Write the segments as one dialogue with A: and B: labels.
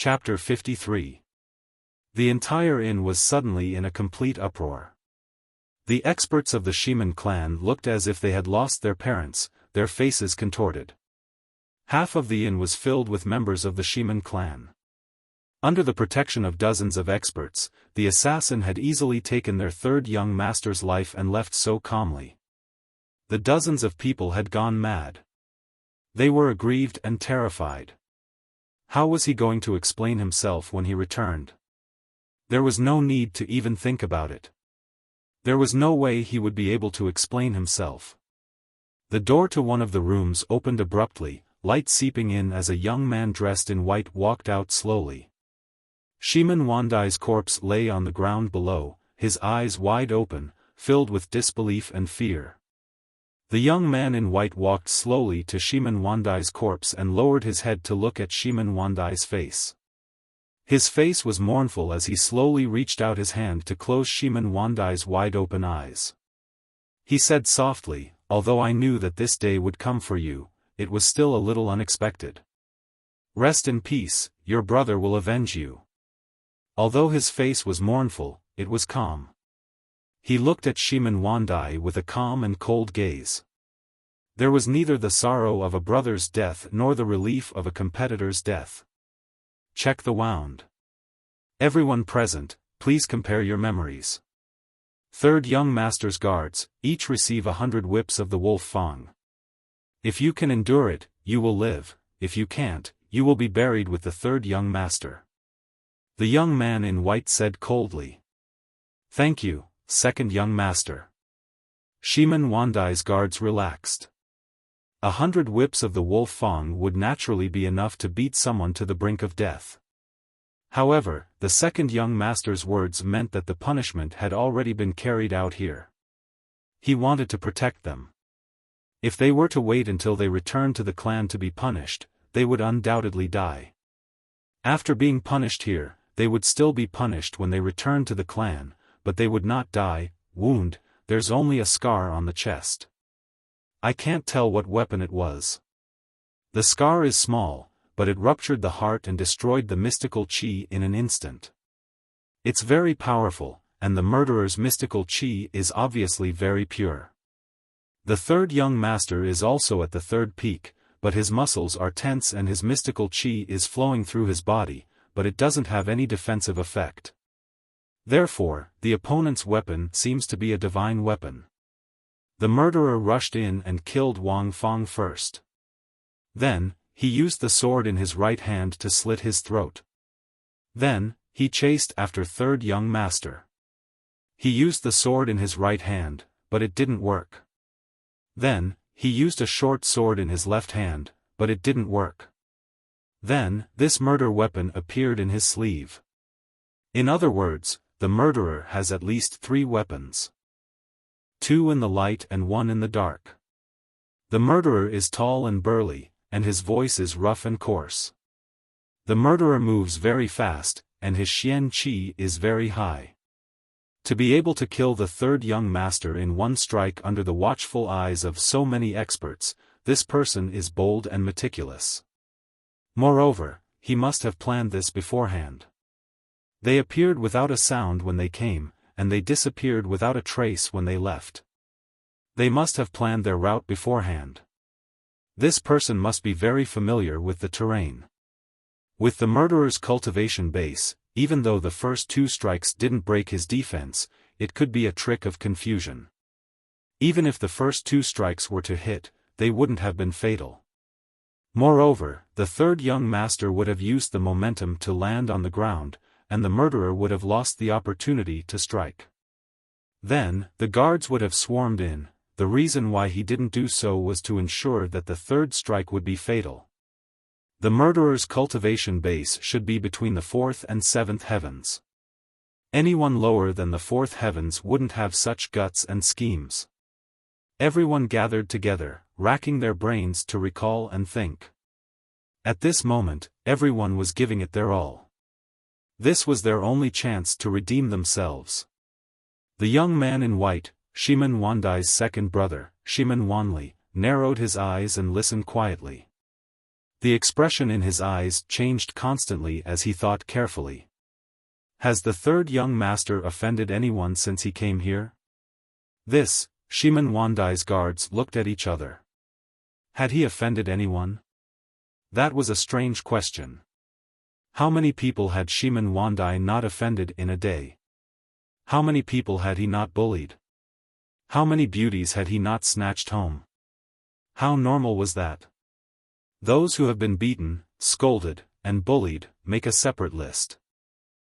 A: Chapter 53. The entire inn was suddenly in a complete uproar. The experts of the Ximen clan looked as if they had lost their parents, their faces contorted. Half of the inn was filled with members of the Ximen clan. Under the protection of dozens of experts, the assassin had easily taken their third young master's life and left so calmly. The dozens of people had gone mad. They were aggrieved and terrified. How was he going to explain himself when he returned? There was no need to even think about it. There was no way he would be able to explain himself. The door to one of the rooms opened abruptly, light seeping in as a young man dressed in white walked out slowly. Ximen Wandai's corpse lay on the ground below, his eyes wide open, filled with disbelief and fear. The young man in white walked slowly to Ximen Wandai's corpse and lowered his head to look at Ximen Wandai's face. His face was mournful as he slowly reached out his hand to close Ximen Wandai's wide-open eyes. He said softly, "Although I knew that this day would come for you, it was still a little unexpected. Rest in peace, your brother will avenge you." Although his face was mournful, it was calm. He looked at Ximen Wandai with a calm and cold gaze. There was neither the sorrow of a brother's death nor the relief of a competitor's death. Check the wound. Everyone present, please compare your memories. Third young master's guards, each receive 100 whips of the wolf fang. If you can endure it, you will live, if you can't, you will be buried with the third young master. The young man in white said coldly. Thank you, second young master. Ximen Wandai's guards relaxed. 100 whips of the wolf fang would naturally be enough to beat someone to the brink of death. However, the second young master's words meant that the punishment had already been carried out here. He wanted to protect them. If they were to wait until they returned to the clan to be punished, they would undoubtedly die. After being punished here, they would still be punished when they returned to the clan, but they would not die. Wound, there's only a scar on the chest. I can't tell what weapon it was. The scar is small, but it ruptured the heart and destroyed the mystical chi in an instant. It's very powerful, and the murderer's mystical chi is obviously very pure. The third young master is also at the third peak, but his muscles are tense and his mystical chi is flowing through his body, but it doesn't have any defensive effect. Therefore, the opponent's weapon seems to be a divine weapon. The murderer rushed in and killed Wang Fang first. Then, he used the sword in his right hand to slit his throat. Then, he chased after third young master. He used the sword in his right hand, but it didn't work. Then, he used a short sword in his left hand, but it didn't work. Then, this murder weapon appeared in his sleeve. In other words, the murderer has at least 3 weapons. 2 in the light and 1 in the dark. The murderer is tall and burly, and his voice is rough and coarse. The murderer moves very fast, and his xian qi is very high. To be able to kill the third young master in one strike under the watchful eyes of so many experts, this person is bold and meticulous. Moreover, he must have planned this beforehand. They appeared without a sound when they came, and they disappeared without a trace when they left. They must have planned their route beforehand. This person must be very familiar with the terrain. With the murderer's cultivation base, even though the first 2 strikes didn't break his defense, it could be a trick of confusion. Even if the first 2 strikes were to hit, they wouldn't have been fatal. Moreover, the third young master would have used the momentum to land on the ground, and the murderer would have lost the opportunity to strike. Then, the guards would have swarmed in. The reason why he didn't do so was to ensure that the third strike would be fatal. The murderer's cultivation base should be between the 4th and 7th heavens. Anyone lower than the 4th heavens wouldn't have such guts and schemes. Everyone gathered together, racking their brains to recall and think. At this moment, everyone was giving it their all. This was their only chance to redeem themselves. The young man in white, Ximen Wandai's second brother, Ximen Wanli, narrowed his eyes and listened quietly. The expression in his eyes changed constantly as he thought carefully. Has the third young master offended anyone since he came here? This, Shimen Wandai's guards looked at each other. Had he offended anyone? That was a strange question. How many people had Shimen Wandai not offended in a day? How many people had he not bullied? How many beauties had he not snatched home? How normal was that? Those who have been beaten, scolded, and bullied, make a separate list.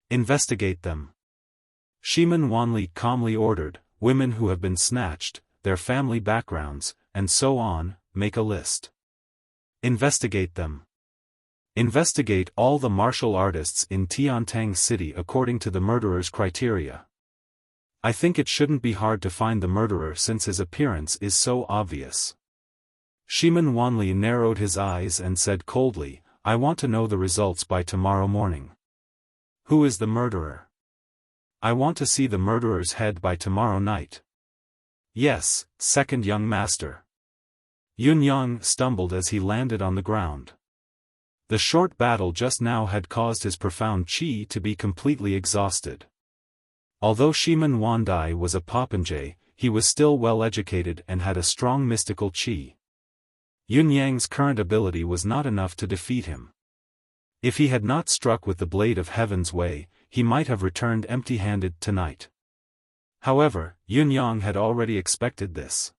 A: Investigate them. Shimen Wanli calmly ordered, women who have been snatched, their family backgrounds, and so on, make a list. Investigate them. Investigate all the martial artists in Tiantang City according to the murderer's criteria. I think it shouldn't be hard to find the murderer since his appearance is so obvious. Shimen Wanli narrowed his eyes and said coldly, I want to know the results by tomorrow morning. Who is the murderer? I want to see the murderer's head by tomorrow night. Yes, second young master. Yun Yang stumbled as he landed on the ground. The short battle just now had caused his profound qi to be completely exhausted. Although Shimen Wandai was a popinjay, he was still well educated and had a strong mystical qi. Yun Yang's current ability was not enough to defeat him. If he had not struck with the blade of Heaven's Way, he might have returned empty-handed tonight. However, Yun Yang had already expected this.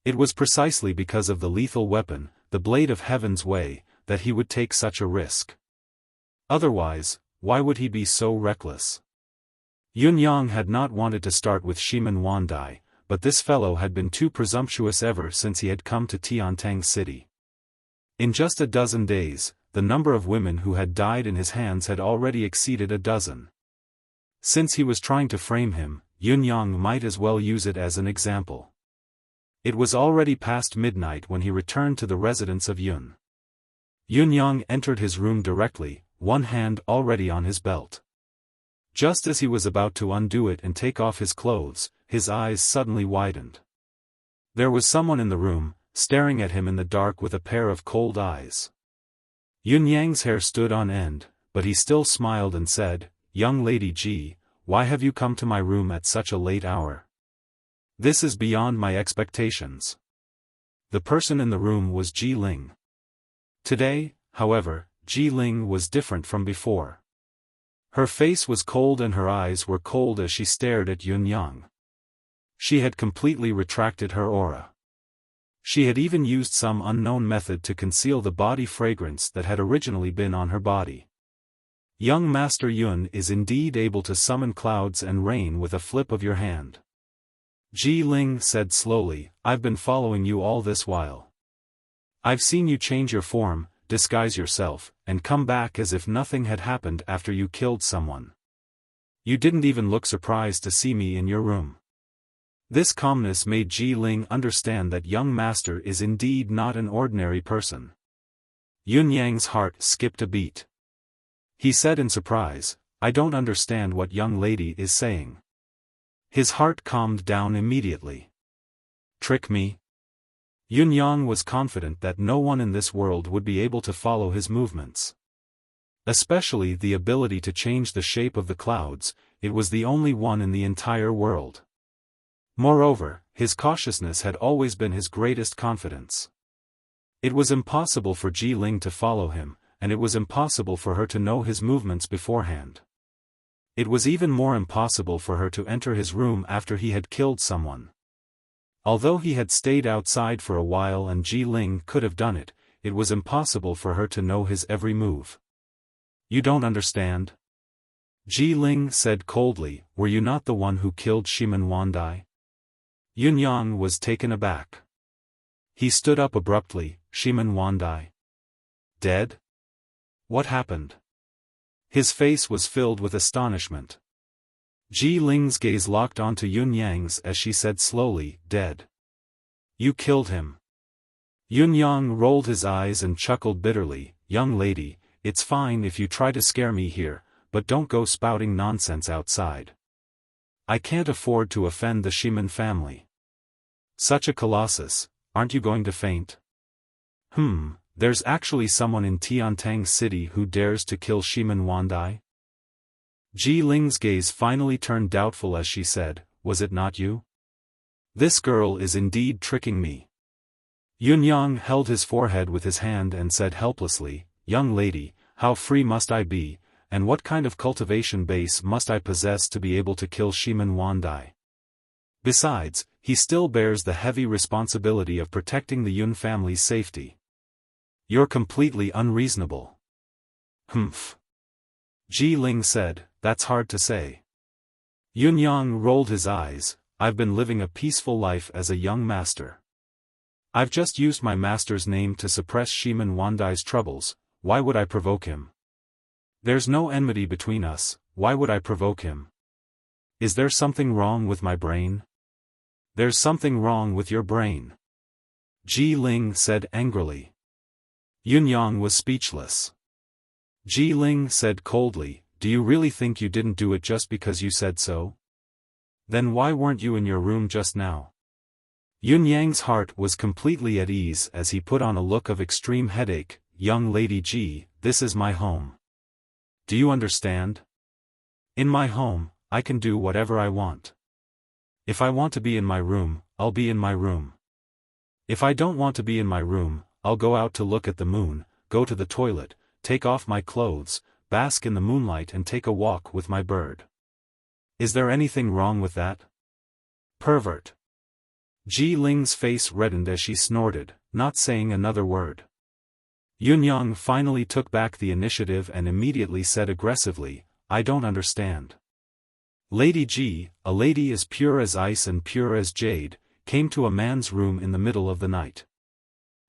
A: It was precisely because of the lethal weapon, the blade of Heaven's Way, that he would take such a risk. Otherwise, why would he be so reckless? Yun Yang had not wanted to start with Shimen Wandai, but this fellow had been too presumptuous ever since he had come to Tiantang City. In just a dozen days, the number of women who had died in his hands had already exceeded a dozen. Since he was trying to frame him, Yun Yang might as well use it as an example. It was already past midnight when he returned to the residence of Yun. Yun Yang entered his room directly, one hand already on his belt. Just as he was about to undo it and take off his clothes, his eyes suddenly widened. There was someone in the room, staring at him in the dark with a pair of cold eyes. Yun Yang's hair stood on end, but he still smiled and said, Young Lady Ji, why have you come to my room at such a late hour? This is beyond my expectations. The person in the room was Ji Ling. Today, however, Ji Ling was different from before. Her face was cold and her eyes were cold as she stared at Yun Yang. She had completely retracted her aura. She had even used some unknown method to conceal the body fragrance that had originally been on her body. Young Master Yun is indeed able to summon clouds and rain with a flip of your hand. Ji Ling said slowly, I've been following you all this while. I've seen you change your form, disguise yourself, and come back as if nothing had happened after you killed someone. You didn't even look surprised to see me in your room. This calmness made Ji Ling understand that young master is indeed not an ordinary person. Yun Yang's heart skipped a beat. He said in surprise, I don't understand what young lady is saying. His heart calmed down immediately. Trick me? Yun Yang was confident that no one in this world would be able to follow his movements. Especially the ability to change the shape of the clouds, it was the only one in the entire world. Moreover, his cautiousness had always been his greatest confidence. It was impossible for Ji Ling to follow him, and it was impossible for her to know his movements beforehand. It was even more impossible for her to enter his room after he had killed someone. Although he had stayed outside for a while and Ji Ling could have done it, it was impossible for her to know his every move. You don't understand? Ji Ling said coldly, were you not the one who killed Shimen Wandai? Yun Yang was taken aback. He stood up abruptly, Shimen Wandai. Dead? What happened? His face was filled with astonishment. Ji Ling's gaze locked onto Yun Yang's as she said slowly, dead. You killed him. Yun Yang rolled his eyes and chuckled bitterly, young lady, it's fine if you try to scare me here, but don't go spouting nonsense outside. I can't afford to offend the Shimen family. Such a colossus, aren't you going to faint? There's actually someone in Tiantang City who dares to kill Shiman Wandai? Ji Ling's gaze finally turned doubtful as she said, was it not you? This girl is indeed tricking me. Yunyang held his forehead with his hand and said helplessly, young lady, how free must I be, and what kind of cultivation base must I possess to be able to kill Shiman Wandai? Besides, he still bears the heavy responsibility of protecting the Yun family's safety. You're completely unreasonable. Humph. Ji Ling said, that's hard to say. Yunyang rolled his eyes, I've been living a peaceful life as a young master. I've just used my master's name to suppress Shiman Wandai's troubles, why would I provoke him? There's no enmity between us, why would I provoke him? Is there something wrong with my brain? There's something wrong with your brain. Ji Ling said angrily. Yunyang was speechless. Ji Ling said coldly, do you really think you didn't do it just because you said so? Then why weren't you in your room just now? Yunyang's heart was completely at ease as he put on a look of extreme headache, young lady Ji, this is my home. Do you understand? In my home, I can do whatever I want. If I want to be in my room, I'll be in my room. If I don't want to be in my room, I'll go out to look at the moon, go to the toilet, take off my clothes, bask in the moonlight and take a walk with my bird. Is there anything wrong with that? Pervert. Ji Ling's face reddened as she snorted, not saying another word. Yunyang finally took back the initiative and immediately said aggressively, I don't understand. Lady Ji, a lady as pure as ice and pure as jade, came to a man's room in the middle of the night.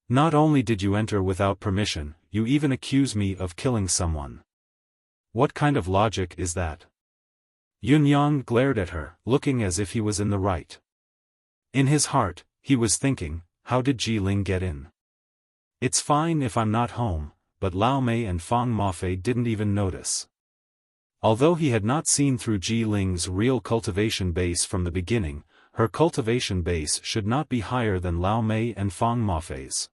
A: Not only did you enter without permission, you even accuse me of killing someone. What kind of logic is that? Yunyang glared at her, looking as if he was in the right. In his heart, he was thinking, how did Ji Ling get in? It's fine if I'm not home, but Lao Mei and Fang Mafei didn't even notice. Although he had not seen through Ji Ling's real cultivation base from the beginning, her cultivation base should not be higher than Lao Mei and Fang Mafei's.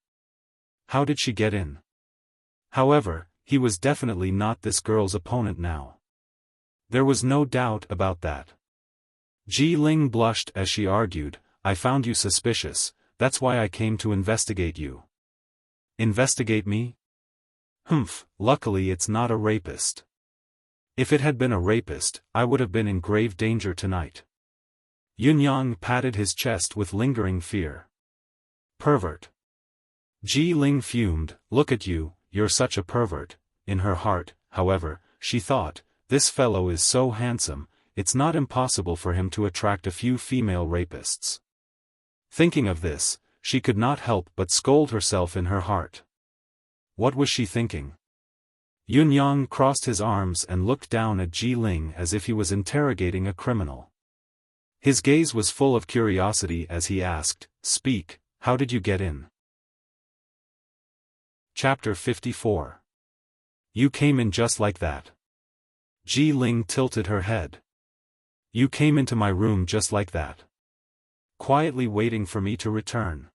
A: How did she get in? However, he was definitely not this girl's opponent now. There was no doubt about that. Ji Ling blushed as she argued, I found you suspicious, that's why I came to investigate you. Investigate me? Humph, luckily it's not a rapist. If it had been a rapist, I would have been in grave danger tonight. Yunyang patted his chest with lingering fear. Pervert. Ji Ling fumed, look at you, you're such a pervert. In her heart, however, she thought, this fellow is so handsome, it's not impossible for him to attract a few female rapists. Thinking of this, she could not help but scold herself in her heart. What was she thinking? Yunyang crossed his arms and looked down at Ji Ling as if he was interrogating a criminal. His gaze was full of curiosity as he asked, speak, how did you get in? Chapter 54. You came in just like that. Ji Ling tilted her head. You came into my room just like that. Quietly waiting for me to return.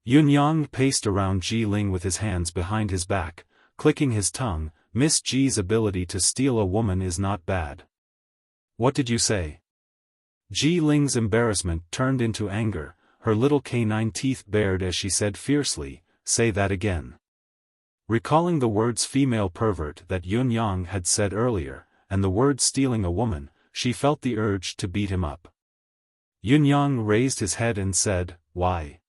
A: Yunyang paced around Ji Ling with his hands behind his back, clicking his tongue, Miss Ji's ability to steal a woman is not bad. What did you say? Ji Ling's embarrassment turned into anger, her little canine teeth bared as she said fiercely, say that again. Recalling the words female pervert that Yunyang had said earlier, and the word stealing a woman, she felt the urge to beat him up. Yunyang raised his head and said, why?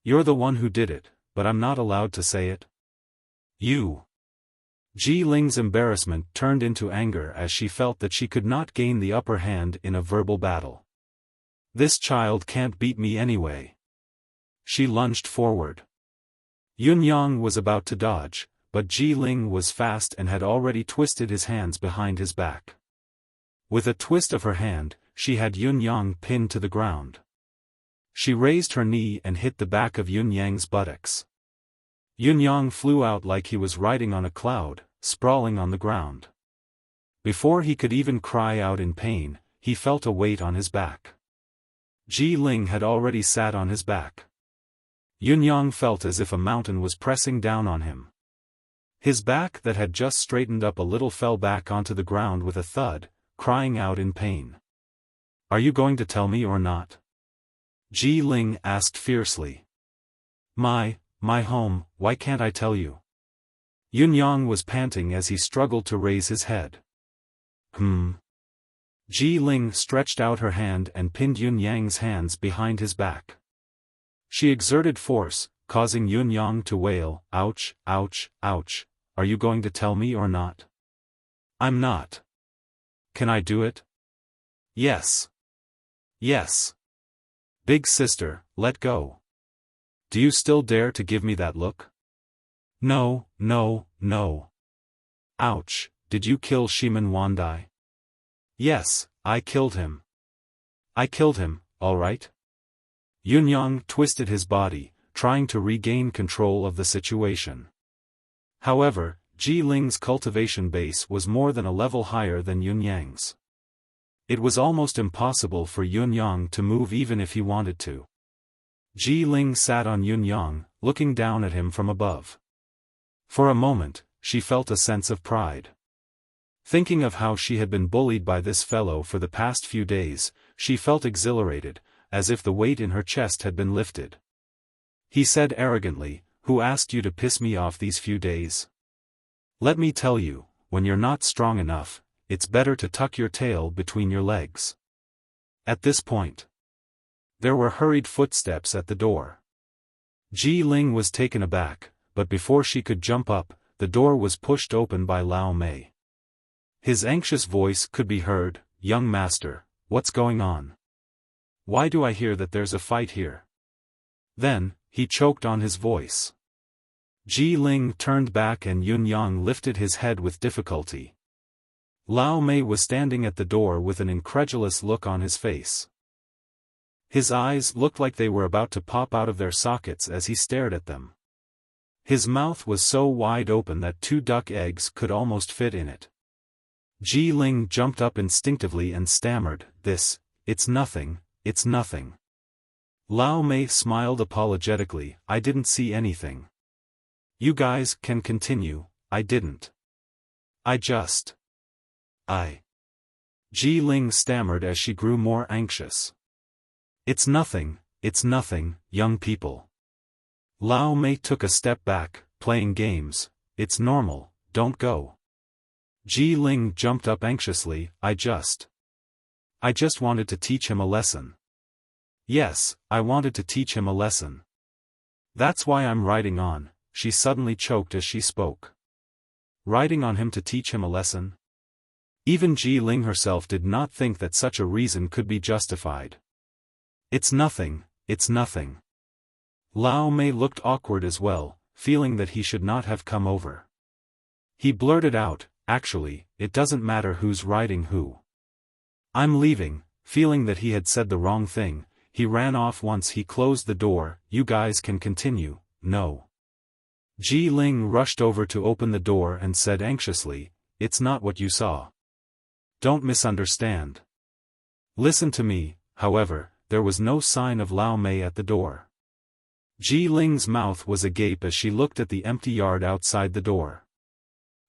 A: You're the one who did it, but I'm not allowed to say it? You. Ji Ling's embarrassment turned into anger as she felt that she could not gain the upper hand in a verbal battle. This child can't beat me anyway. She lunged forward. Yunyang was about to dodge, but Ji Ling was fast and had already twisted his hands behind his back. With a twist of her hand, she had Yunyang pinned to the ground. She raised her knee and hit the back of Yunyang's buttocks. Yunyang flew out like he was riding on a cloud, sprawling on the ground. Before he could even cry out in pain, he felt a weight on his back. Ji Ling had already sat on his back. Yunyang felt as if a mountain was pressing down on him. His back that had just straightened up a little fell back onto the ground with a thud, crying out in pain. Are you going to tell me or not? Ji Ling asked fiercely. My home, why can't I tell you? Yunyang was panting as he struggled to raise his head. Ji Ling stretched out her hand and pinned Yunyang's hands behind his back. She exerted force, causing Yunyang to wail, ouch, ouch, ouch. Are you going to tell me or not? I'm not. Can I do it? Yes. Yes. Big sister, let go. Do you still dare to give me that look? No, no, no. Ouch, did you kill Shiman Wandai? Yes, I killed him. I killed him, all right? Yunyang twisted his body, trying to regain control of the situation. However, Ji Ling's cultivation base was more than a level higher than Yunyang's. It was almost impossible for Yunyang to move even if he wanted to. Ji Ling sat on Yunyang, looking down at him from above. For a moment, she felt a sense of pride. Thinking of how she had been bullied by this fellow for the past few days, she felt exhilarated, as if the weight in her chest had been lifted. He said arrogantly, "Who asked you to piss me off these few days? Let me tell you, when you're not strong enough, it's better to tuck your tail between your legs." At this point, there were hurried footsteps at the door. Ji Ling was taken aback, but before she could jump up, the door was pushed open by Lao Mei. His anxious voice could be heard, "Young master, what's going on? Why do I hear that there's a fight here?" Then, he choked on his voice. Ji Ling turned back and Yunyang lifted his head with difficulty. Lao Mei was standing at the door with an incredulous look on his face. His eyes looked like they were about to pop out of their sockets as he stared at them. His mouth was so wide open that 2 duck eggs could almost fit in it. Ji Ling jumped up instinctively and stammered, It's nothing, it's nothing." Lao Mei smiled apologetically, "I didn't see anything. You guys can continue, I didn't. Ji Ling stammered as she grew more anxious. It's nothing, young people." Lao Mei took a step back, playing games, "It's normal, don't go." Ji Ling jumped up anxiously, I just wanted to teach him a lesson. Yes, I wanted to teach him a lesson. That's why I'm riding on," she suddenly choked as she spoke. Riding on him to teach him a lesson? Even Ji Ling herself did not think that such a reason could be justified. It's nothing. Lao Mei looked awkward as well, feeling that he should not have come over. He blurted out, "Actually, it doesn't matter who's riding who. I'm leaving." Feeling that he had said the wrong thing, he ran off once he closed the door. "You guys can continue." "No." Ji Ling rushed over to open the door and said anxiously, "It's not what you saw. Don't misunderstand. Listen to me." However, there was no sign of Lao Mei at the door. Ji Ling's mouth was agape as she looked at the empty yard outside the door.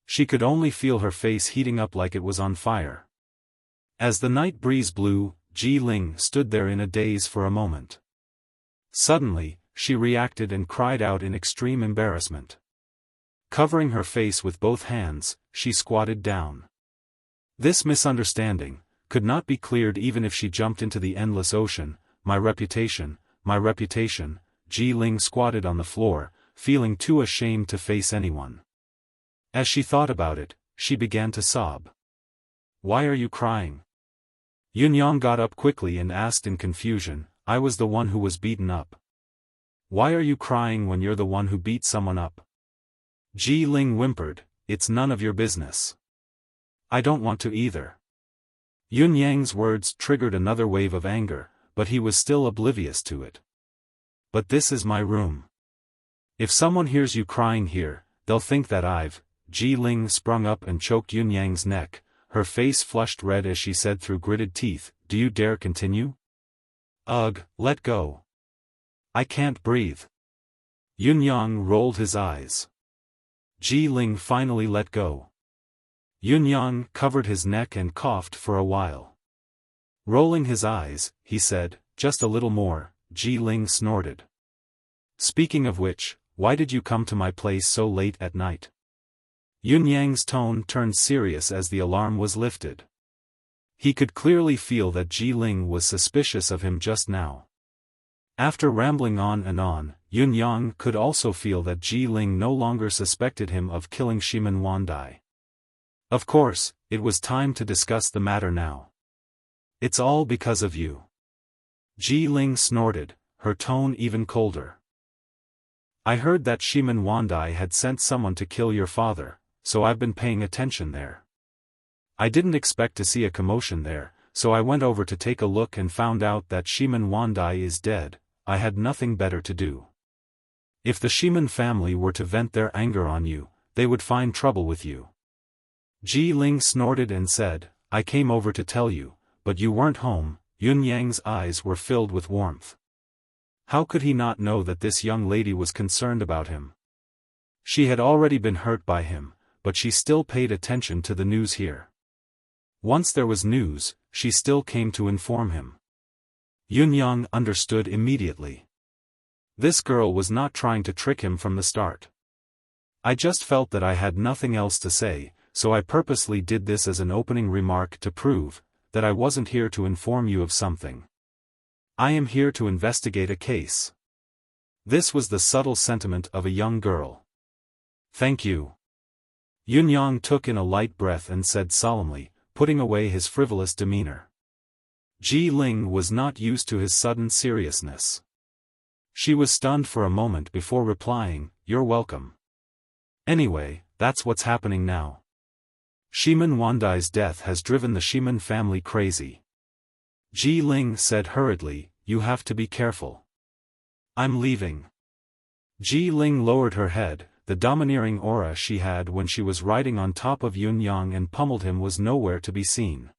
A: She could only feel her face heating up like it was on fire. As the night breeze blew, Ji Ling stood there in a daze for a moment. Suddenly, she reacted and cried out in extreme embarrassment. Covering her face with both hands, she squatted down. This misunderstanding could not be cleared even if she jumped into the endless ocean. My reputation. Ji Ling squatted on the floor, feeling too ashamed to face anyone. As she thought about it, she began to sob. "Why are you crying?" Yunyang got up quickly and asked in confusion, "I was the one who was beaten up. Why are you crying when you're the one who beat someone up?" Ji Ling whimpered, "It's none of your business. I don't want to either." Yunyang's words triggered another wave of anger, but he was still oblivious to it. "But this is my room. If someone hears you crying here, they'll think that I've..." Ji Ling sprung up and choked Yunyang's neck, her face flushed red as she said through gritted teeth, "Do you dare continue? Ugh, let go. I can't breathe." Yun Yang rolled his eyes. Ji Ling finally let go. Yun Yang covered his neck and coughed for a while. Rolling his eyes, he said, "Just a little more." Ji Ling snorted. "Speaking of which, why did you come to my place so late at night?" Yun Yang's tone turned serious as the alarm was lifted. He could clearly feel that Ji Ling was suspicious of him just now. After rambling on and on, Yun Yang could also feel that Ji Ling no longer suspected him of killing Shimen Wandai. Of course, it was time to discuss the matter now. "It's all because of you." Ji Ling snorted, her tone even colder. "I heard that Shimen Wandai had sent someone to kill your father, so I've been paying attention there. I didn't expect to see a commotion there, so I went over to take a look and found out that Shimen Wandai is dead. I had nothing better to do. If the Shimen family were to vent their anger on you, they would find trouble with you." Ji Ling snorted and said, "I came over to tell you, but you weren't home." Yun Yang's eyes were filled with warmth. How could he not know that this young lady was concerned about him? She had already been hurt by him, but she still paid attention to the news here. Once there was news, she still came to inform him. Yun Yang understood immediately. This girl was not trying to trick him from the start. "I just felt that I had nothing else to say, so I purposely did this as an opening remark to prove that I wasn't here to inform you of something. I am here to investigate a case." This was the subtle sentiment of a young girl. "Thank you." Yun Yang took in a light breath and said solemnly, putting away his frivolous demeanor. Ji Ling was not used to his sudden seriousness. She was stunned for a moment before replying, "You're welcome. Anyway, that's what's happening now. Shimen Wandai's death has driven the Shimen family crazy." Ji Ling said hurriedly, "You have to be careful. I'm leaving." Ji Ling lowered her head. The domineering aura she had when she was riding on top of Yun Yang and pummeled him was nowhere to be seen.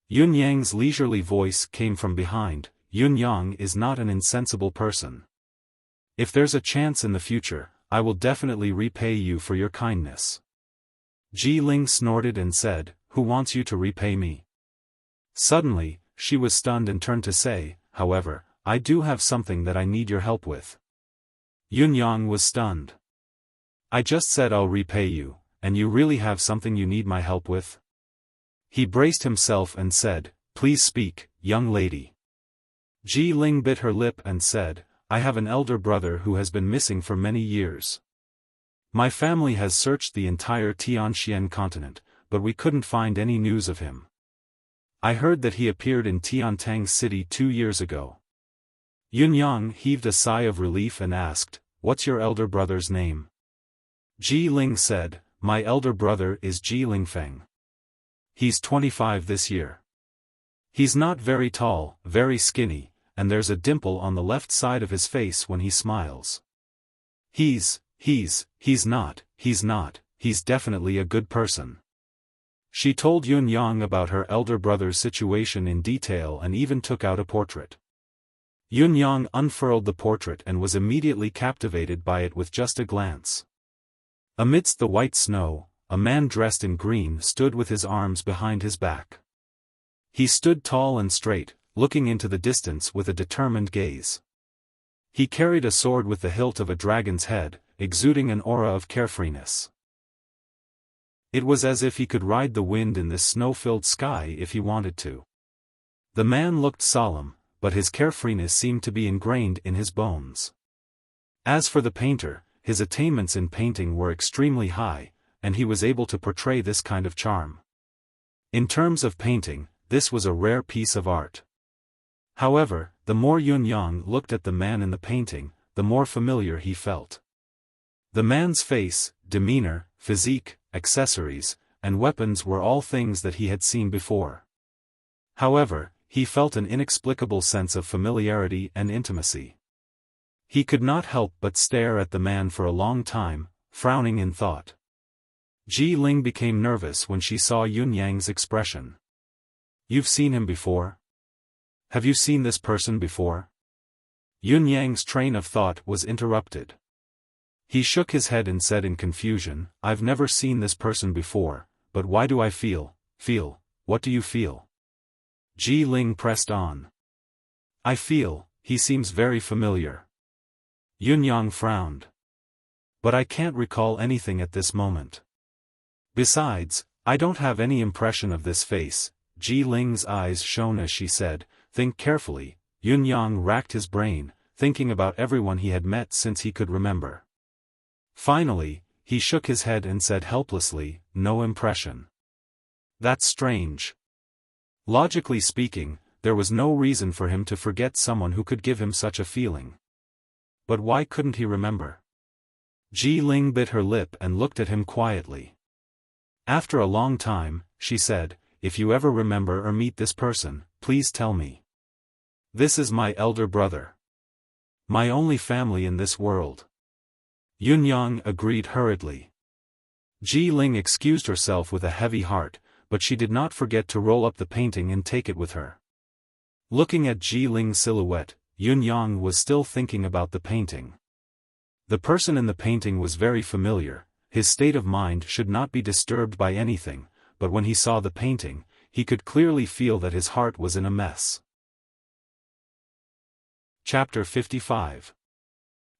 A: Yun Yang's leisurely voice came from behind, "Yun Yang is not an insensible person. If there's a chance in the future, I will definitely repay you for your kindness." Ji Ling snorted and said, "Who wants you to repay me?" Suddenly, she was stunned and turned to say, "However, I do have something that I need your help with." Yun Yang was stunned. "I just said I'll repay you, and you really have something you need my help with?" He braced himself and said, "Please speak, young lady." Ji Ling bit her lip and said, "I have an elder brother who has been missing for many years. My family has searched the entire Tianxian continent, but we couldn't find any news of him. I heard that he appeared in Tiantang City 2 years ago." Yun Yang heaved a sigh of relief and asked, "What's your elder brother's name?" Ji Ling said, "My elder brother is Ji Lingfeng. He's 25 this year. He's not very tall, very skinny, and there's a dimple on the left side of his face when he smiles. He's definitely a good person." She told Yun Yang about her elder brother's situation in detail and even took out a portrait. Yun Yang unfurled the portrait and was immediately captivated by it with just a glance. Amidst the white snow, a man dressed in green stood with his arms behind his back. He stood tall and straight, looking into the distance with a determined gaze. He carried a sword with the hilt of a dragon's head, exuding an aura of carefreeness. It was as if he could ride the wind in this snow-filled sky if he wanted to. The man looked solemn, but his carefreeness seemed to be ingrained in his bones. As for the painter, his attainments in painting were extremely high, and he was able to portray this kind of charm. In terms of painting, this was a rare piece of art. However, the more Yun Yang looked at the man in the painting, the more familiar he felt. The man's face, demeanor, physique, accessories, and weapons were all things that he had seen before. However, he felt an inexplicable sense of familiarity and intimacy. He could not help but stare at the man for a long time, frowning in thought. Ji Ling became nervous when she saw Yun Yang's expression. "You've seen him before? Have you seen this person before?" Yun Yang's train of thought was interrupted. He shook his head and said in confusion, "I've never seen this person before, but why do I feel, what do you feel?" Ji Ling pressed on. "I feel, he seems very familiar." Yunyang frowned. "But I can't recall anything at this moment. Besides, I don't have any impression of this face." Ji Ling's eyes shone as she said, "Think carefully." Yunyang racked his brain, thinking about everyone he had met since he could remember. Finally, he shook his head and said helplessly, "No impression. That's strange. Logically speaking, there was no reason for him to forget someone who could give him such a feeling. But why couldn't he remember?" Ji Ling bit her lip and looked at him quietly. After a long time, she said, "If you ever remember or meet this person, please tell me. This is my elder brother. My only family in this world." Yunyang agreed hurriedly. Ji Ling excused herself with a heavy heart, but she did not forget to roll up the painting and take it with her. Looking at Ji Ling's silhouette, Yunyang was still thinking about the painting. The person in the painting was very familiar. His state of mind should not be disturbed by anything, but when he saw the painting, he could clearly feel that his heart was in a mess. Chapter 55.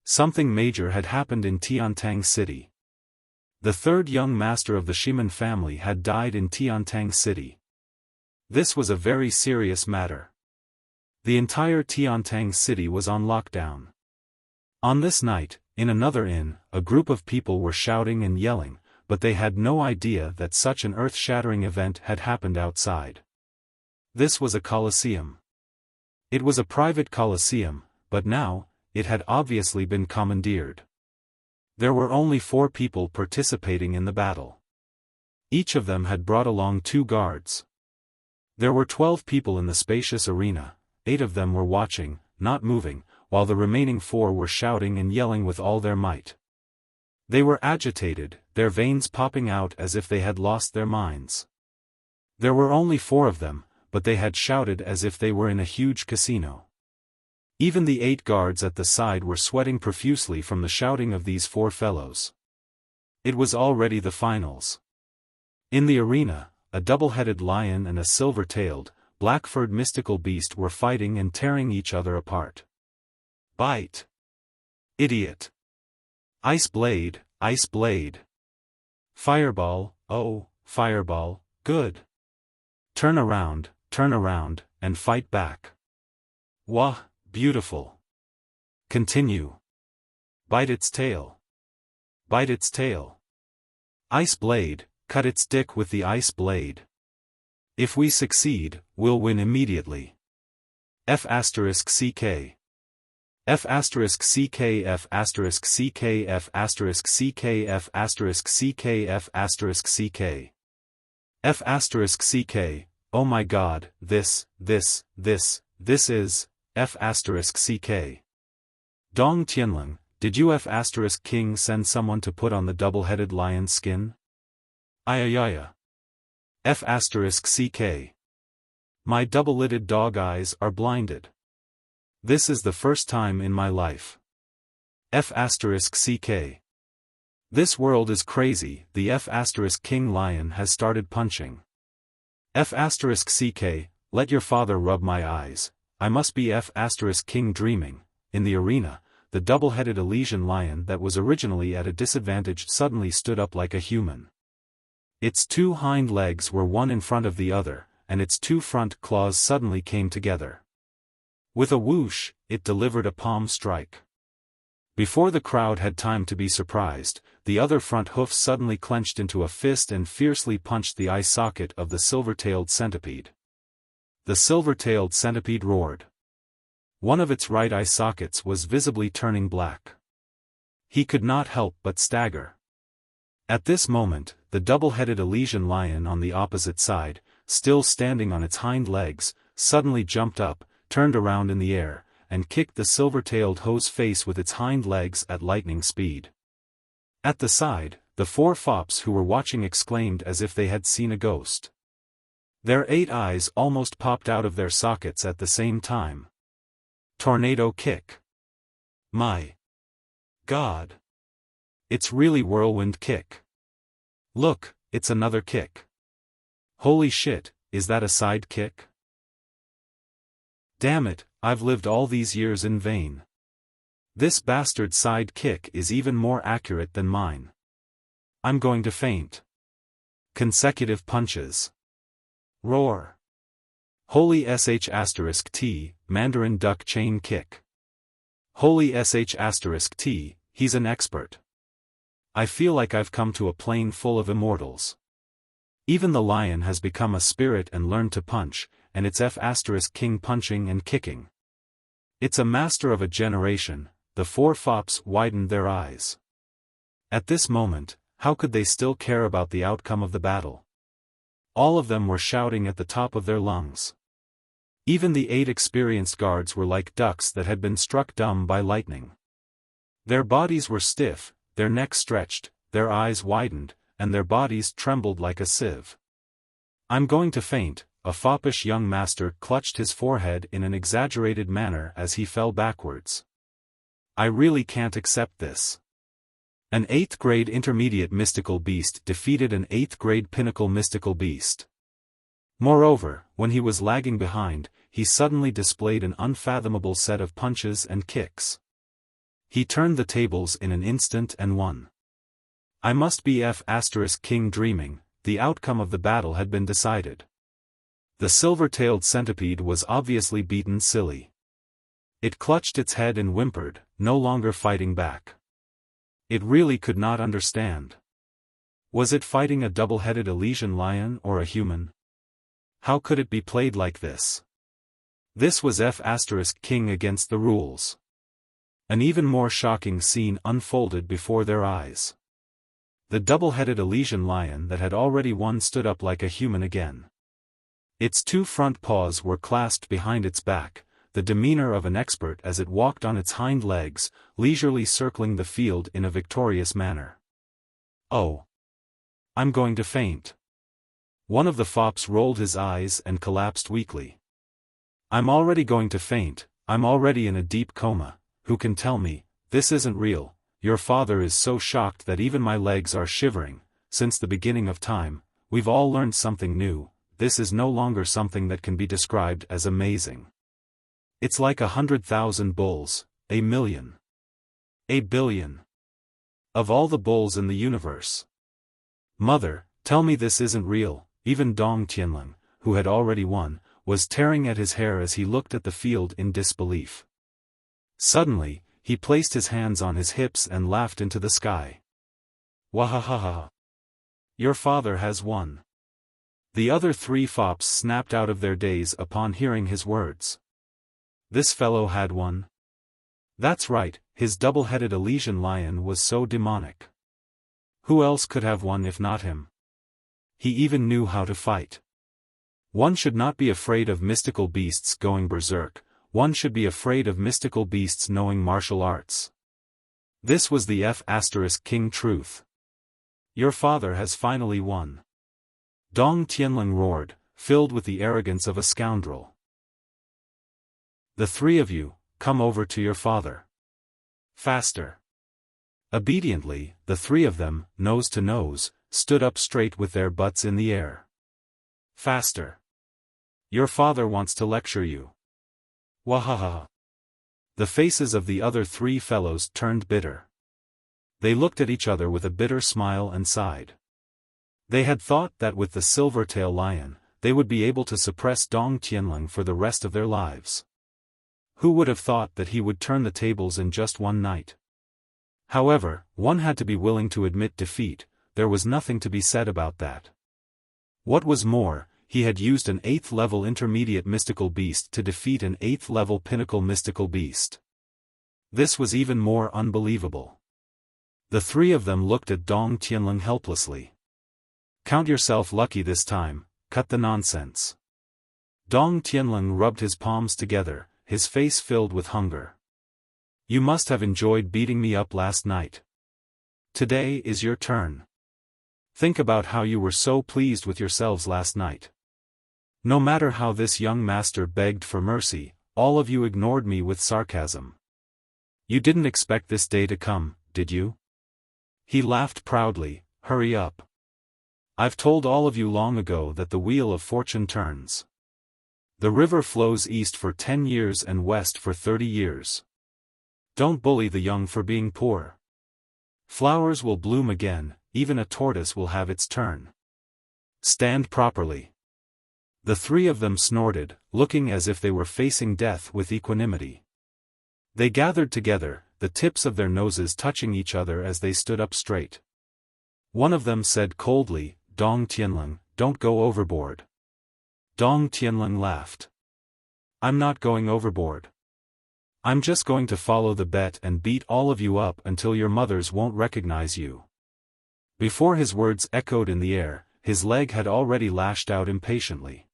A: Something major had happened in Tiantang City. The third young master of the Ximen family had died in Tiantang City. This was a very serious matter. The entire Tiantang City was on lockdown. On this night, in another inn, a group of people were shouting and yelling, but they had no idea that such an earth-shattering event had happened outside. This was a coliseum. It was a private coliseum, but now, it had obviously been commandeered. There were only 4 people participating in the battle. Each of them had brought along 2 guards. There were 12 people in the spacious arena, 8 of them were watching, not moving, while the remaining 4 were shouting and yelling with all their might. They were agitated, their veins popping out as if they had lost their minds. There were only 4 of them, but they had shouted as if they were in a huge casino. Even the 8 guards at the side were sweating profusely from the shouting of these 4 fellows. It was already the finals. In the arena, a double-headed lion and a silver-tailed, black-furred mystical beast were fighting and tearing each other apart. Bite! Idiot! Ice blade, ice blade! Fireball, oh, fireball, good! Turn around, and fight back! Wah, beautiful! Continue! Bite its tail! Bite its tail! Ice blade, cut its dick with the ice blade! If we succeed, we'll win immediately. F***CK F***CK F***CK F***CK F***CK F***CK F***CK, oh my god, this is, F***CK. Dong Tianling, did you F***King send someone to put on the double-headed lion's skin? Ayayaya. F***CK. My double-lidded dog eyes are blinded. This is the first time in my life. F***CK. This world is crazy, the F***King lion has started punching. F***CK, let your father rub my eyes, I must be F***King dreaming. In the arena, the double-headed Elysian lion that was originally at a disadvantage suddenly stood up like a human. Its 2 hind legs were one in front of the other, and its 2 front claws suddenly came together. With a whoosh, it delivered a palm strike. Before the crowd had time to be surprised, the other front hoof suddenly clenched into a fist and fiercely punched the eye socket of the silver-tailed centipede. The silver-tailed centipede roared. One of its right eye sockets was visibly turning black. He could not help but stagger. At this moment, the double-headed Elysian lion on the opposite side, still standing on its hind legs, suddenly jumped up, turned around in the air, and kicked the silver-tailed hose's face with its hind legs at lightning speed. At the side, the 4 fops who were watching exclaimed as if they had seen a ghost. Their 8 eyes almost popped out of their sockets at the same time. Tornado kick. My God! It's really whirlwind kick. Look, it's another kick. Holy shit, is that a side kick? Damn it, I've lived all these years in vain. This bastard side kick is even more accurate than mine. I'm going to faint. Consecutive punches. Roar. Holy sh*t, Mandarin duck chain kick. Holy sh*t, he's an expert. I feel like I've come to a plane full of immortals. Even the lion has become a spirit and learned to punch, and it's F*king punching and kicking. It's a master of a generation. The four fops widened their eyes. At this moment, how could they still care about the outcome of the battle? All of them were shouting at the top of their lungs. Even the 8 experienced guards were like ducks that had been struck dumb by lightning. Their bodies were stiff, their necks stretched, their eyes widened, and their bodies trembled like a sieve. I'm going to faint. A foppish young master clutched his forehead in an exaggerated manner as he fell backwards. I really can't accept this. An 8th grade intermediate mystical beast defeated an 8th grade pinnacle mystical beast. Moreover, when he was lagging behind, he suddenly displayed an unfathomable set of punches and kicks. He turned the tables in an instant and won. I must be F*king dreaming. The outcome of the battle had been decided. The silver-tailed centipede was obviously beaten silly. It clutched its head and whimpered, no longer fighting back. It really could not understand. Was it fighting a double-headed Elysian lion or a human? How could it be played like this? This was F*king against the rules. An even more shocking scene unfolded before their eyes. The double-headed Elysian lion that had already won stood up like a human again. Its 2 front paws were clasped behind its back, the demeanor of an expert as it walked on its hind legs, leisurely circling the field in a victorious manner. Oh! I'm going to faint. One of the fops rolled his eyes and collapsed weakly. I'm already going to faint. I'm already in a deep coma. Who can tell me, this isn't real? Your father is so shocked that even my legs are shivering. Since the beginning of time, we've all learned something new. This is no longer something that can be described as amazing. It's like 100,000 bulls, 1,000,000. 1,000,000,000. Of all the bulls in the universe. Mother, tell me this isn't real. Even Dong Tianlong, who had already won, was tearing at his hair as he looked at the field in disbelief. Suddenly, he placed his hands on his hips and laughed into the sky. Wahahaha! Your father has won. The other 3 fops snapped out of their daze upon hearing his words. This fellow had won? That's right, his double-headed Elysian lion was so demonic. Who else could have won if not him? He even knew how to fight. One should not be afraid of mystical beasts going berserk. One should be afraid of mystical beasts knowing martial arts. This was the F*king truth. Your father has finally won. Dong Tianlong roared, filled with the arrogance of a scoundrel. The 3 of you, come over to your father. Faster. Obediently, the 3 of them, nose to nose, stood up straight with their butts in the air. Faster. Your father wants to lecture you. Wahaha. The faces of the other 3 fellows turned bitter. They looked at each other with a bitter smile and sighed. They had thought that with the silver-tail lion, they would be able to suppress Dong Tianlong for the rest of their lives. Who would have thought that he would turn the tables in just one night? However, one had to be willing to admit defeat. There was nothing to be said about that. What was more, he had used an 8th-level intermediate mystical beast to defeat an 8th-level pinnacle mystical beast. This was even more unbelievable. The 3 of them looked at Dong Tianlong helplessly. Count yourself lucky this time, cut the nonsense. Dong Tianlong rubbed his palms together, his face filled with hunger. You must have enjoyed beating me up last night. Today is your turn. Think about how you were so pleased with yourselves last night. No matter how this young master begged for mercy, all of you ignored me with sarcasm. You didn't expect this day to come, did you? He laughed proudly. Hurry up. I've told all of you long ago that the wheel of fortune turns. The river flows east for 10 years and west for 30 years. Don't bully the young for being poor. Flowers will bloom again, even a tortoise will have its turn. Stand properly. The three of them snorted, looking as if they were facing death with equanimity. They gathered together, the tips of their noses touching each other as they stood up straight. One of them said coldly, Dong Tianlong, don't go overboard. Dong Tianlong laughed. I'm not going overboard. I'm just going to follow the bet and beat all of you up until your mothers won't recognize you. Before his words echoed in the air, his leg had already lashed out impatiently.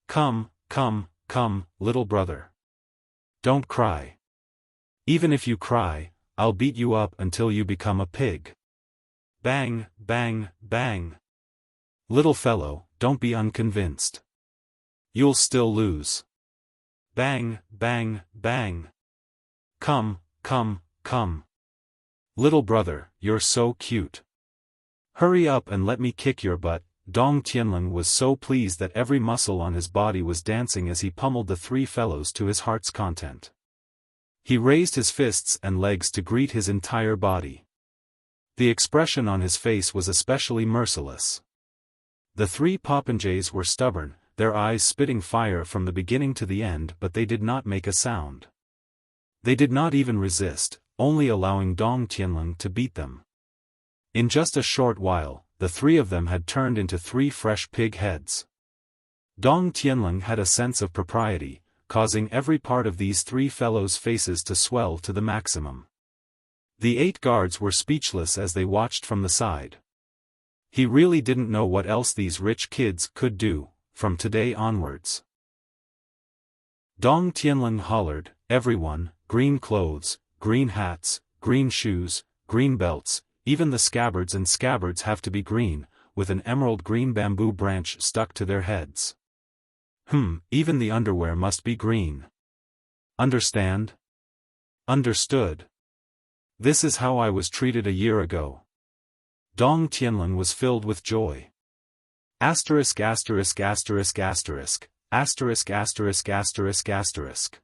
A: Come, come, come, little brother. Don't cry. Even if you cry, I'll beat you up until you become a pig. Bang, bang, bang. Little fellow, don't be unconvinced. You'll still lose. Bang, bang, bang. Come, come, come. Little brother, you're so cute. Hurry up and let me kick your butt. Dong Tianlong was so pleased that every muscle on his body was dancing as he pummeled the three fellows to his heart's content. He raised his fists and legs to greet his entire body. The expression on his face was especially merciless. The three popinjays were stubborn, their eyes spitting fire from the beginning to the end, but they did not make a sound. They did not even resist, only allowing Dong Tianlong to beat them. In just a short while, the three of them had turned into three fresh pig heads. Dong Tianlong had a sense of propriety, causing every part of these three fellows' faces to swell to the maximum. The 8 guards were speechless as they watched from the side. He really didn't know what else these rich kids could do, from today onwards. Dong Tianlong hollered, everyone, green clothes, green hats, green shoes, green belts, even the scabbards and scabbards have to be green, with an emerald green bamboo branch stuck to their heads. Even the underwear must be green. Understand? Understood. This is how I was treated a year ago. Dong Tianlong was filled with joy. Asterisk asterisk asterisk asterisk, asterisk asterisk asterisk asterisk.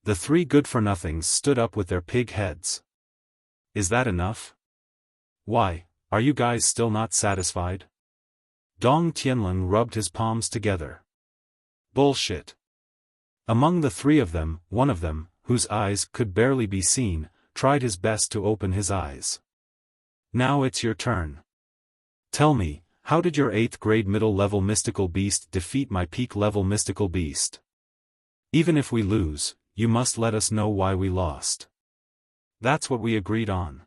A: The three good-for-nothings stood up with their pig heads. Is that enough? Why, are you guys still not satisfied? Dong Tianlong rubbed his palms together. Bullshit. Among the three of them, one of them, whose eyes could barely be seen, tried his best to open his eyes. Now it's your turn. Tell me, how did your 8th grade middle-level mystical beast defeat my peak-level mystical beast? Even if we lose, you must let us know why we lost. That's what we agreed on.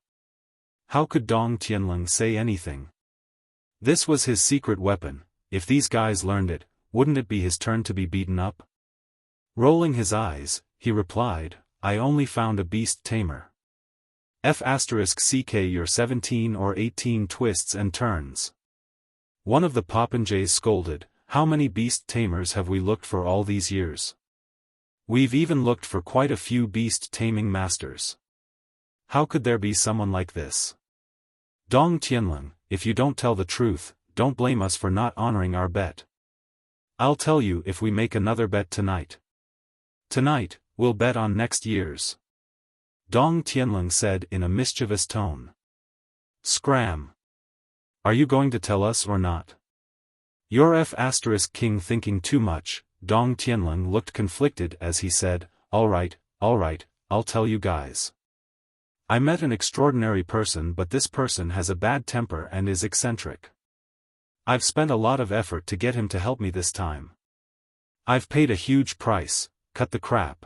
A: How could Dong Tianlong say anything? This was his secret weapon. If these guys learned it, wouldn't it be his turn to be beaten up? Rolling his eyes, he replied, I only found a beast tamer. F***ck your 17 or 18 twists and turns. One of the popinjays scolded, how many beast tamers have we looked for all these years? We've even looked for quite a few beast taming masters. How could there be someone like this? Dong Tianlong, if you don't tell the truth, don't blame us for not honoring our bet. I'll tell you if we make another bet tonight. Tonight, we'll bet on next year's. Dong Tianlong said in a mischievous tone. Scram. Are you going to tell us or not? Your F***king thinking too much. Dong Tianlong looked conflicted as he said, all right, I'll tell you guys. I met an extraordinary person, but this person has a bad temper and is eccentric. I've spent a lot of effort to get him to help me this time. I've paid a huge price. Cut the crap.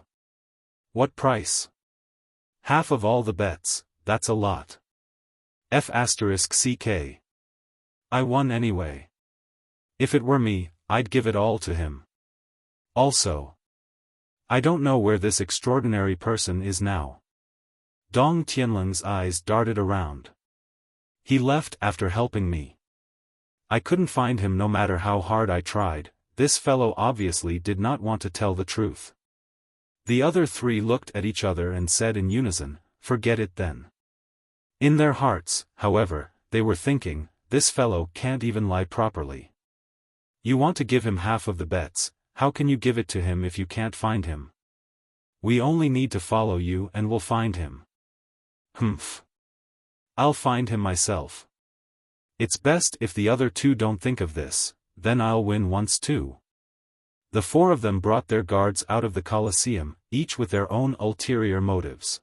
A: What price? Half of all the bets, that's a lot. F***ck. I won anyway. If it were me, I'd give it all to him. Also, I don't know where this extraordinary person is now. Dong Tianlong's eyes darted around. He left after helping me. I couldn't find him no matter how hard I tried. This fellow obviously did not want to tell the truth. The other three looked at each other and said in unison, forget it then. In their hearts, however, they were thinking, this fellow can't even lie properly. You want to give him half of the bets, how can you give it to him if you can't find him? We only need to follow you and we'll find him. Humph. I'll find him myself. It's best if the other two don't think of this, then I'll win once too. The four of them brought their guards out of the Colosseum, each with their own ulterior motives.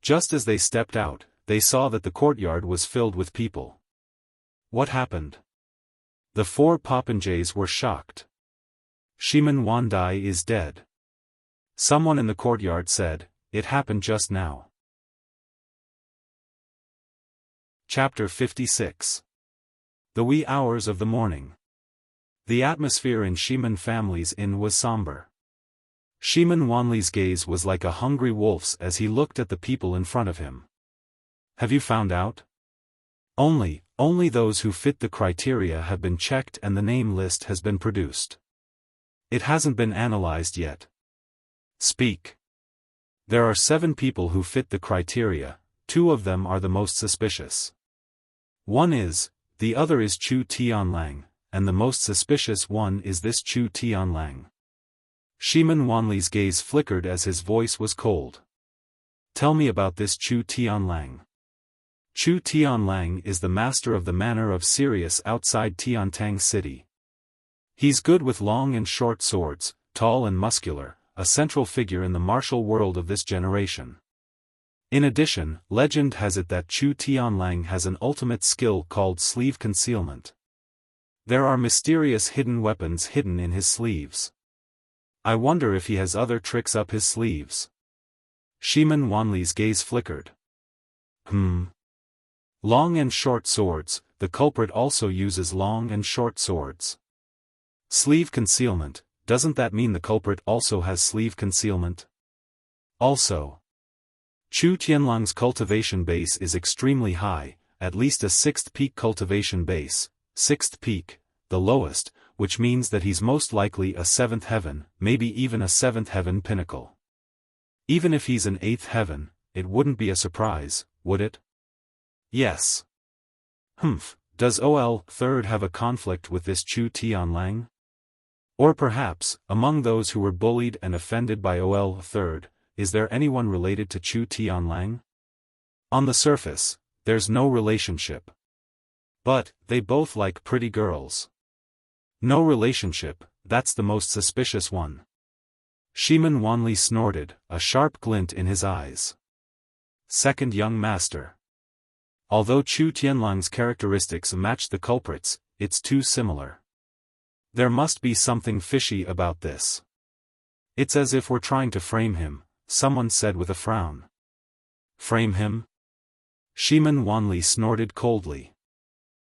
A: Just as they stepped out, they saw that the courtyard was filled with people. What happened? The four popinjays were shocked. Shimen Wandai is dead. Someone in the courtyard said, it happened just now. Chapter 56. The wee hours of the morning. The atmosphere in Shimen family's inn was somber. Shimen Wanli's gaze was like a hungry wolf's as he looked at the people in front of him. Have you found out? Only those who fit the criteria have been checked and the name list has been produced. It hasn't been analyzed yet. Speak. There are 7 people who fit the criteria, 2 of them are the most suspicious. One is, the other is Chu Tianlang, and the most suspicious one is this Chu Tianlang. Shimen Wanli's gaze flickered as his voice was cold. Tell me about this Chu Tianlang. Chu Tianlang is the master of the manor of Sirius outside Tiantang City. He's good with long and short swords, tall and muscular, a central figure in the martial world of this generation. In addition, legend has it that Chu Tianlang has an ultimate skill called sleeve concealment. There are mysterious hidden weapons hidden in his sleeves. I wonder if he has other tricks up his sleeves. Shimen Wanli's gaze flickered. Long and short swords, the culprit also uses long and short swords. Sleeve concealment, doesn't that mean the culprit also has sleeve concealment? Also, Chu Tianlang's cultivation base is extremely high, at least a 6th peak cultivation base, 6th peak, the lowest, which means that he's most likely a 7th heaven, maybe even a 7th heaven pinnacle. Even if he's an 8th heaven, it wouldn't be a surprise, would it? Yes. Does OL 3rd have a conflict with this Chu Tianlang? Or perhaps, among those who were bullied and offended by OL 3rd, is there anyone related to Chu Tianlang? On the surface, there's no relationship. But, they both like pretty girls. No relationship, that's the most suspicious one. Shimen Wanli snorted, a sharp glint in his eyes. Second young master. Although Chu Tianlang's characteristics match the culprit's, it's too similar. There must be something fishy about this. It's as if we're trying to frame him, someone said with a frown. Frame him? Shimen Wanli snorted coldly.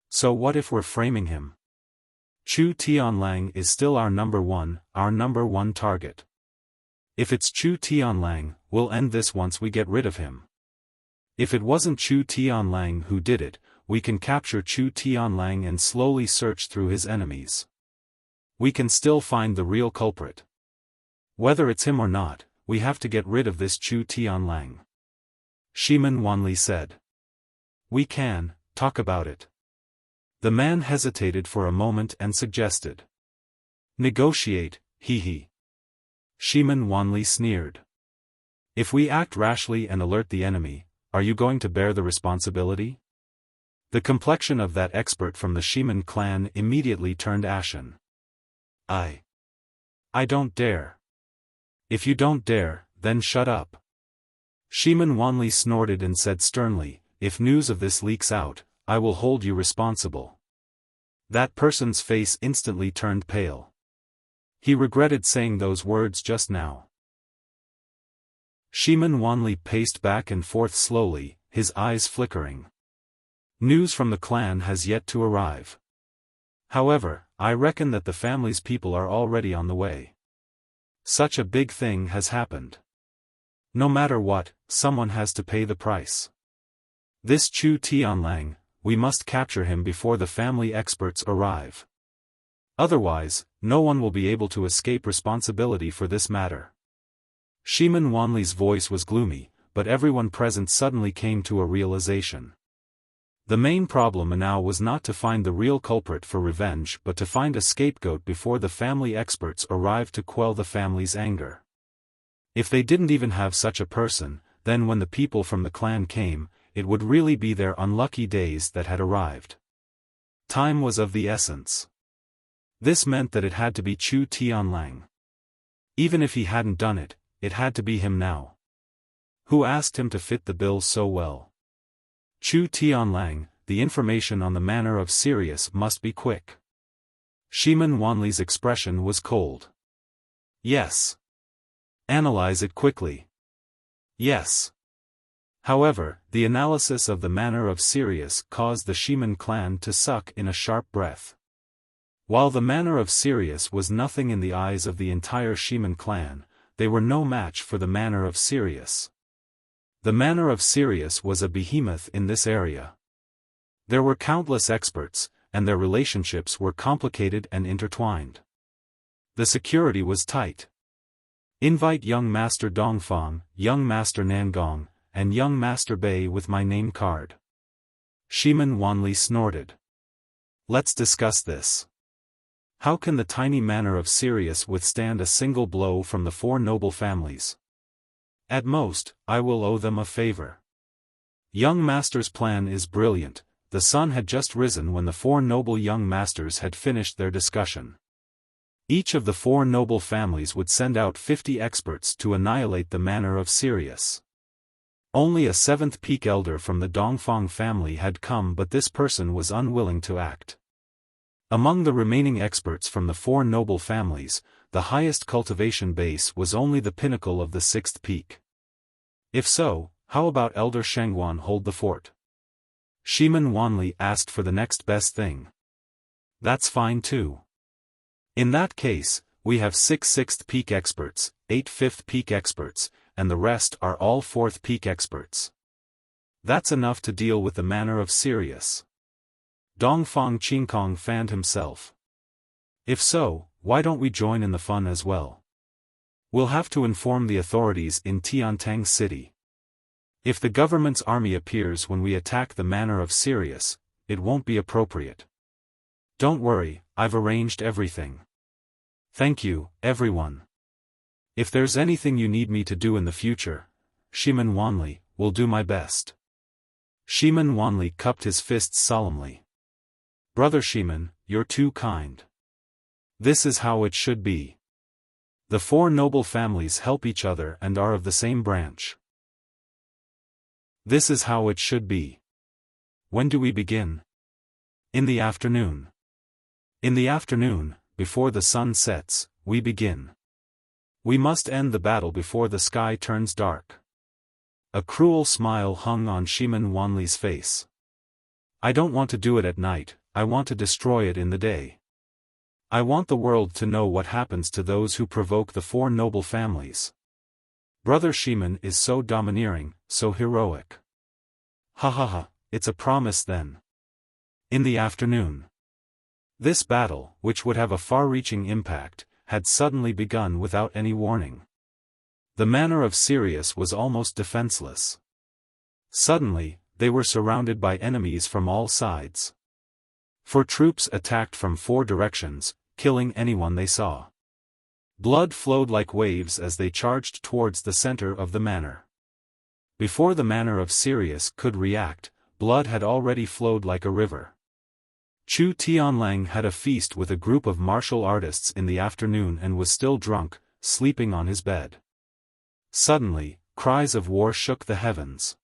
A: So what if we're framing him? Chu Tianlang is still our number one target. If it's Chu Tianlang, we'll end this once we get rid of him. If it wasn't Chu Tianlang who did it, we can capture Chu Tianlang and slowly search through his enemies. We can still find the real culprit. Whether it's him or not, we have to get rid of this Chu Tianlang. Shimen Wanli said. We can talk about it. The man hesitated for a moment and suggested. Negotiate, hee. Shimen Wanli sneered. If we act rashly and alert the enemy, are you going to bear the responsibility? The complexion of that expert from the Shimen clan immediately turned ashen. I don't dare. If you don't dare, then shut up. Shimen Wanli snorted and said sternly, if news of this leaks out, I will hold you responsible. That person's face instantly turned pale. He regretted saying those words just now. Shimen Wanli paced back and forth slowly, his eyes flickering. News from the clan has yet to arrive. However, I reckon that the family's people are already on the way. Such a big thing has happened. No matter what, someone has to pay the price. This Chu Tianlang, we must capture him before the family experts arrive. Otherwise, no one will be able to escape responsibility for this matter. Shimen Wanli's voice was gloomy, but everyone present suddenly came to a realization. The main problem now was not to find the real culprit for revenge but to find a scapegoat before the family experts arrived to quell the family's anger. If they didn't even have such a person, then when the people from the clan came, it would really be their unlucky days that had arrived. Time was of the essence. This meant that it had to be Chu Tianlang. Even if he hadn't done it, it had to be him now. Who asked him to fit the bill so well? Chu Tianlang, the information on the manner of Sirius must be quick. Shiman Wanli's expression was cold. Yes. Analyze it quickly. Yes. However, the analysis of the manner of Sirius caused the Shiman clan to suck in a sharp breath. While the manner of Sirius was nothing in the eyes of the entire Shiman clan, they were no match for the manner of Sirius. The manner of Sirius was a behemoth in this area. There were countless experts, and their relationships were complicated and intertwined. The security was tight. Invite young Master Dongfang, young Master Nangong, and young Master Bei with my name card. Shiman Wanli snorted. Let's discuss this. How can the tiny manor of Sirius withstand a single blow from the four noble families? At most, I will owe them a favor. Young Master's plan is brilliant. The sun had just risen when the four noble young masters had finished their discussion. Each of the four noble families would send out 50 experts to annihilate the manor of Sirius. Only a seventh peak elder from the Dongfang family had come, but this person was unwilling to act. Among the remaining experts from the four noble families, the highest cultivation base was only the pinnacle of the sixth peak. If so, how about Elder Shengguan hold the fort? Shiman Wanli asked for the next best thing. That's fine too. In that case, we have 6 sixth peak experts, 8 fifth peak experts, and the rest are all fourth peak experts. That's enough to deal with the manor of Sirius. Dongfang Qingkong fanned himself. If so, why don't we join in the fun as well? We'll have to inform the authorities in Tiantang City. If the government's army appears when we attack the manor of Sirius, it won't be appropriate. Don't worry, I've arranged everything. Thank you, everyone. If there's anything you need me to do in the future, Shiman Wanli, will do my best. Shiman Wanli cupped his fists solemnly. Brother Shiman, you're too kind. This is how it should be. The four noble families help each other and are of the same branch. This is how it should be. When do we begin? In the afternoon. In the afternoon, before the sun sets, we begin. We must end the battle before the sky turns dark. A cruel smile hung on Shiman Wanli's face. I don't want to do it at night, I want to destroy it in the day. I want the world to know what happens to those who provoke the four noble families. Brother Shiman is so domineering, so heroic. Ha ha ha, it's a promise then. In the afternoon. This battle, which would have a far-reaching impact, had suddenly begun without any warning. The manor of Sirius was almost defenseless. Suddenly, they were surrounded by enemies from all sides. Four troops attacked from 4 directions, killing anyone they saw. Blood flowed like waves as they charged towards the center of the manor. Before the manor of Sirius could react, blood had already flowed like a river. Chu Tianlang had a feast with a group of martial artists in the afternoon and was still drunk, sleeping on his bed. Suddenly, cries of war shook the heavens.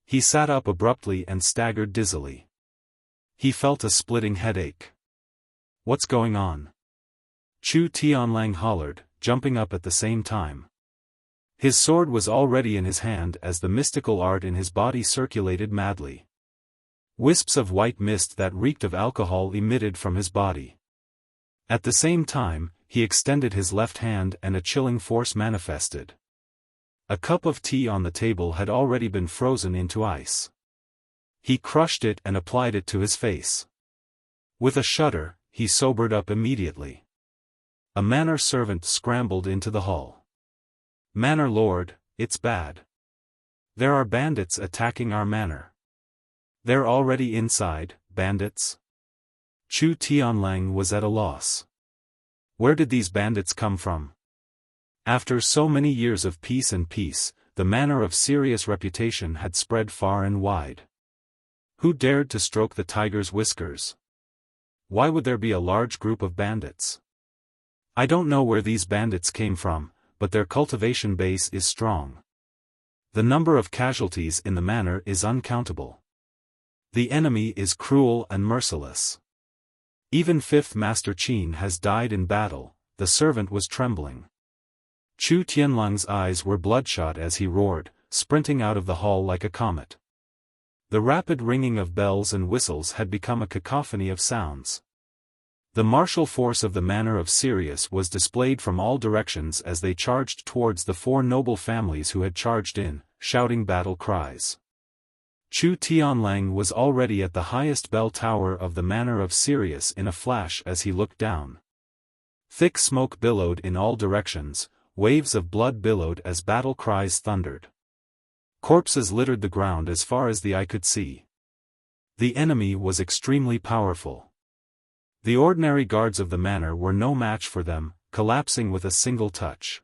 A: He sat up abruptly and staggered dizzily. He felt a splitting headache. What's going on? Chu Tianlang hollered, jumping up at the same time. His sword was already in his hand as the mystical art in his body circulated madly. Wisps of white mist that reeked of alcohol emitted from his body. At the same time, he extended his left hand and a chilling force manifested. A cup of tea on the table had already been frozen into ice. He crushed it and applied it to his face. With a shudder, he sobered up immediately. A manor servant scrambled into the hall. Manor Lord, it's bad. There are bandits attacking our manor. They're already inside, bandits? Chu Tianlang was at a loss. Where did these bandits come from? After so many years of peace, the manor of serious reputation had spread far and wide. Who dared to stroke the tiger's whiskers? Why would there be a large group of bandits? I don't know where these bandits came from, but their cultivation base is strong. The number of casualties in the manor is uncountable. The enemy is cruel and merciless. Even 5th Master Qin has died in battle. The servant was trembling. Chu Tianlang's eyes were bloodshot as he roared, sprinting out of the hall like a comet. The rapid ringing of bells and whistles had become a cacophony of sounds. The martial force of the manor of Sirius was displayed from all directions as they charged towards the 4 noble families who had charged in, shouting battle cries. Chu Tianlang was already at the highest bell tower of the manor of Sirius in a flash as he looked down. Thick smoke billowed in all directions, waves of blood billowed as battle cries thundered. Corpses littered the ground as far as the eye could see. The enemy was extremely powerful. The ordinary guards of the manor were no match for them, collapsing with a single touch.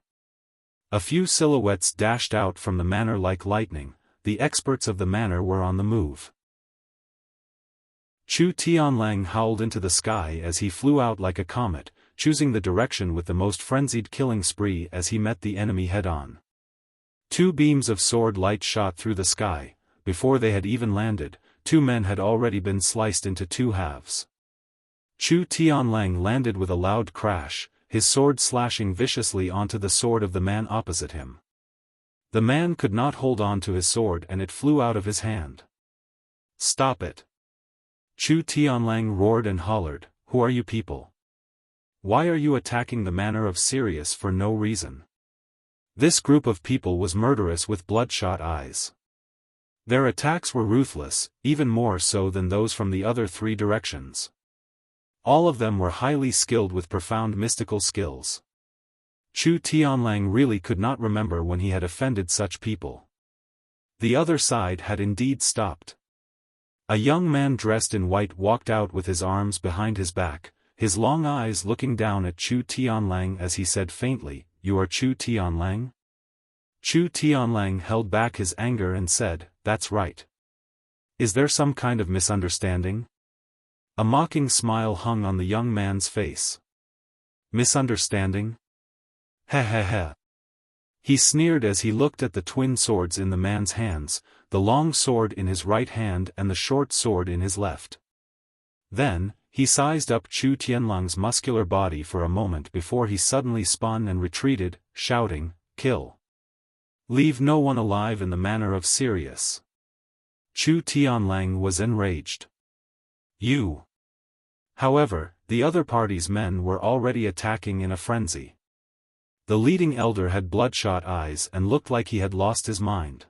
A: A few silhouettes dashed out from the manor like lightning. The experts of the manor were on the move. Chu Tianlang howled into the sky as he flew out like a comet, choosing the direction with the most frenzied killing spree as he met the enemy head-on. 2 beams of sword light shot through the sky. Before they had even landed, 2 men had already been sliced into 2 halves. Chu Tianlang landed with a loud crash, his sword slashing viciously onto the sword of the man opposite him. The man could not hold on to his sword and it flew out of his hand. Stop it! Chu Tianlang roared and hollered, Who are you people? Why are you attacking the manor of Sirius for no reason? This group of people was murderous with bloodshot eyes. Their attacks were ruthless, even more so than those from the other 3 directions. All of them were highly skilled with profound mystical skills. Chu Tianlang really could not remember when he had offended such people. The other side had indeed stopped. A young man dressed in white walked out with his arms behind his back, his long eyes looking down at Chu Tianlang as he said faintly, You are Chu Tianlang? Chu Tianlang held back his anger and said, That's right. Is there some kind of misunderstanding? A mocking smile hung on the young man's face. Misunderstanding? Heh. He sneered as he looked at the twin swords in the man's hands, the long sword in his right hand and the short sword in his left. Then, he sized up Chu Tianlang's muscular body for a moment before he suddenly spun and retreated, shouting, Kill! Leave no one alive in the manor of Sirius. Chu Tianlang was enraged. You! However, the other party's men were already attacking in a frenzy. The leading elder had bloodshot eyes and looked like he had lost his mind.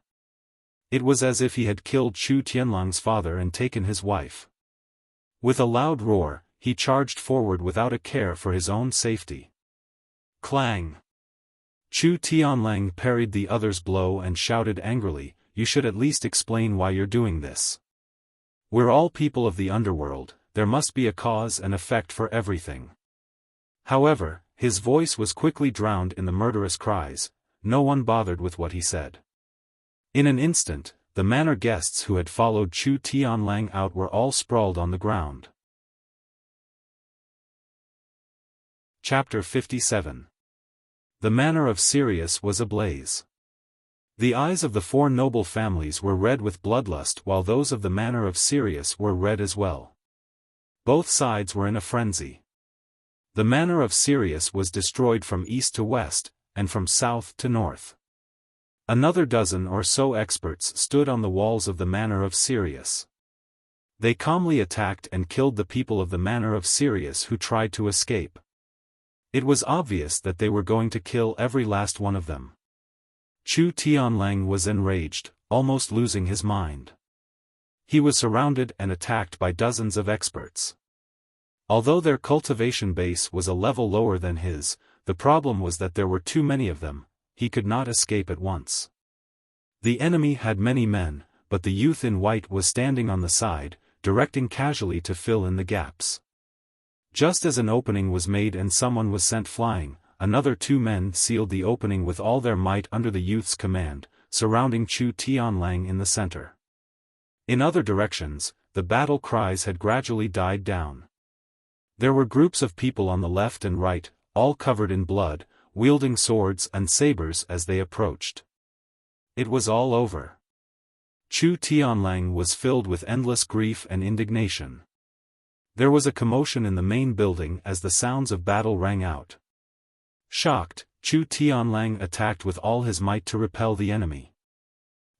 A: It was as if he had killed Chu Tianlang's father and taken his wife. With a loud roar, he charged forward without a care for his own safety. Clang! Chu Tianlang parried the other's blow and shouted angrily, You should at least explain why you're doing this. We're all people of the underworld, there must be a cause and effect for everything. However, his voice was quickly drowned in the murderous cries. No one bothered with what he said. In an instant, the manor guests who had followed Chu Tianlang out were all sprawled on the ground. Chapter 57. The manor of Sirius was ablaze. The eyes of the 4 noble families were red with bloodlust while those of the manor of Sirius were red as well. Both sides were in a frenzy. The manor of Sirius was destroyed from east to west, and from south to north. Another dozen or so experts stood on the walls of the manor of Sirius. They calmly attacked and killed the people of the manor of Sirius who tried to escape. It was obvious that they were going to kill every last one of them. Chu Tianlang was enraged, almost losing his mind. He was surrounded and attacked by dozens of experts. Although their cultivation base was a level lower than his, the problem was that there were too many of them. He could not escape at once. The enemy had many men, but the youth in white was standing on the side, directing casually to fill in the gaps. Just as an opening was made and someone was sent flying, another 2 men sealed the opening with all their might under the youth's command, surrounding Chu Tianlang in the center. In other directions, the battle cries had gradually died down. There were groups of people on the left and right, all covered in blood, wielding swords and sabers as they approached. It was all over. Chu Tianlang was filled with endless grief and indignation. There was a commotion in the main building as the sounds of battle rang out. Shocked, Chu Tianlang attacked with all his might to repel the enemy.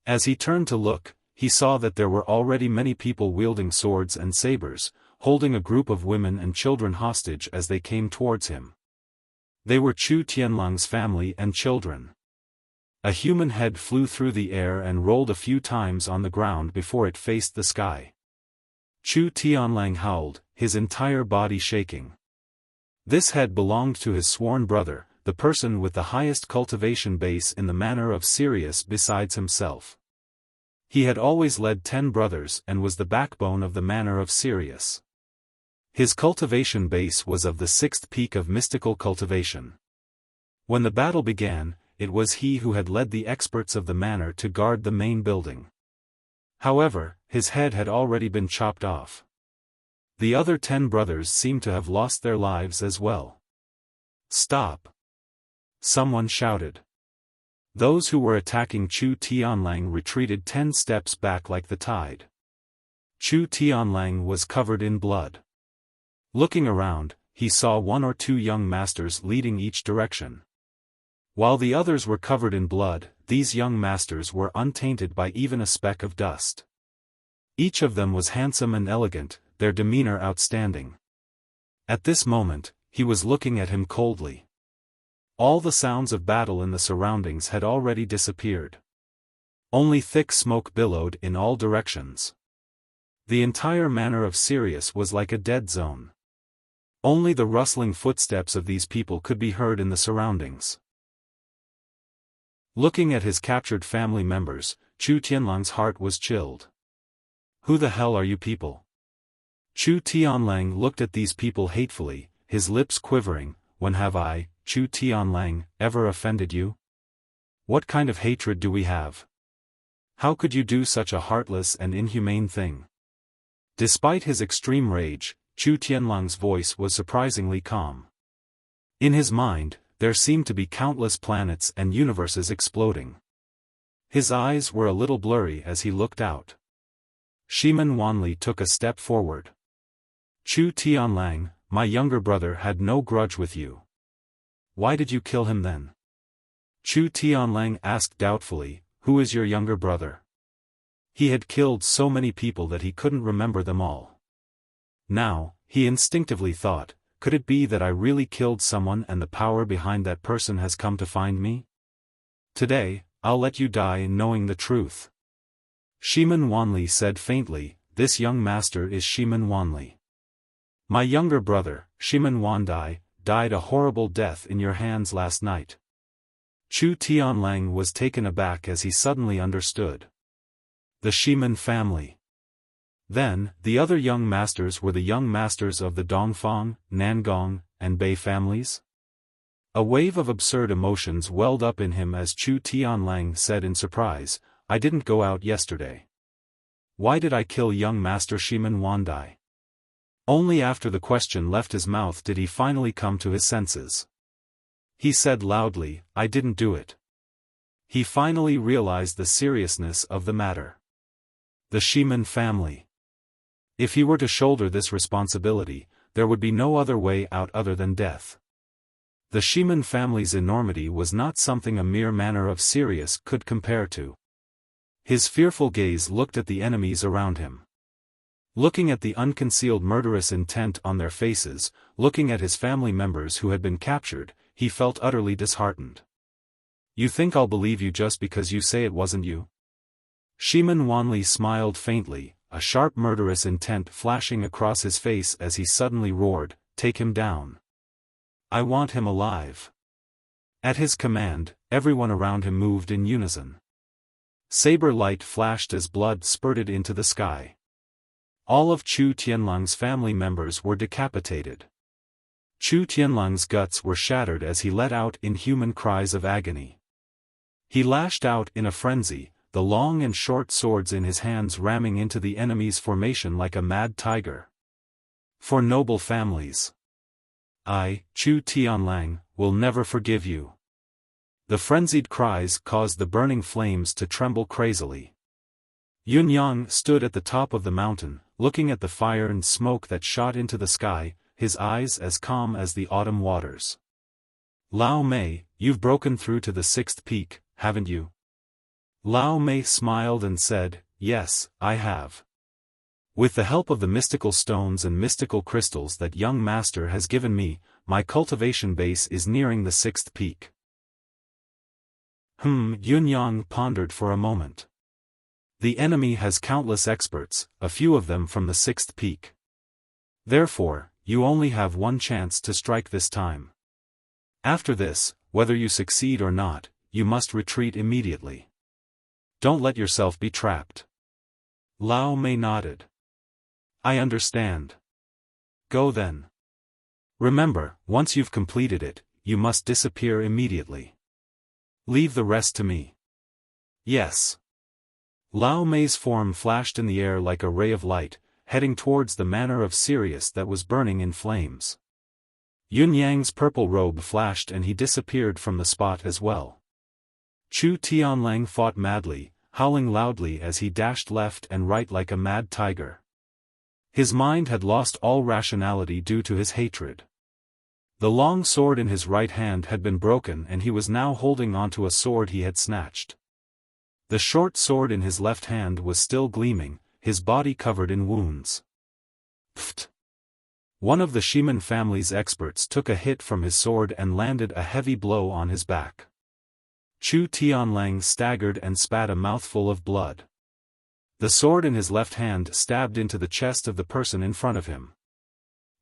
A: As he turned to look, he saw that there were already many people wielding swords and sabers, holding a group of women and children hostage as they came towards him. They were Chu Tianlang's family and children. A human head flew through the air and rolled a few times on the ground before it faced the sky. Chu Tianlang howled, his entire body shaking. This head belonged to his sworn brother, the person with the highest cultivation base in the manor of Sirius besides himself. He had always led 10 brothers and was the backbone of the manor of Sirius. His cultivation base was of the 6th peak of mystical cultivation. When the battle began, it was he who had led the experts of the manor to guard the main building. However, his head had already been chopped off. The other 10 brothers seemed to have lost their lives as well. "Stop!" someone shouted. Those who were attacking Chu Tianlang retreated 10 steps back like the tide. Chu Tianlang was covered in blood. Looking around, he saw 1 or 2 young masters leading each direction. While the others were covered in blood, these young masters were untainted by even a speck of dust. Each of them was handsome and elegant, their demeanor outstanding. At this moment, he was looking at him coldly. All the sounds of battle in the surroundings had already disappeared. Only thick smoke billowed in all directions. The entire manor of Sirius was like a dead zone. Only the rustling footsteps of these people could be heard in the surroundings. Looking at his captured family members, Chu Tianlang's heart was chilled. "Who the hell are you people?" Chu Tianlang looked at these people hatefully, his lips quivering. "When have I, Chu Tianlang, ever offended you? What kind of hatred do we have? How could you do such a heartless and inhumane thing?" Despite his extreme rage, Chu Tianlang's voice was surprisingly calm. In his mind, there seemed to be countless planets and universes exploding. His eyes were a little blurry as he looked out. Shimen Wanli took a step forward. "Chu Tianlang, my younger brother had no grudge with you. Why did you kill him then?" Chu Tianlang asked doubtfully, "Who is your younger brother?" He had killed so many people that he couldn't remember them all. Now, he instinctively thought, could it be that I really killed someone and the power behind that person has come to find me? Today, I'll let you die knowing the truth. Shimen Wanli said faintly, "This young master is Shimen Wanli. My younger brother, Shimen Wandai, died a horrible death in your hands last night." Chu Tianlang was taken aback as he suddenly understood. The Shimen family. Then, the other young masters were the young masters of the Dongfang, Nangong, and Bei families? A wave of absurd emotions welled up in him as Chu Tianlang said in surprise, "I didn't go out yesterday. Why did I kill young master Shimen Wandai?" Only after the question left his mouth did he finally come to his senses. He said loudly, "I didn't do it." He finally realized the seriousness of the matter. The Shimen family. If he were to shoulder this responsibility, there would be no other way out other than death. The Shimen family's enormity was not something a mere manor of Sirius could compare to. His fearful gaze looked at the enemies around him. Looking at the unconcealed murderous intent on their faces, looking at his family members who had been captured, he felt utterly disheartened. "You think I'll believe you just because you say it wasn't you?" Shimen Wanli smiled faintly, a sharp murderous intent flashing across his face as he suddenly roared, "Take him down. I want him alive." At his command, everyone around him moved in unison. Saber light flashed as blood spurted into the sky. All of Chu Tianlang's family members were decapitated. Chu Tianlang's guts were shattered as he let out inhuman cries of agony. He lashed out in a frenzy, the long and short swords in his hands ramming into the enemy's formation like a mad tiger. For noble families, I, Chu Tianlang, will never forgive you. The frenzied cries caused the burning flames to tremble crazily. Yunyang stood at the top of the mountain, looking at the fire and smoke that shot into the sky, his eyes as calm as the autumn waters. Lao Mei, you've broken through to the 6th peak, haven't you? Lao Mei smiled and said, yes, I have. With the help of the mystical stones and mystical crystals that young master has given me, my cultivation base is nearing the 6th peak. Yunyang pondered for a moment. The enemy has countless experts, a few of them from the 6th peak. Therefore, you only have one chance to strike this time. After this, whether you succeed or not, you must retreat immediately. Don't let yourself be trapped. Lao Mei nodded. I understand. Go then. Remember, once you've completed it, you must disappear immediately. Leave the rest to me. Yes. Lao Mei's form flashed in the air like a ray of light, heading towards the manor of Sirius that was burning in flames. Yunyang's purple robe flashed and he disappeared from the spot as well. Chu Tianlang fought madly, howling loudly as he dashed left and right like a mad tiger. His mind had lost all rationality due to his hatred. The long sword in his right hand had been broken and he was now holding onto a sword he had snatched. The short sword in his left hand was still gleaming, his body covered in wounds. Pfft! One of the Shiman family's experts took a hit from his sword and landed a heavy blow on his back. Chu Tianlang staggered and spat a mouthful of blood. The sword in his left hand stabbed into the chest of the person in front of him.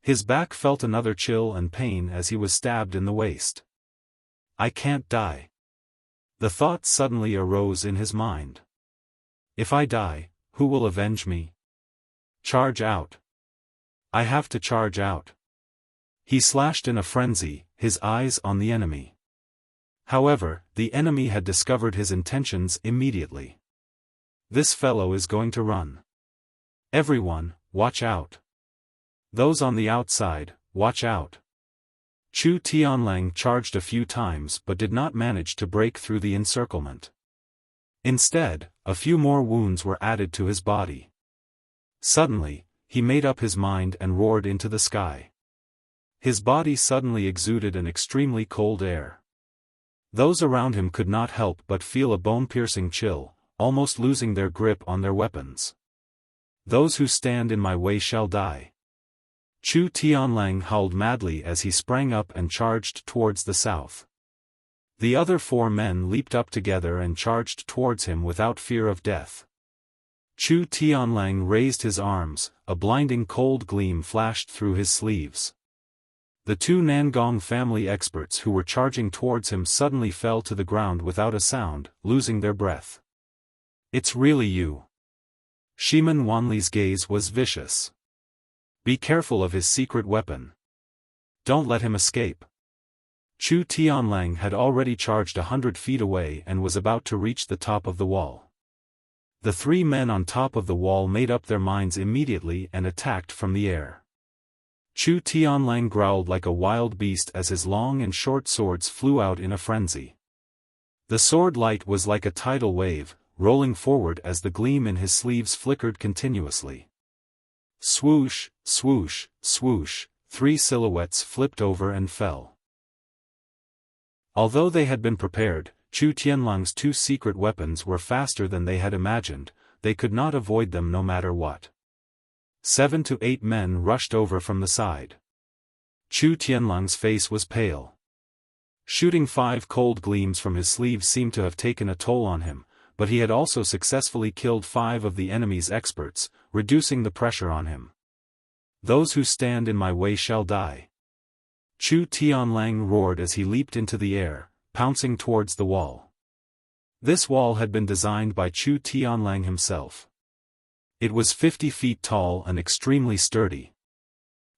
A: His back felt another chill and pain as he was stabbed in the waist. I can't die. The thought suddenly arose in his mind. If I die, who will avenge me? Charge out. I have to charge out. He slashed in a frenzy, his eyes on the enemy. However, the enemy had discovered his intentions immediately. This fellow is going to run. Everyone, watch out. Those on the outside, watch out. Chu Tianlang charged a few times but did not manage to break through the encirclement. Instead, a few more wounds were added to his body. Suddenly, he made up his mind and roared into the sky. His body suddenly exuded an extremely cold air. Those around him could not help but feel a bone-piercing chill, almost losing their grip on their weapons. Those who stand in my way shall die. Chu Tianlang howled madly as he sprang up and charged towards the south. The other 4 men leaped up together and charged towards him without fear of death. Chu Tianlang raised his arms, a blinding cold gleam flashed through his sleeves. The 2 Nangong family experts who were charging towards him suddenly fell to the ground without a sound, losing their breath. It's really you. Shiman Wanli's gaze was vicious. Be careful of his secret weapon. Don't let him escape. Chu Tianlang had already charged 100 feet away and was about to reach the top of the wall. The 3 men on top of the wall made up their minds immediately and attacked from the air. Chu Tianlang growled like a wild beast as his long and short swords flew out in a frenzy. The sword light was like a tidal wave, rolling forward as the gleam in his sleeves flickered continuously. Swoosh, swoosh, swoosh, 3 silhouettes flipped over and fell. Although they had been prepared, Chu Tianlang's 2 secret weapons were faster than they had imagined, they could not avoid them no matter what. 7 to 8 men rushed over from the side. Chu Tianlang's face was pale. Shooting 5 cold gleams from his sleeves seemed to have taken a toll on him, but he had also successfully killed 5 of the enemy's experts, reducing the pressure on him. Those who stand in my way shall die. Chu Tianlang roared as he leaped into the air, pouncing towards the wall. This wall had been designed by Chu Tianlang himself. It was 50 feet tall and extremely sturdy.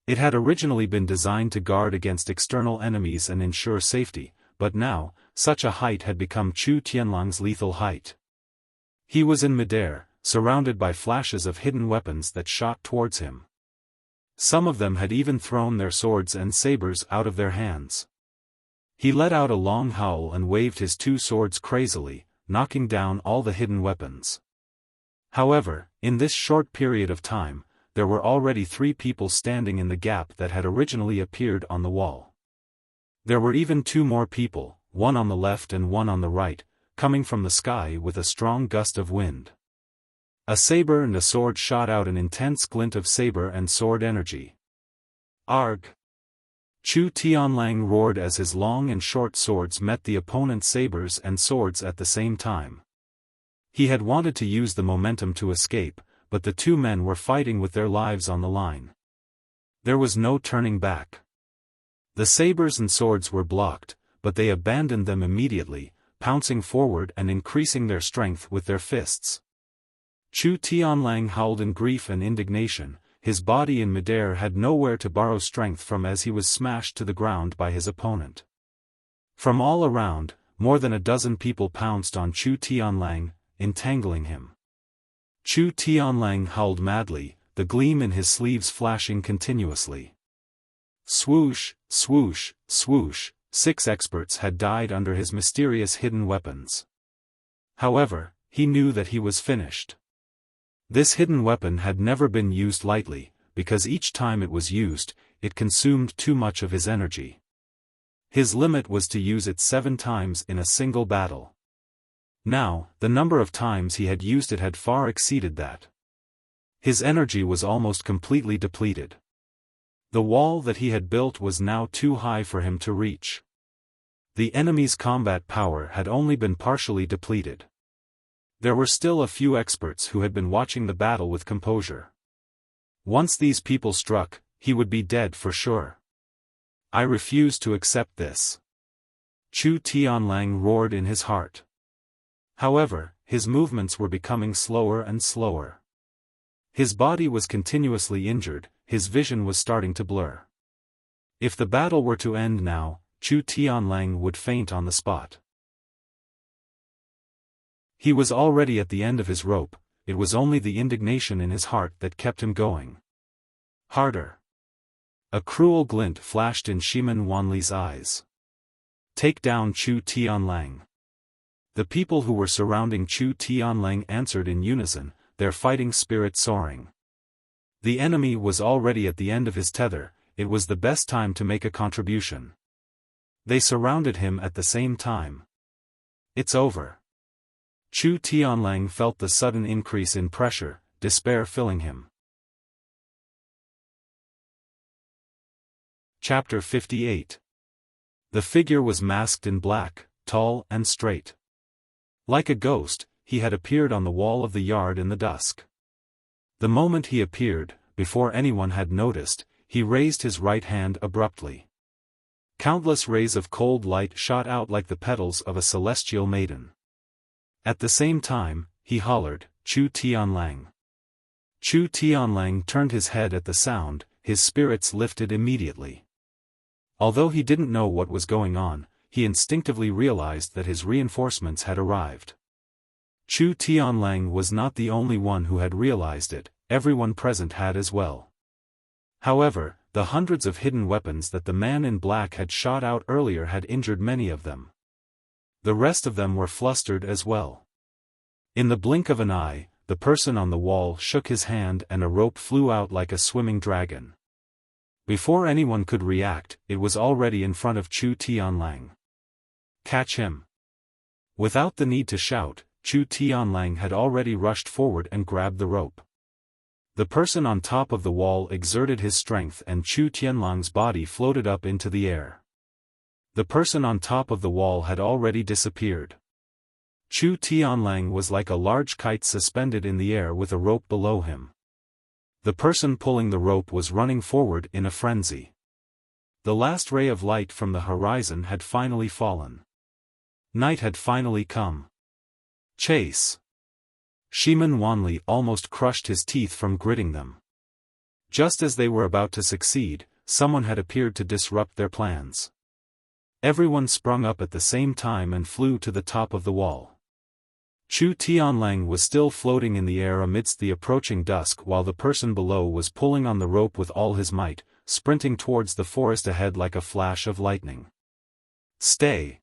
A: It had originally been designed to guard against external enemies and ensure safety, but now, such a height had become Chu Tianlang's lethal height. He was in midair, surrounded by flashes of hidden weapons that shot towards him. Some of them had even thrown their swords and sabers out of their hands. He let out a long howl and waved his two swords crazily, knocking down all the hidden weapons. However, in this short period of time, there were already 3 people standing in the gap that had originally appeared on the wall. There were even 2 more people, one on the left and one on the right, coming from the sky with a strong gust of wind. A saber and a sword shot out an intense glint of saber and sword energy. Arg! Chu Tianlang roared as his long and short swords met the opponent's sabers and swords at the same time. He had wanted to use the momentum to escape, but the 2 men were fighting with their lives on the line. There was no turning back. The sabers and swords were blocked, but they abandoned them immediately, pouncing forward and increasing their strength with their fists. Chu Tianlang howled in grief and indignation. His body in midair had nowhere to borrow strength from as he was smashed to the ground by his opponent. From all around, more than a dozen people pounced on Chu Tianlang, entangling him. Chu Tianlang howled madly, the gleam in his sleeves flashing continuously. Swoosh, swoosh, swoosh, 6 experts had died under his mysterious hidden weapons. However, he knew that he was finished. This hidden weapon had never been used lightly, because each time it was used, it consumed too much of his energy. His limit was to use it 7 times in a single battle. Now, the number of times he had used it had far exceeded that. His energy was almost completely depleted. The wall that he had built was now too high for him to reach. The enemy's combat power had only been partially depleted. There were still a few experts who had been watching the battle with composure. Once these people struck, he would be dead for sure. I refuse to accept this. Chu Tianlang roared in his heart. However, his movements were becoming slower and slower. His body was continuously injured, his vision was starting to blur. If the battle were to end now, Chu Tianlang would faint on the spot. He was already at the end of his rope, it was only the indignation in his heart that kept him going. Harder. A cruel glint flashed in Shiman Wanli's eyes. Take down Chu Tianlang. The people who were surrounding Chu Tianlang answered in unison, their fighting spirit soaring. The enemy was already at the end of his tether, it was the best time to make a contribution. They surrounded him at the same time. It's over. Chu Tianlang felt the sudden increase in pressure, despair filling him. Chapter 58. The figure was masked in black, tall and straight. Like a ghost, he had appeared on the wall of the yard in the dusk. The moment he appeared, before anyone had noticed, he raised his right hand abruptly. Countless rays of cold light shot out like the petals of a celestial maiden. At the same time, he hollered, Chu Tianlang. Chu Tianlang turned his head at the sound, his spirits lifted immediately. Although he didn't know what was going on, he instinctively realized that his reinforcements had arrived. Chu Tianlang was not the only one who had realized it, everyone present had as well. However, the hundreds of hidden weapons that the man in black had shot out earlier had injured many of them. The rest of them were flustered as well. In the blink of an eye, the person on the wall shook his hand and a rope flew out like a swimming dragon. Before anyone could react, it was already in front of Chu Tianlang. Catch him! Without the need to shout, Chu Tianlang had already rushed forward and grabbed the rope. The person on top of the wall exerted his strength and Chu Tianlang's body floated up into the air. The person on top of the wall had already disappeared. Chu Tianlang was like a large kite suspended in the air with a rope below him. The person pulling the rope was running forward in a frenzy. The last ray of light from the horizon had finally fallen. Night had finally come. Chase. Ximen Wanli almost crushed his teeth from gritting them. Just as they were about to succeed, someone had appeared to disrupt their plans. Everyone sprung up at the same time and flew to the top of the wall. Chu Tianlang was still floating in the air amidst the approaching dusk while the person below was pulling on the rope with all his might, sprinting towards the forest ahead like a flash of lightning. Stay!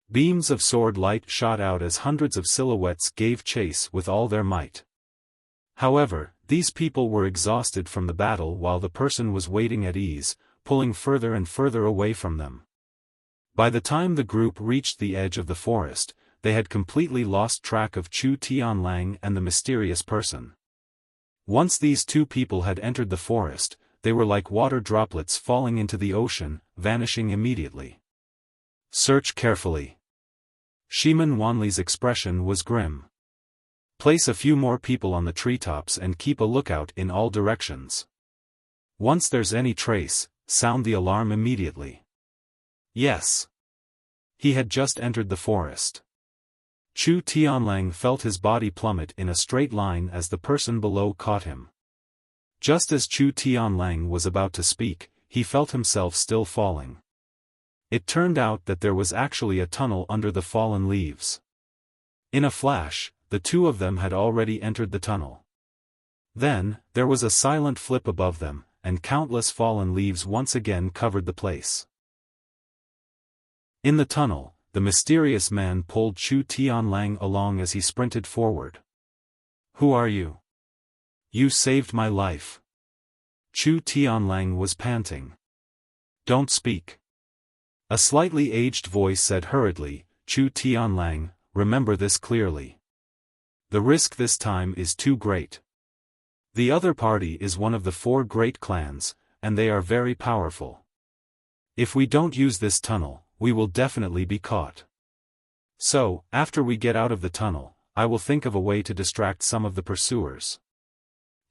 A: Beams of sword light shot out as hundreds of silhouettes gave chase with all their might. However, these people were exhausted from the battle while the person was waiting at ease, pulling further and further away from them. By the time the group reached the edge of the forest, they had completely lost track of Chu Tianlang and the mysterious person. Once these two people had entered the forest, they were like water droplets falling into the ocean, vanishing immediately. Search carefully. Ximen Wanli's expression was grim. Place a few more people on the treetops and keep a lookout in all directions. Once there's any trace, sound the alarm immediately. Yes. He had just entered the forest. Chu Tianlang felt his body plummet in a straight line as the person below caught him. Just as Chu Tianlang was about to speak, he felt himself still falling. It turned out that there was actually a tunnel under the fallen leaves. In a flash, the two of them had already entered the tunnel. Then, there was a silent flip above them, and countless fallen leaves once again covered the place. In the tunnel, the mysterious man pulled Chu Tianlang along as he sprinted forward. Who are you? You saved my life. Chu Tianlang was panting. Don't speak. A slightly aged voice said hurriedly, Chu Tianlang, remember this clearly. The risk this time is too great. The other party is one of the 4 great clans, and they are very powerful. If we don't use this tunnel, we will definitely be caught. So, after we get out of the tunnel, I will think of a way to distract some of the pursuers.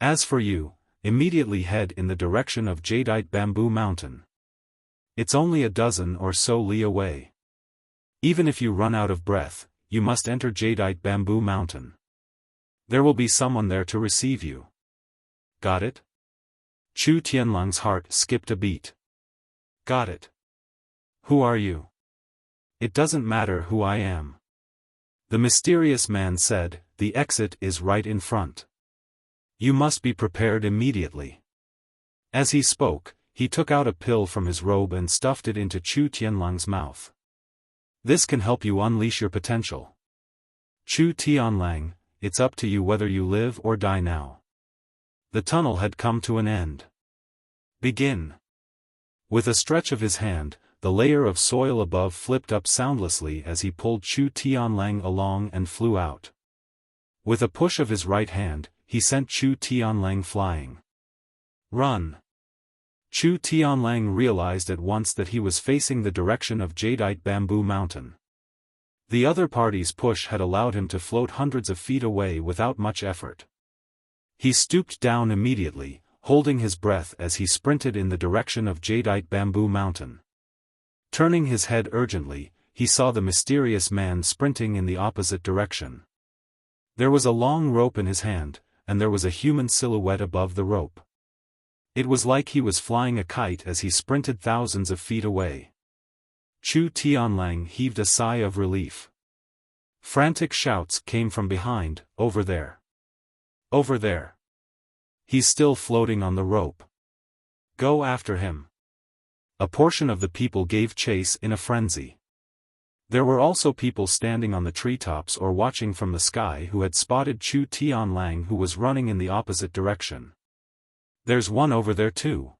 A: As for you, immediately head in the direction of Jadeite Bamboo Mountain. It's only a dozen or so li away. Even if you run out of breath, you must enter Jadeite Bamboo Mountain. There will be someone there to receive you. Got it? Chu Tianlang's heart skipped a beat. Got it. Who are you? It doesn't matter who I am. The mysterious man said, the exit is right in front. You must be prepared immediately. As he spoke, he took out a pill from his robe and stuffed it into Chu Tianlang's mouth. This can help you unleash your potential. Chu Tianlang, it's up to you whether you live or die now. The tunnel had come to an end. Begin. With a stretch of his hand, the layer of soil above flipped up soundlessly as he pulled Chu Tianlang along and flew out. With a push of his right hand, he sent Chu Tianlang flying. Run! Chu Tianlang realized at once that he was facing the direction of Jadeite Bamboo Mountain. The other party's push had allowed him to float hundreds of feet away without much effort. He stooped down immediately, holding his breath as he sprinted in the direction of Jadeite Bamboo Mountain. Turning his head urgently, he saw the mysterious man sprinting in the opposite direction. There was a long rope in his hand, and there was a human silhouette above the rope. It was like he was flying a kite as he sprinted thousands of feet away. Chu Tianlang heaved a sigh of relief. Frantic shouts came from behind, over there. Over there. He's still floating on the rope. Go after him. A portion of the people gave chase in a frenzy. There were also people standing on the treetops or watching from the sky who had spotted Chu Tianlang who was running in the opposite direction. There's one over there too.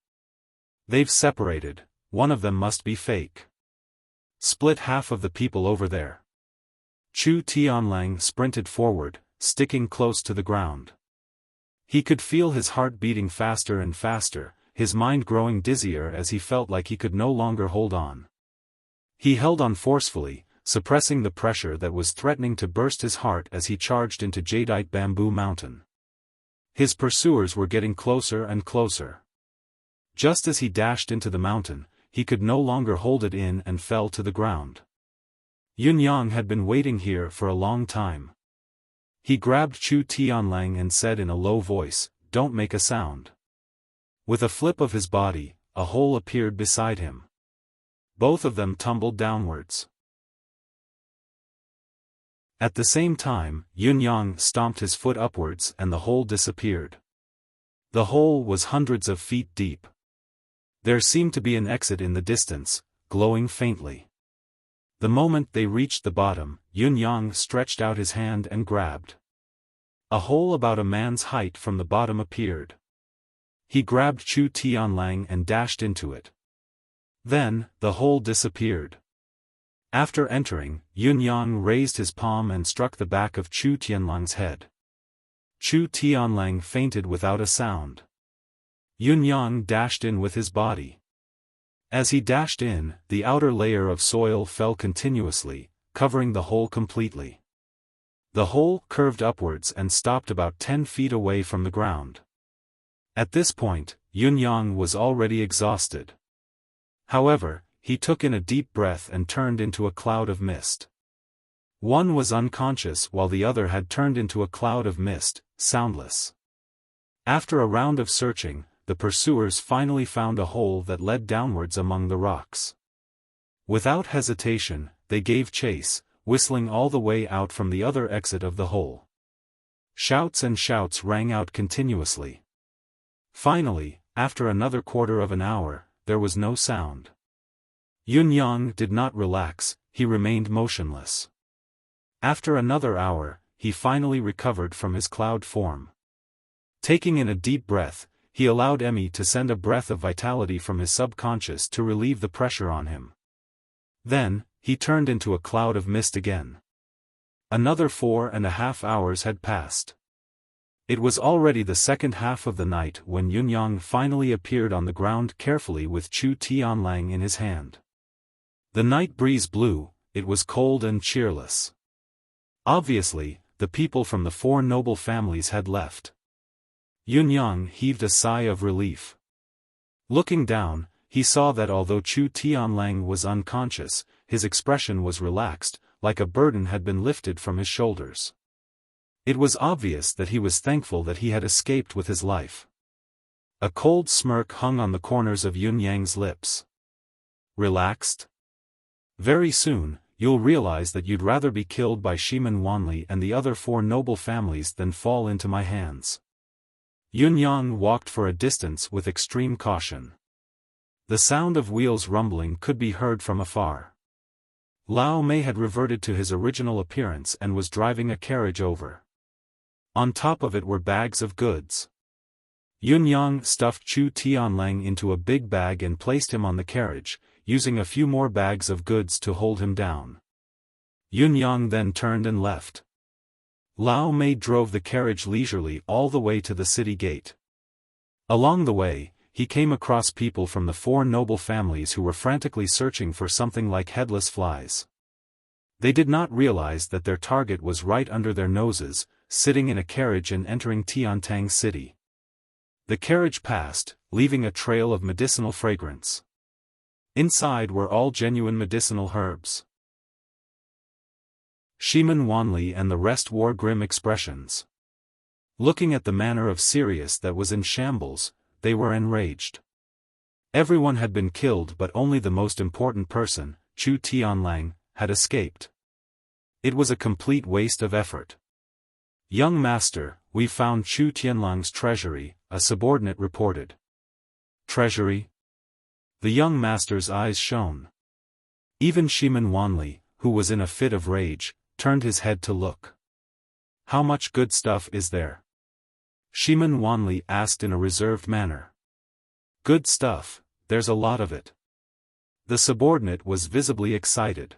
A: They've separated, one of them must be fake. Split half of the people over there. Chu Tianlang sprinted forward, sticking close to the ground. He could feel his heart beating faster and faster, his mind growing dizzier as he felt like he could no longer hold on. He held on forcefully, suppressing the pressure that was threatening to burst his heart as he charged into Jadeite Bamboo Mountain. His pursuers were getting closer and closer. Just as he dashed into the mountain, he could no longer hold it in and fell to the ground. Yunyang had been waiting here for a long time. He grabbed Chu Tianlang and said in a low voice, "Don't make a sound." With a flip of his body, a hole appeared beside him. Both of them tumbled downwards. At the same time, Yunyang stomped his foot upwards and the hole disappeared. The hole was hundreds of feet deep. There seemed to be an exit in the distance, glowing faintly. The moment they reached the bottom, Yunyang stretched out his hand and grabbed. A hole about a man's height from the bottom appeared. He grabbed Chu Tianlang and dashed into it. Then, the hole disappeared. After entering, Yunyang raised his palm and struck the back of Chu Tianlang's head. Chu Tianlang fainted without a sound. Yunyang dashed in with his body. As he dashed in, the outer layer of soil fell continuously, covering the hole completely. The hole curved upwards and stopped about 10 feet away from the ground. At this point, Yunyang was already exhausted. However, he took in a deep breath and turned into a cloud of mist. One was unconscious while the other had turned into a cloud of mist, soundless. After a round of searching, the pursuers finally found a hole that led downwards among the rocks. Without hesitation, they gave chase, whistling all the way out from the other exit of the hole. Shouts and shouts rang out continuously. Finally, after another quarter of an hour, there was no sound. Yunyang did not relax, he remained motionless. After another hour, he finally recovered from his cloud form. Taking in a deep breath, he allowed Emmy to send a breath of vitality from his subconscious to relieve the pressure on him. Then, he turned into a cloud of mist again. Another 4.5 hours had passed. It was already the second half of the night when Yunyang finally appeared on the ground carefully with Chu Tianlang in his hand. The night breeze blew, it was cold and cheerless. Obviously, the people from the 4 noble families had left. Yunyang heaved a sigh of relief. Looking down, he saw that although Chu Tianlang was unconscious, his expression was relaxed, like a burden had been lifted from his shoulders. It was obvious that he was thankful that he had escaped with his life. A cold smirk hung on the corners of Yunyang's lips. Relaxed? Very soon, you'll realize that you'd rather be killed by Shiman Wanli and the other 4 noble families than fall into my hands. Yunyang walked for a distance with extreme caution. The sound of wheels rumbling could be heard from afar. Lao Mei had reverted to his original appearance and was driving a carriage over. On top of it were bags of goods. Yunyang stuffed Chu Tianlang into a big bag and placed him on the carriage, using a few more bags of goods to hold him down. Yunyang then turned and left. Lao Mei drove the carriage leisurely all the way to the city gate. Along the way, he came across people from the 4 noble families who were frantically searching for something like headless flies. They did not realize that their target was right under their noses, sitting in a carriage and entering Tiantang City. The carriage passed, leaving a trail of medicinal fragrance. Inside were all genuine medicinal herbs. Shiman Wanli and the rest wore grim expressions. Looking at the manner of Sirius that was in shambles, they were enraged. Everyone had been killed but only the most important person, Chu Tianlang, had escaped. It was a complete waste of effort. "Young master, we found Chu Tianlang's treasury," a subordinate reported. "Treasury?" The young master's eyes shone. Even Shiman Wanli, who was in a fit of rage, turned his head to look. "How much good stuff is there?" Shiman Wanli asked in a reserved manner. "Good stuff, there's a lot of it." The subordinate was visibly excited.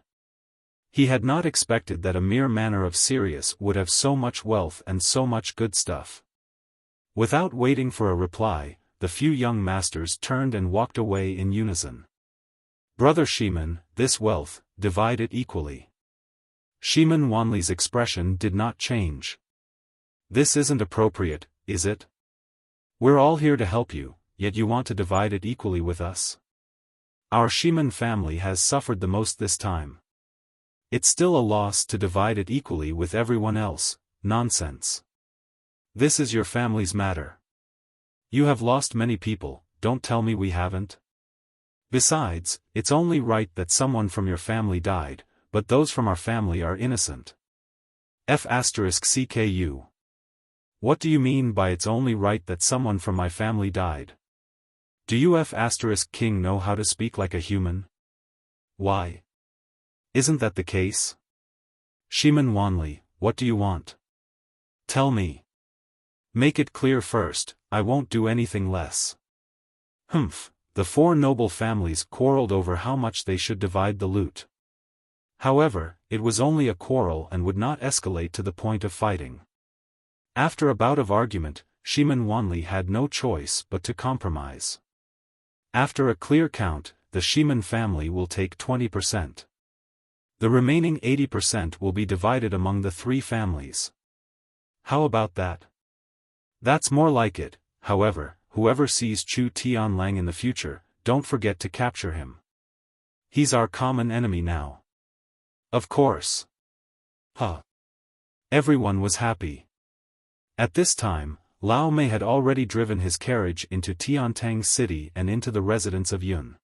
A: He had not expected that a mere manor of Sirius would have so much wealth and so much good stuff. Without waiting for a reply, the few young masters turned and walked away in unison. "Brother Shiman, this wealth, divide it equally." Shiman Wanli's expression did not change. "This isn't appropriate, is it? We're all here to help you, yet you want to divide it equally with us? Our Shiman family has suffered the most this time. It's still a loss to divide it equally with everyone else, nonsense. This is your family's matter. You have lost many people, don't tell me we haven't. Besides, it's only right that someone from your family died, but those from our family are innocent. F***CKU. What do you mean by it's only right that someone from my family died? Do you F***King know how to speak like a human? Why? Isn't that the case? Shiman Wanli, what do you want? Tell me. Make it clear first, I won't do anything less. Humph, the four noble families quarreled over how much they should divide the loot. However, it was only a quarrel and would not escalate to the point of fighting. After a bout of argument, Shiman Wanli had no choice but to compromise. After a clear count, the Shiman family will take 20%. The remaining 80% will be divided among the three families. How about that? That's more like it. However, whoever sees Chu Tianlang in the future, don't forget to capture him. He's our common enemy now. Of course. Huh. Everyone was happy. At this time, Lao Mei had already driven his carriage into Tiantang City and into the residence of Yun.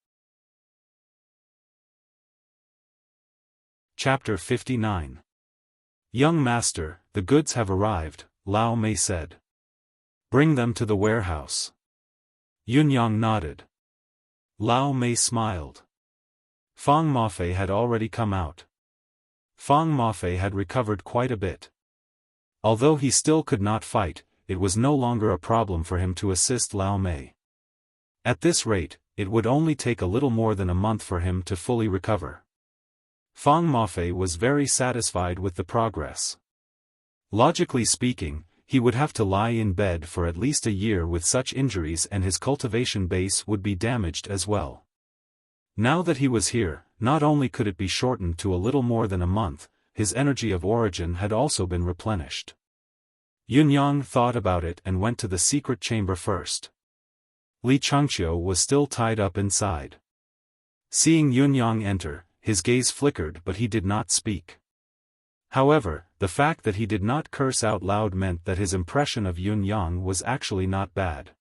A: Chapter 59. Young master, the goods have arrived, Lao Mei said. Bring them to the warehouse. Yun Yang nodded. Lao Mei smiled. Fang Mafei had already come out. Fang Mafei had recovered quite a bit. Although he still could not fight, it was no longer a problem for him to assist Lao Mei. At this rate, it would only take a little more than a month for him to fully recover. Fang Mafei was very satisfied with the progress. Logically speaking, he would have to lie in bed for at least a year with such injuries, and his cultivation base would be damaged as well. Now that he was here, not only could it be shortened to a little more than a month, his energy of origin had also been replenished. Yun Yang thought about it and went to the secret chamber first. Li Changqiu was still tied up inside. Seeing Yun Yang enter, his gaze flickered, but he did not speak. However, the fact that he did not curse out loud meant that his impression of Yun Yang was actually not bad.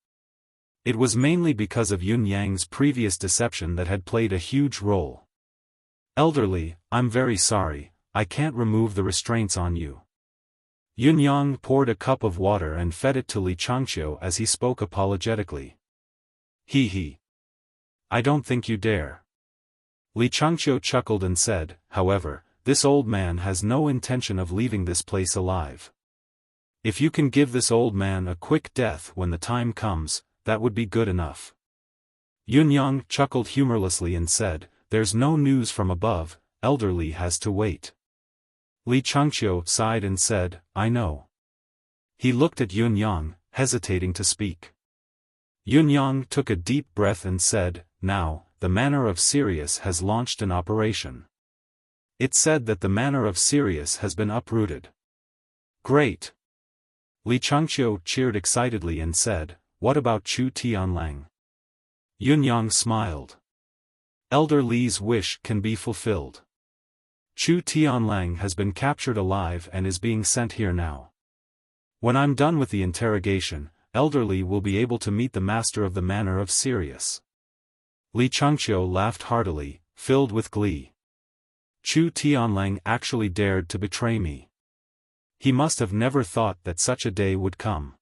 A: It was mainly because of Yun Yang's previous deception that had played a huge role. Elderly, I'm very sorry, I can't remove the restraints on you. Yun Yang poured a cup of water and fed it to Li Changqiu as he spoke apologetically. He. I don't think you dare. Li Changqiu chuckled and said, however, this old man has no intention of leaving this place alive. If you can give this old man a quick death when the time comes, that would be good enough. Yun Yang chuckled humorlessly and said, there's no news from above, elderly has to wait. Li Changqiu sighed and said, I know. He looked at Yun Yang, hesitating to speak. Yun Yang took a deep breath and said, now, the Manor of Sirius has launched an operation. It's said that the Manor of Sirius has been uprooted. Great! Li Changqiu cheered excitedly and said, what about Chu Tianlang? Yun Yang smiled. Elder Li's wish can be fulfilled. Chu Tianlang has been captured alive and is being sent here now. When I'm done with the interrogation, Elder Li will be able to meet the master of the Manor of Sirius. Li Changqiu laughed heartily, filled with glee. Chu Tianlang actually dared to betray me. He must have never thought that such a day would come.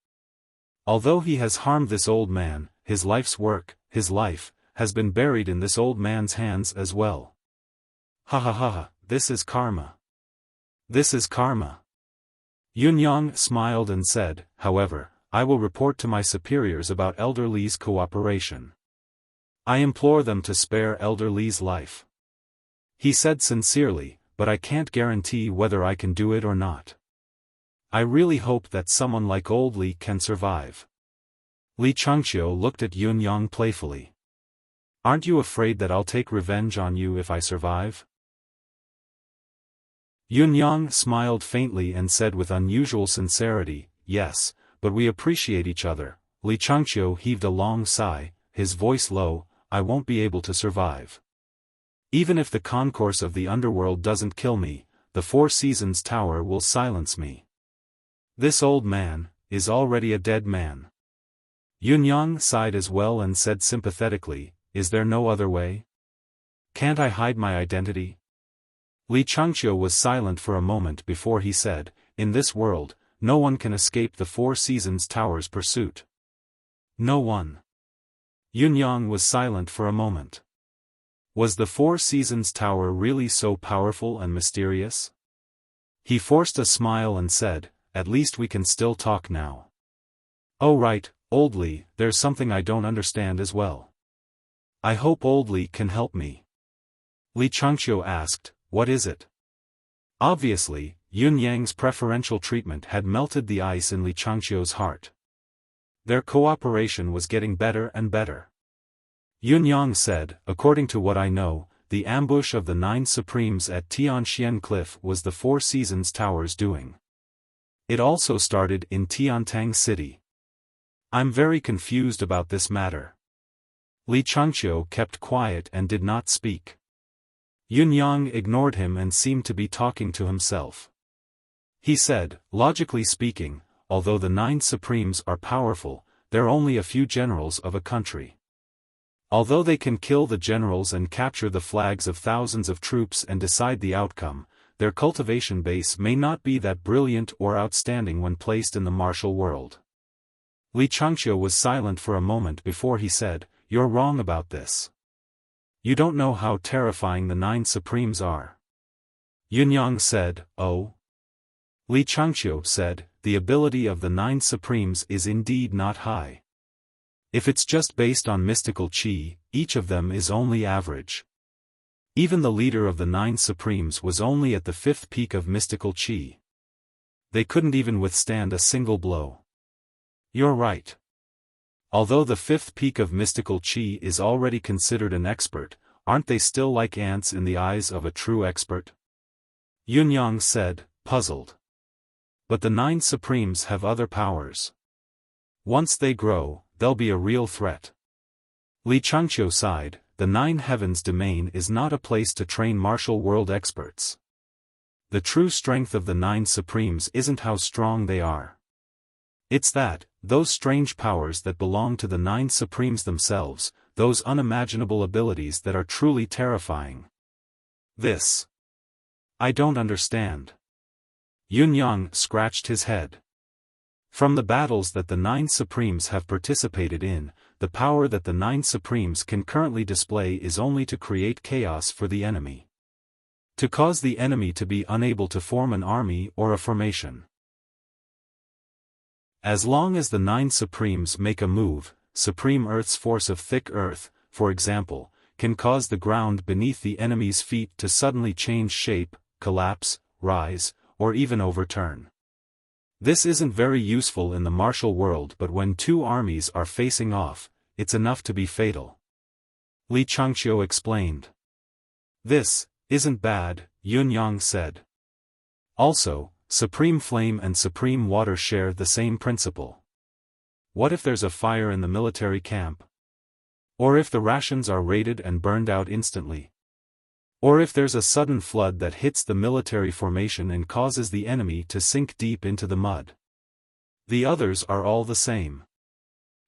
A: Although he has harmed this old man, his life's work, his life, has been buried in this old man's hands as well. Ha ha ha ha, this is karma. This is karma. Yun Yang smiled and said, however, I will report to my superiors about Elder Li's cooperation. I implore them to spare Elder Li's life. He said sincerely, but I can't guarantee whether I can do it or not. I really hope that someone like old Li can survive. Li Changqiu looked at Yun Yang playfully. Aren't you afraid that I'll take revenge on you if I survive? Yun Yang smiled faintly and said with unusual sincerity, yes, but we appreciate each other. Li Changqiu heaved a long sigh, his voice low, I won't be able to survive. Even if the concourse of the underworld doesn't kill me, the Four Seasons Tower will silence me. This old man is already a dead man. Yunyang sighed as well and said sympathetically, is there no other way? Can't I hide my identity? Li Changqiu was silent for a moment before he said, in this world, no one can escape the Four Seasons Tower's pursuit. No one. Yunyang was silent for a moment. Was the Four Seasons Tower really so powerful and mysterious? He forced a smile and said, at least we can still talk now. Oh right, Old Li, there's something I don't understand as well. I hope Old Li can help me. Li Changqiu asked, what is it? Obviously, Yun Yang's preferential treatment had melted the ice in Li Changqiu's heart. Their cooperation was getting better and better. Yun Yang said, according to what I know, the ambush of the 9 Supremes at Tianxian Cliff was the Four Seasons Tower's doing. It also started in Tiantang City. I'm very confused about this matter. Li Changqiu kept quiet and did not speak. Yun Yang ignored him and seemed to be talking to himself. He said, logically speaking, although the 9 Supremes are powerful, they're only a few generals of a country. Although they can kill the generals and capture the flags of thousands of troops and decide the outcome, their cultivation base may not be that brilliant or outstanding when placed in the martial world. Li Changqiu was silent for a moment before he said, you're wrong about this. You don't know how terrifying the 9 Supremes are. Yun Yang said, oh. Li Changqiu said, the ability of the 9 Supremes is indeed not high. If it's just based on mystical qi, each of them is only average. Even the leader of the 9 Supremes was only at the 5th peak of mystical qi. They couldn't even withstand a single blow. You're right. Although the 5th peak of mystical qi is already considered an expert, aren't they still like ants in the eyes of a true expert? Yun Yang said, puzzled. But the 9 Supremes have other powers. Once they grow, they'll be a real threat. Li Changqiu sighed, the 9 Heavens domain is not a place to train martial world experts. The true strength of the 9 Supremes isn't how strong they are. It's that, those strange powers that belong to the 9 Supremes themselves, those unimaginable abilities that are truly terrifying. This. I don't understand. Yun Yang scratched his head. From the battles that the 9 Supremes have participated in, the power that the 9 Supremes can currently display is only to create chaos for the enemy. To cause the enemy to be unable to form an army or a formation. As long as the 9 Supremes make a move, Supreme Earth's force of thick earth, for example, can cause the ground beneath the enemy's feet to suddenly change shape, collapse, rise, or even overturn. This isn't very useful in the martial world, but when 2 armies are facing off, it's enough to be fatal. Li Changqiu explained. This isn't bad, Yun Yang said. Also, Supreme Flame and Supreme Water share the same principle. What if there's a fire in the military camp? Or if the rations are raided and burned out instantly? Or if there's a sudden flood that hits the military formation and causes the enemy to sink deep into the mud? The others are all the same.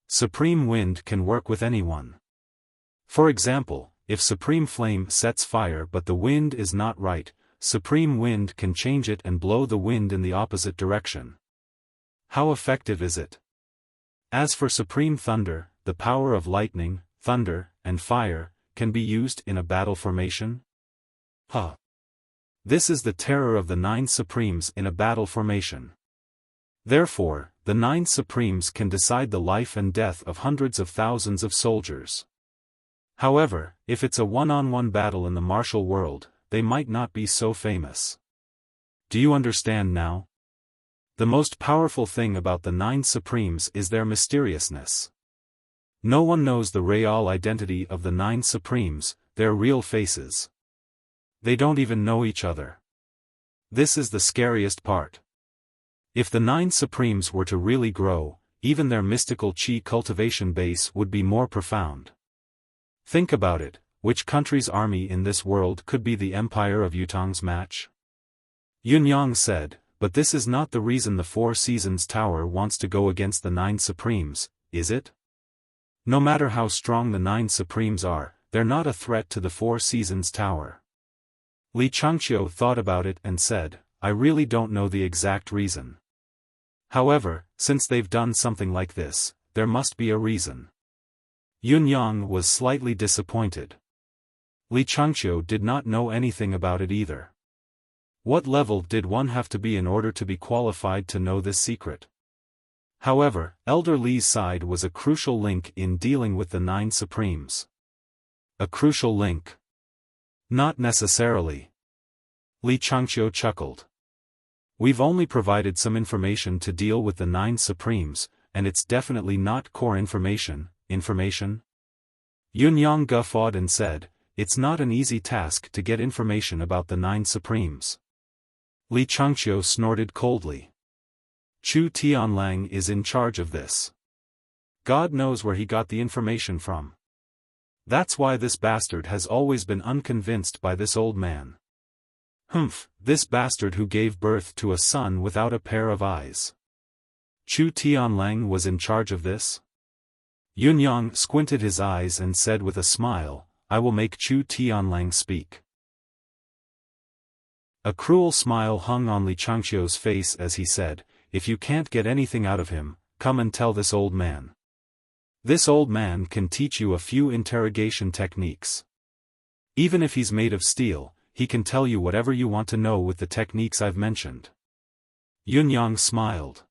A: Supreme Wind can work with anyone. For example, if Supreme Flame sets fire but the wind is not right, Supreme Wind can change it and blow the wind in the opposite direction. How effective is it? As for Supreme Thunder, the power of lightning, thunder, and fire, can be used in a battle formation? This is the terror of the 9 Supremes in a battle formation. Therefore, the 9 Supremes can decide the life and death of hundreds of thousands of soldiers. However, if it's a one-on-one battle in the martial world, they might not be so famous. Do you understand now? The most powerful thing about the 9 Supremes is their mysteriousness. No one knows the real identity of the 9 Supremes, their real faces. They don't even know each other. This is the scariest part. If the 9 Supremes were to really grow, even their mystical qi cultivation base would be more profound. Think about it, which country's army in this world could be the empire of Yutong's match? Yun Yang said, but this is not the reason the Four Seasons Tower wants to go against the 9 Supremes, is it? No matter how strong the 9 Supremes are, they're not a threat to the Four Seasons Tower. Li Changqiu thought about it and said, I really don't know the exact reason. However, since they've done something like this, there must be a reason. Yun Yang was slightly disappointed. Li Changqiu did not know anything about it either. What level did one have to be in order to be qualified to know this secret? However, Elder Li's side was a crucial link in dealing with the 9 Supremes. A crucial link? Not necessarily. Li Changqiu chuckled. We've only provided some information to deal with the 9 Supremes, and it's definitely not core information. Yun Yang guffawed and said, it's not an easy task to get information about the 9 Supremes. Li Changqiu snorted coldly. Chu Tianlang is in charge of this. God knows where he got the information from. That's why this bastard has always been unconvinced by this old man. Humph, this bastard who gave birth to a son without a pair of eyes. Chu Tianlang was in charge of this? Yun Yang squinted his eyes and said with a smile, I will make Chu Tianlang speak. A cruel smile hung on Li Changqiu's face as he said, if you can't get anything out of him, come and tell this old man. This old man can teach you a few interrogation techniques. Even if he's made of steel, he can tell you whatever you want to know with the techniques I've mentioned. Yun Yang smiled.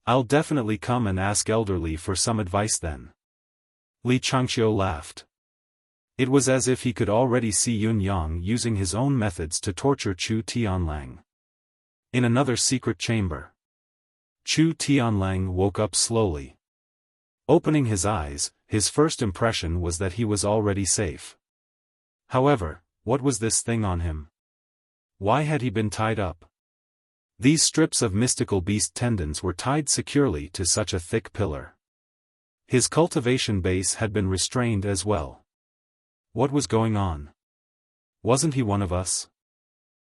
A: I'll definitely come and ask Elder Li for some advice then. Li Changqiu laughed. It was as if he could already see Yun Yang using his own methods to torture Chu Tianlang. In another secret chamber. Chu Tianlang woke up slowly. Opening his eyes, his first impression was that he was already safe. However, what was this thing on him? Why had he been tied up? These strips of mystical beast tendons were tied securely to such a thick pillar. His cultivation base had been restrained as well. What was going on? Wasn't he one of us?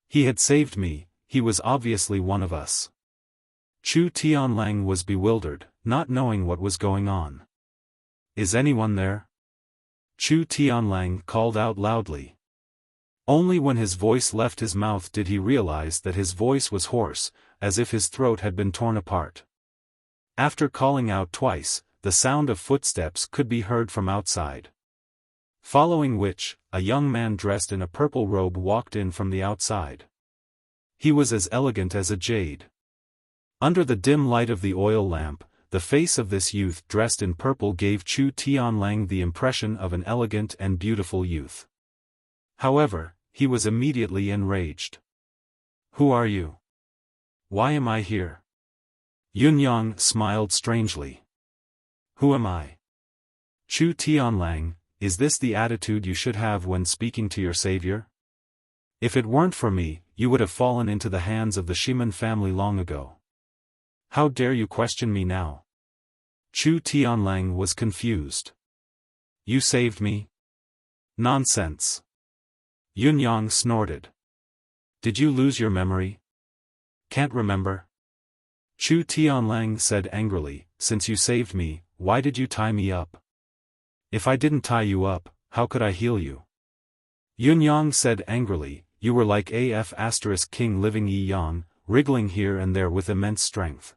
A: He had saved me, he was obviously one of us. Chu Tianlang was bewildered, not knowing what was going on. Is anyone there? Chu Tianlang called out loudly. Only when his voice left his mouth did he realize that his voice was hoarse, as if his throat had been torn apart. After calling out twice, the sound of footsteps could be heard from outside. Following which, a young man dressed in a purple robe walked in from the outside. He was as elegant as a jade. Under the dim light of the oil lamp, the face of this youth dressed in purple gave Chu Tianlang the impression of an elegant and beautiful youth. However, he was immediately enraged. Who are you? Why am I here? Yun Yang smiled strangely. Who am I? Chu Tianlang, is this the attitude you should have when speaking to your savior? If it weren't for me, you would have fallen into the hands of the Ximen family long ago. How dare you question me now? Chu Tianlang was confused. You saved me? Nonsense. Yun Yang snorted. Did you lose your memory? Can't remember? Chu Tianlang said angrily, since you saved me, why did you tie me up? If I didn't tie you up, how could I heal you? Yun Yang said angrily, you were like King living Yi Yang, wriggling here and there with immense strength.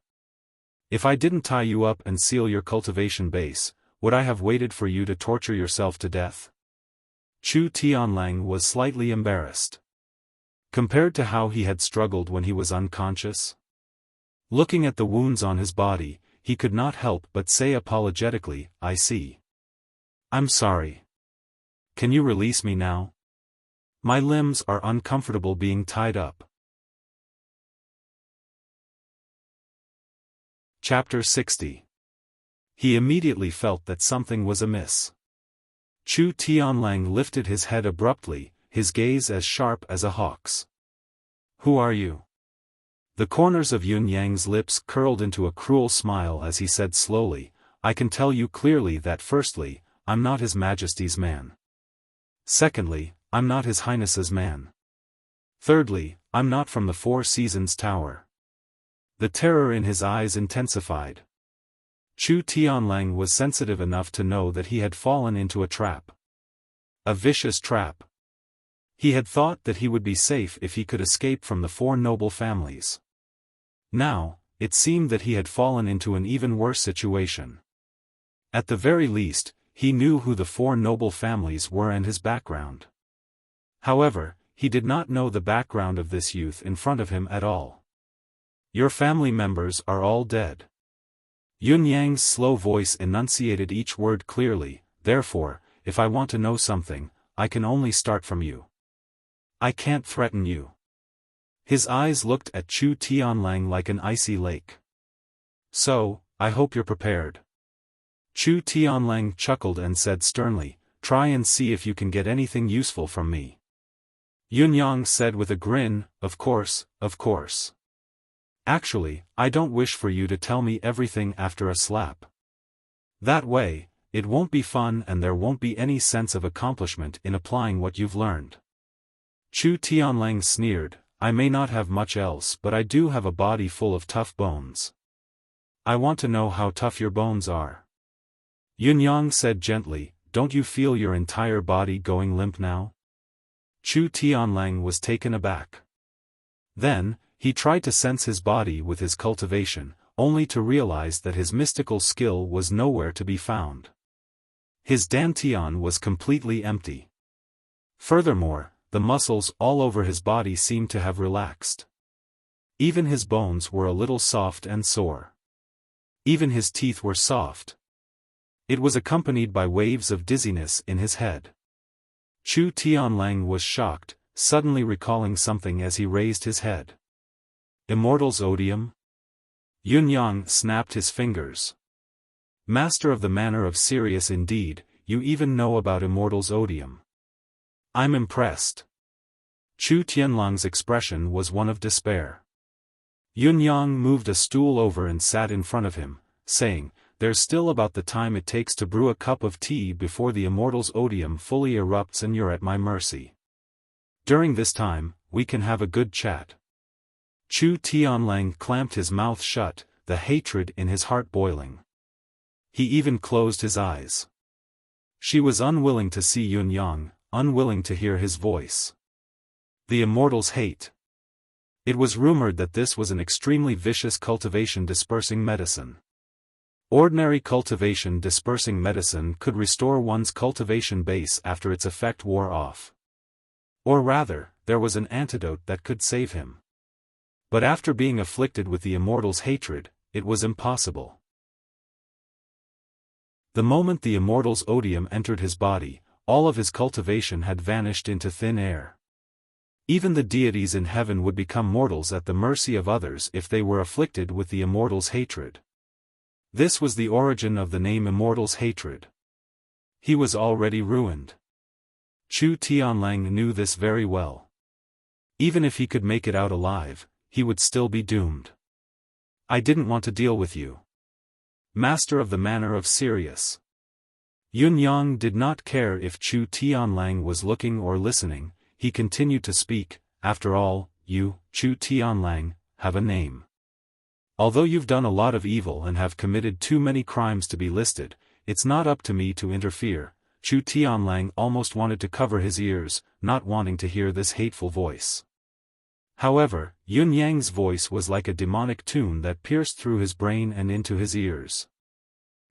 A: If I didn't tie you up and seal your cultivation base, would I have waited for you to torture yourself to death? Chu Tianlang was slightly embarrassed. Compared to how he had struggled when he was unconscious. Looking at the wounds on his body, he could not help but say apologetically, I see. I'm sorry. Can you release me now? My limbs are uncomfortable being tied up. Chapter 60. He immediately felt that something was amiss. Chu Tianlang lifted his head abruptly, his gaze as sharp as a hawk's. Who are you? The corners of Yun Yang's lips curled into a cruel smile as he said slowly, I can tell you clearly that firstly, I'm not His Majesty's man. Secondly, I'm not His Highness's man. Thirdly, I'm not from the Four Seasons Tower. The terror in his eyes intensified. Chu Tianlang was sensitive enough to know that he had fallen into a trap. A vicious trap. He had thought that he would be safe if he could escape from the four noble families. Now, it seemed that he had fallen into an even worse situation. At the very least, he knew who the four noble families were and his background. However, he did not know the background of this youth in front of him at all. Your family members are all dead. Yun Yang's slow voice enunciated each word clearly, therefore, if I want to know something, I can only start from you. I can't threaten you. His eyes looked at Chu Tianlang like an icy lake. So, I hope you're prepared. Chu Tianlang chuckled and said sternly, try and see if you can get anything useful from me. Yun Yang said with a grin, of course, of course. Actually, I don't wish for you to tell me everything after a slap. That way, it won't be fun and there won't be any sense of accomplishment in applying what you've learned. Chu Tianlang sneered, I may not have much else but I do have a body full of tough bones. I want to know how tough your bones are. Yun Yang said gently, don't you feel your entire body going limp now? Chu Tianlang was taken aback. Then, he tried to sense his body with his cultivation, only to realize that his mystical skill was nowhere to be found. His dantian was completely empty. Furthermore, the muscles all over his body seemed to have relaxed. Even his bones were a little soft and sore. Even his teeth were soft. It was accompanied by waves of dizziness in his head. Chu Tianlang was shocked, suddenly recalling something as he raised his head. Immortal's Odium? Yun Yang snapped his fingers. Master of the Manor of Sirius indeed, you even know about Immortal's Odium. I'm impressed. Chu Tianlang's expression was one of despair. Yun Yang moved a stool over and sat in front of him, saying, there's still about the time it takes to brew a cup of tea before the Immortal's Odium fully erupts and you're at my mercy. During this time, we can have a good chat. Chu Tianlang clamped his mouth shut, the hatred in his heart boiling. He even closed his eyes. She was unwilling to see Yun Yang, unwilling to hear his voice. The Immortal's hate. It was rumored that this was an extremely vicious cultivation dispersing medicine. Ordinary cultivation dispersing medicine could restore one's cultivation base after its effect wore off. Or rather, there was an antidote that could save him. But after being afflicted with the Immortal's hatred, it was impossible. The moment the Immortal's odium entered his body, all of his cultivation had vanished into thin air. Even the deities in heaven would become mortals at the mercy of others if they were afflicted with the Immortal's hatred. This was the origin of the name Immortal's hatred. He was already ruined. Chu Tianlang knew this very well. Even if he could make it out alive, he would still be doomed. I didn't want to deal with you. Master of the Manor of Sirius. Yun Yang did not care if Chu Tianlang was looking or listening, he continued to speak, after all, you, Chu Tianlang, have a name. Although you've done a lot of evil and have committed too many crimes to be listed, it's not up to me to interfere. Chu Tianlang almost wanted to cover his ears, not wanting to hear this hateful voice. However, Yun Yang's voice was like a demonic tune that pierced through his brain and into his ears.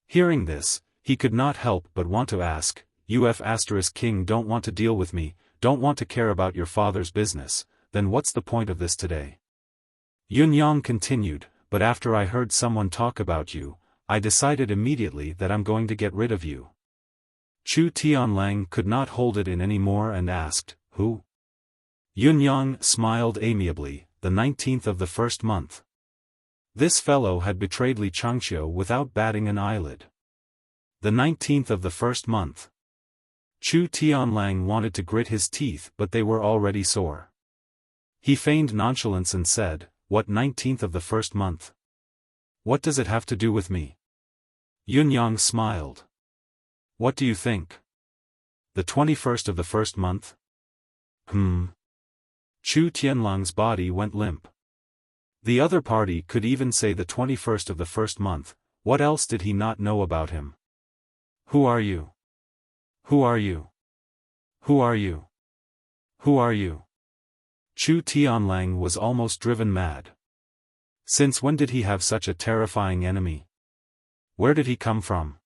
A: Hearing this, he could not help but want to ask, King don't want to deal with me, don't want to care about your father's business, then what's the point of this today? Yun Yang continued, but after I heard someone talk about you, I decided immediately that I'm going to get rid of you. Chu Tianlang could not hold it in any more and asked, who? Yun Yang smiled amiably, the 19th of the first month. This fellow had betrayed Li Changqiu without batting an eyelid. The 19th of the first month. Chu Tianlang wanted to grit his teeth but they were already sore. He feigned nonchalance and said, what 19th of the first month? What does it have to do with me? Yun Yang smiled. What do you think? The 21st of the first month? Chu Tianlong's body went limp. The other party could even say the 21st of the first month. What else did he not know about him? Who are you? Who are you? Who are you? Who are you? Chu Tianlang was almost driven mad. Since when did he have such a terrifying enemy? Where did he come from?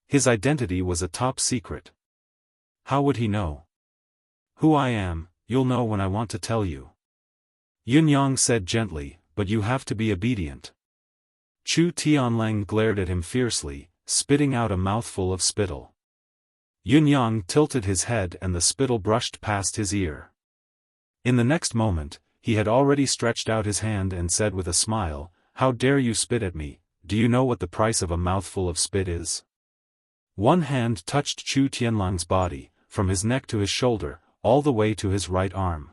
A: His identity was a top secret. How would he know? Who I am, you'll know when I want to tell you. Yunyang said gently, but you have to be obedient. Chu Tianlang glared at him fiercely, spitting out a mouthful of spittle. Yunyang tilted his head and the spittle brushed past his ear. In the next moment, he had already stretched out his hand and said with a smile, "How dare you spit at me? Do you know what the price of a mouthful of spit is?" One hand touched Chu Tianlang's body, from his neck to his shoulder, all the way to his right arm.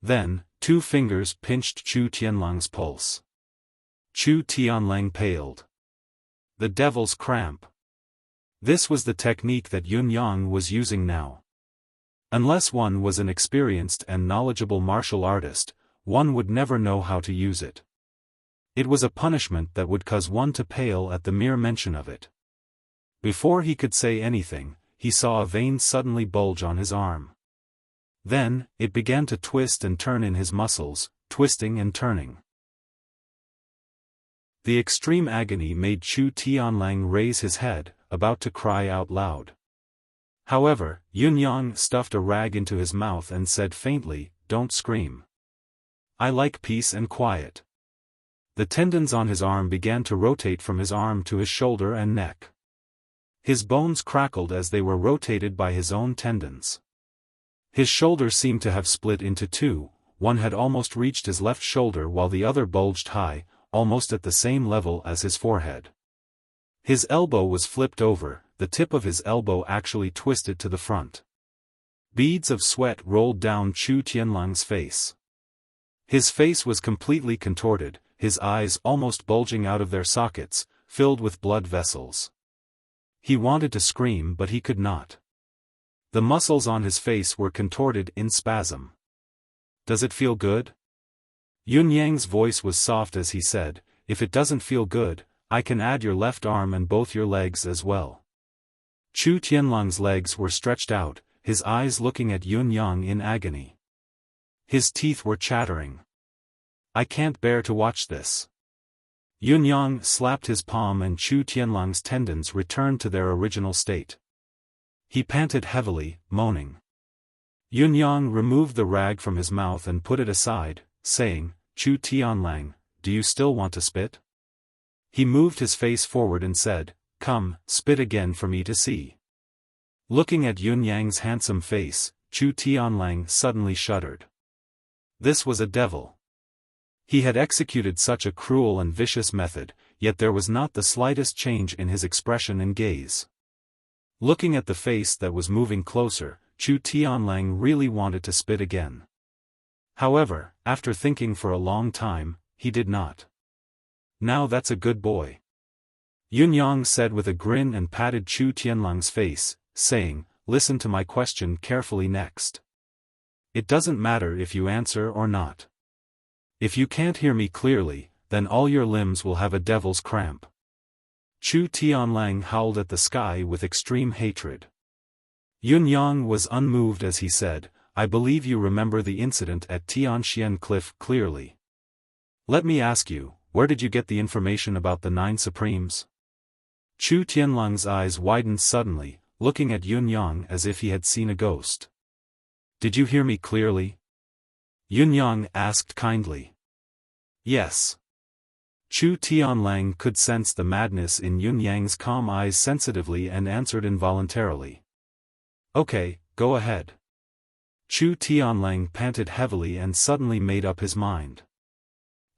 A: Then, two fingers pinched Chu Tianlang's pulse. Chu Tianlang paled. The devil's cramp. This was the technique that Yunyang was using now. Unless one was an experienced and knowledgeable martial artist, one would never know how to use it. It was a punishment that would cause one to pale at the mere mention of it. Before he could say anything, he saw a vein suddenly bulge on his arm. Then, it began to twist and turn in his muscles, twisting and turning. The extreme agony made Chu Tianlang raise his head, about to cry out loud. However, Yunyang stuffed a rag into his mouth and said faintly, "Don't scream. I like peace and quiet." The tendons on his arm began to rotate from his arm to his shoulder and neck. His bones crackled as they were rotated by his own tendons. His shoulder seemed to have split into two, one had almost reached his left shoulder while the other bulged high, almost at the same level as his forehead. His elbow was flipped over, the tip of his elbow actually twisted to the front. Beads of sweat rolled down Chu Tianlang's face. His face was completely contorted, his eyes almost bulging out of their sockets, filled with blood vessels. He wanted to scream but he could not. The muscles on his face were contorted in spasm. "Does it feel good?" Yunyang's voice was soft as he said, "If it doesn't feel good, I can add your left arm and both your legs as well." Chu Tianlang's legs were stretched out, his eyes looking at Yunyang in agony. His teeth were chattering. "I can't bear to watch this." Yunyang slapped his palm and Chu Tianlang's tendons returned to their original state. He panted heavily, moaning. Yunyang removed the rag from his mouth and put it aside, saying, "Chu Tianlang, do you still want to spit?" He moved his face forward and said, "Come, spit again for me to see." Looking at Yunyang's handsome face, Chu Tianlang suddenly shuddered. This was a devil. He had executed such a cruel and vicious method, yet there was not the slightest change in his expression and gaze. Looking at the face that was moving closer, Chu Tianlang really wanted to spit again. However, after thinking for a long time, he did not. "Now that's a good boy," Yunyang said with a grin and patted Chu Tianlang's face, saying, "Listen to my question carefully next. It doesn't matter if you answer or not. If you can't hear me clearly, then all your limbs will have a devil's cramp." Chu Tianlang howled at the sky with extreme hatred. Yunyang was unmoved as he said, "I believe you remember the incident at Tianxian Cliff clearly. Let me ask you, where did you get the information about the 9 Supremes?" Chu Tianlang's eyes widened suddenly, looking at Yunyang as if he had seen a ghost. "Did you hear me clearly?" Yunyang asked kindly. "Yes." Chu Tianlang could sense the madness in Yunyang's calm eyes sensitively and answered involuntarily. "Okay, go ahead." Chu Tianlang panted heavily and suddenly made up his mind.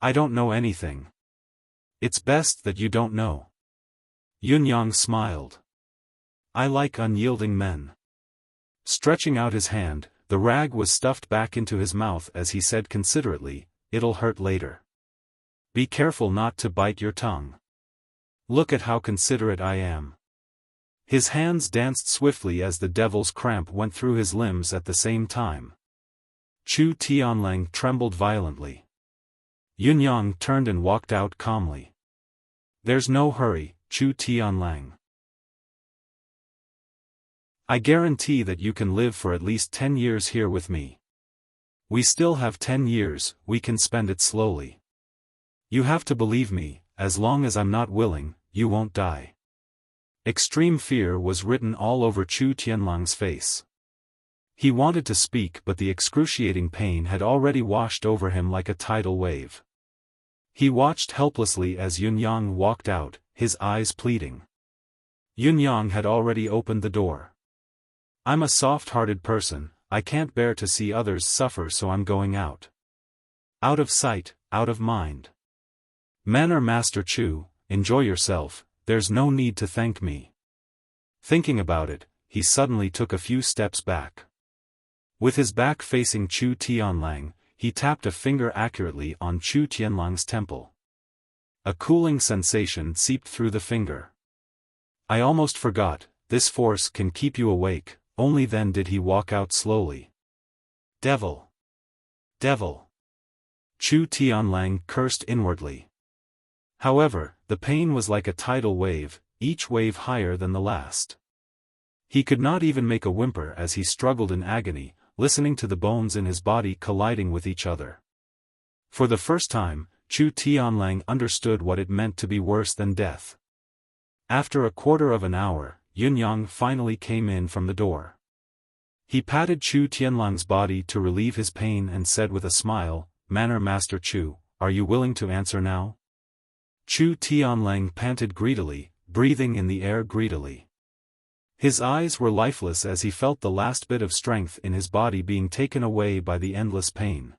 A: "I don't know anything. It's best that you don't know." Yunyang smiled. "I like unyielding men." Stretching out his hand, the rag was stuffed back into his mouth as he said considerately, "It'll hurt later. Be careful not to bite your tongue. Look at how considerate I am." His hands danced swiftly as the devil's cramp went through his limbs at the same time. Chu Tianlang trembled violently. Yunyang turned and walked out calmly. There's no hurry, Chu Tianlang. I guarantee that you can live for at least 10 years here with me. We still have 10 years, we can spend it slowly. You have to believe me, as long as I'm not willing, you won't die. Extreme fear was written all over Chu Tianlang's face. He wanted to speak, but the excruciating pain had already washed over him like a tidal wave. He watched helplessly as Yunyang walked out, his eyes pleading. Yunyang had already opened the door. I'm a soft-hearted person, I can't bear to see others suffer, so I'm going out. Out of sight, out of mind. Manner Master Chu, enjoy yourself, there's no need to thank me. Thinking about it, he suddenly took a few steps back. With his back facing Chu Tianlang, he tapped a finger accurately on Chu Tianlang's temple. A cooling sensation seeped through the finger. I almost forgot, this force can keep you awake. Only then did he walk out slowly. Devil! Devil! Chu Tianlang cursed inwardly. However, the pain was like a tidal wave, each wave higher than the last. He could not even make a whimper as he struggled in agony, listening to the bones in his body colliding with each other. For the first time, Chu Tianlang understood what it meant to be worse than death. After a quarter of an hour, Yunyang finally came in from the door. He patted Chu Tianlang's body to relieve his pain and said with a smile, Manner Master Chu, are you willing to answer now? Chu Tianlang panted greedily, breathing in the air greedily. His eyes were lifeless as he felt the last bit of strength in his body being taken away by the endless pain.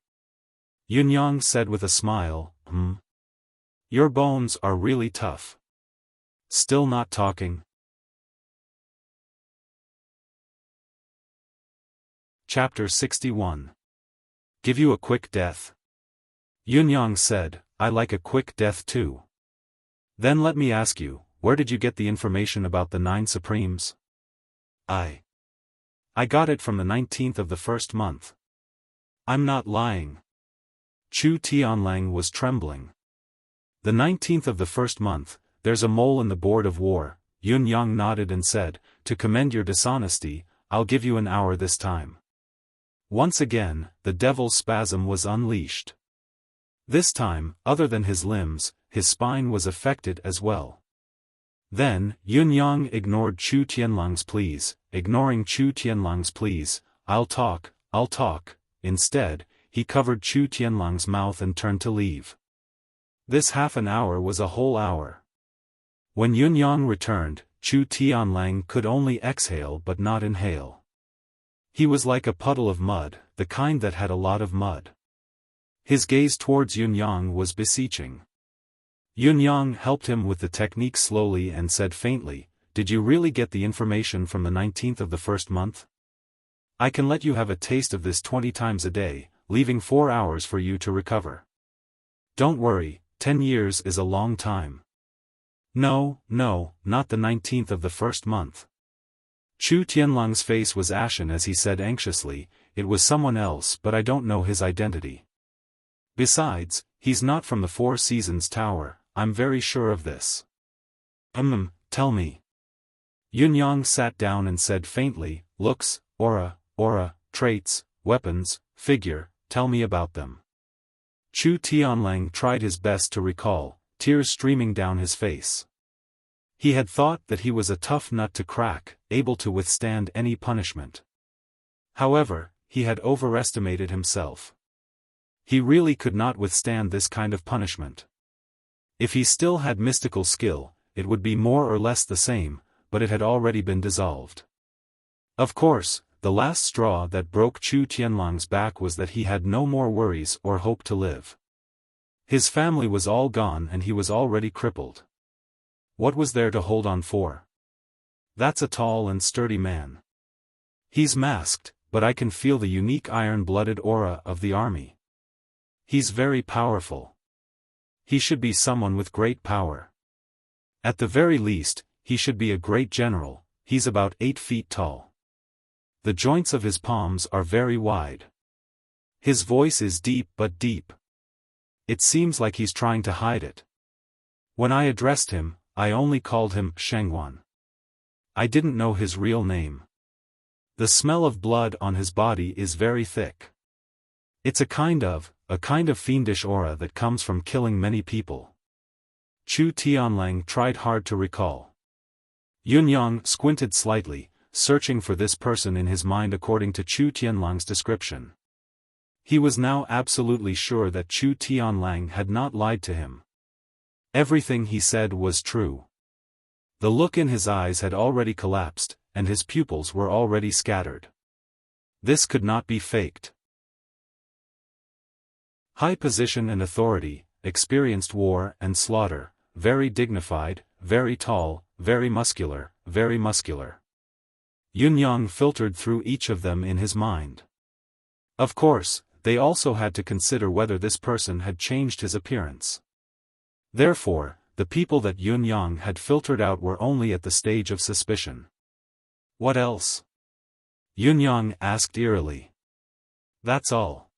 A: Yunyang said with a smile, Your bones are really tough. Still not talking? Chapter 61. Give you a quick death? Yunyang said, I like a quick death too. Then let me ask you, where did you get the information about the 9 Supremes? I got it from the 19th of the first month. I'm not lying. Chu Tianlang was trembling. The 19th of the first month, there's a mole in the Board of War. Yunyang nodded and said, to commend your dishonesty, I'll give you an hour this time. Once again, the devil's spasm was unleashed. This time, other than his limbs, his spine was affected as well. Then, Yunyang ignored Chu Tianlang's pleas, ignoring Chu Tianlang's pleas, I'll talk. Instead, he covered Chu Tianlang's mouth and turned to leave. This half an hour was a whole hour. When Yunyang returned, Chu Tianlang could only exhale but not inhale. He was like a puddle of mud, the kind that had a lot of mud. His gaze towards Yunyang was beseeching. Yunyang helped him with the technique slowly and said faintly, Did you really get the information from the 19th of the first month? I can let you have a taste of this 20 times a day, leaving 4 hours for you to recover. Don't worry, 10 years is a long time. No, not the 19th of the first month. Chu Tianlang's face was ashen as he said anxiously, It was someone else, but I don't know his identity. Besides, he's not from the 4 Seasons Tower, I'm very sure of this. Tell me. Yunyang sat down and said faintly, Looks, aura, traits, weapons, figure, tell me about them. Chu Tianlang tried his best to recall, tears streaming down his face. He had thought that he was a tough nut to crack, able to withstand any punishment. However, he had overestimated himself. He really could not withstand this kind of punishment. If he still had mystical skill, it would be more or less the same, but it had already been dissolved. Of course, the last straw that broke Chu Tianlang's back was that he had no more worries or hope to live. His family was all gone and he was already crippled. What was there to hold on for? That's a tall and sturdy man. He's masked, but I can feel the unique iron-blooded aura of the army. He's very powerful. He should be someone with great power. At the very least, he should be a great general. He's about 8 feet tall. The joints of his palms are very wide. His voice is deep but deep. It seems like he's trying to hide it. When I addressed him, I only called him Shengwan. I didn't know his real name. The smell of blood on his body is very thick. It's a kind of fiendish aura that comes from killing many people. Chu Tianlang tried hard to recall. Yunyang squinted slightly, searching for this person in his mind according to Chu Tianlang's description. He was now absolutely sure that Chu Tianlang had not lied to him. Everything he said was true. The look in his eyes had already collapsed, and his pupils were already scattered. This could not be faked. High position and authority, experienced war and slaughter, very dignified, very tall, very muscular, very muscular. Yunyang filtered through each of them in his mind. Of course, they also had to consider whether this person had changed his appearance. Therefore, the people that Yunyang had filtered out were only at the stage of suspicion. What else? Yunyang asked eerily. That's all.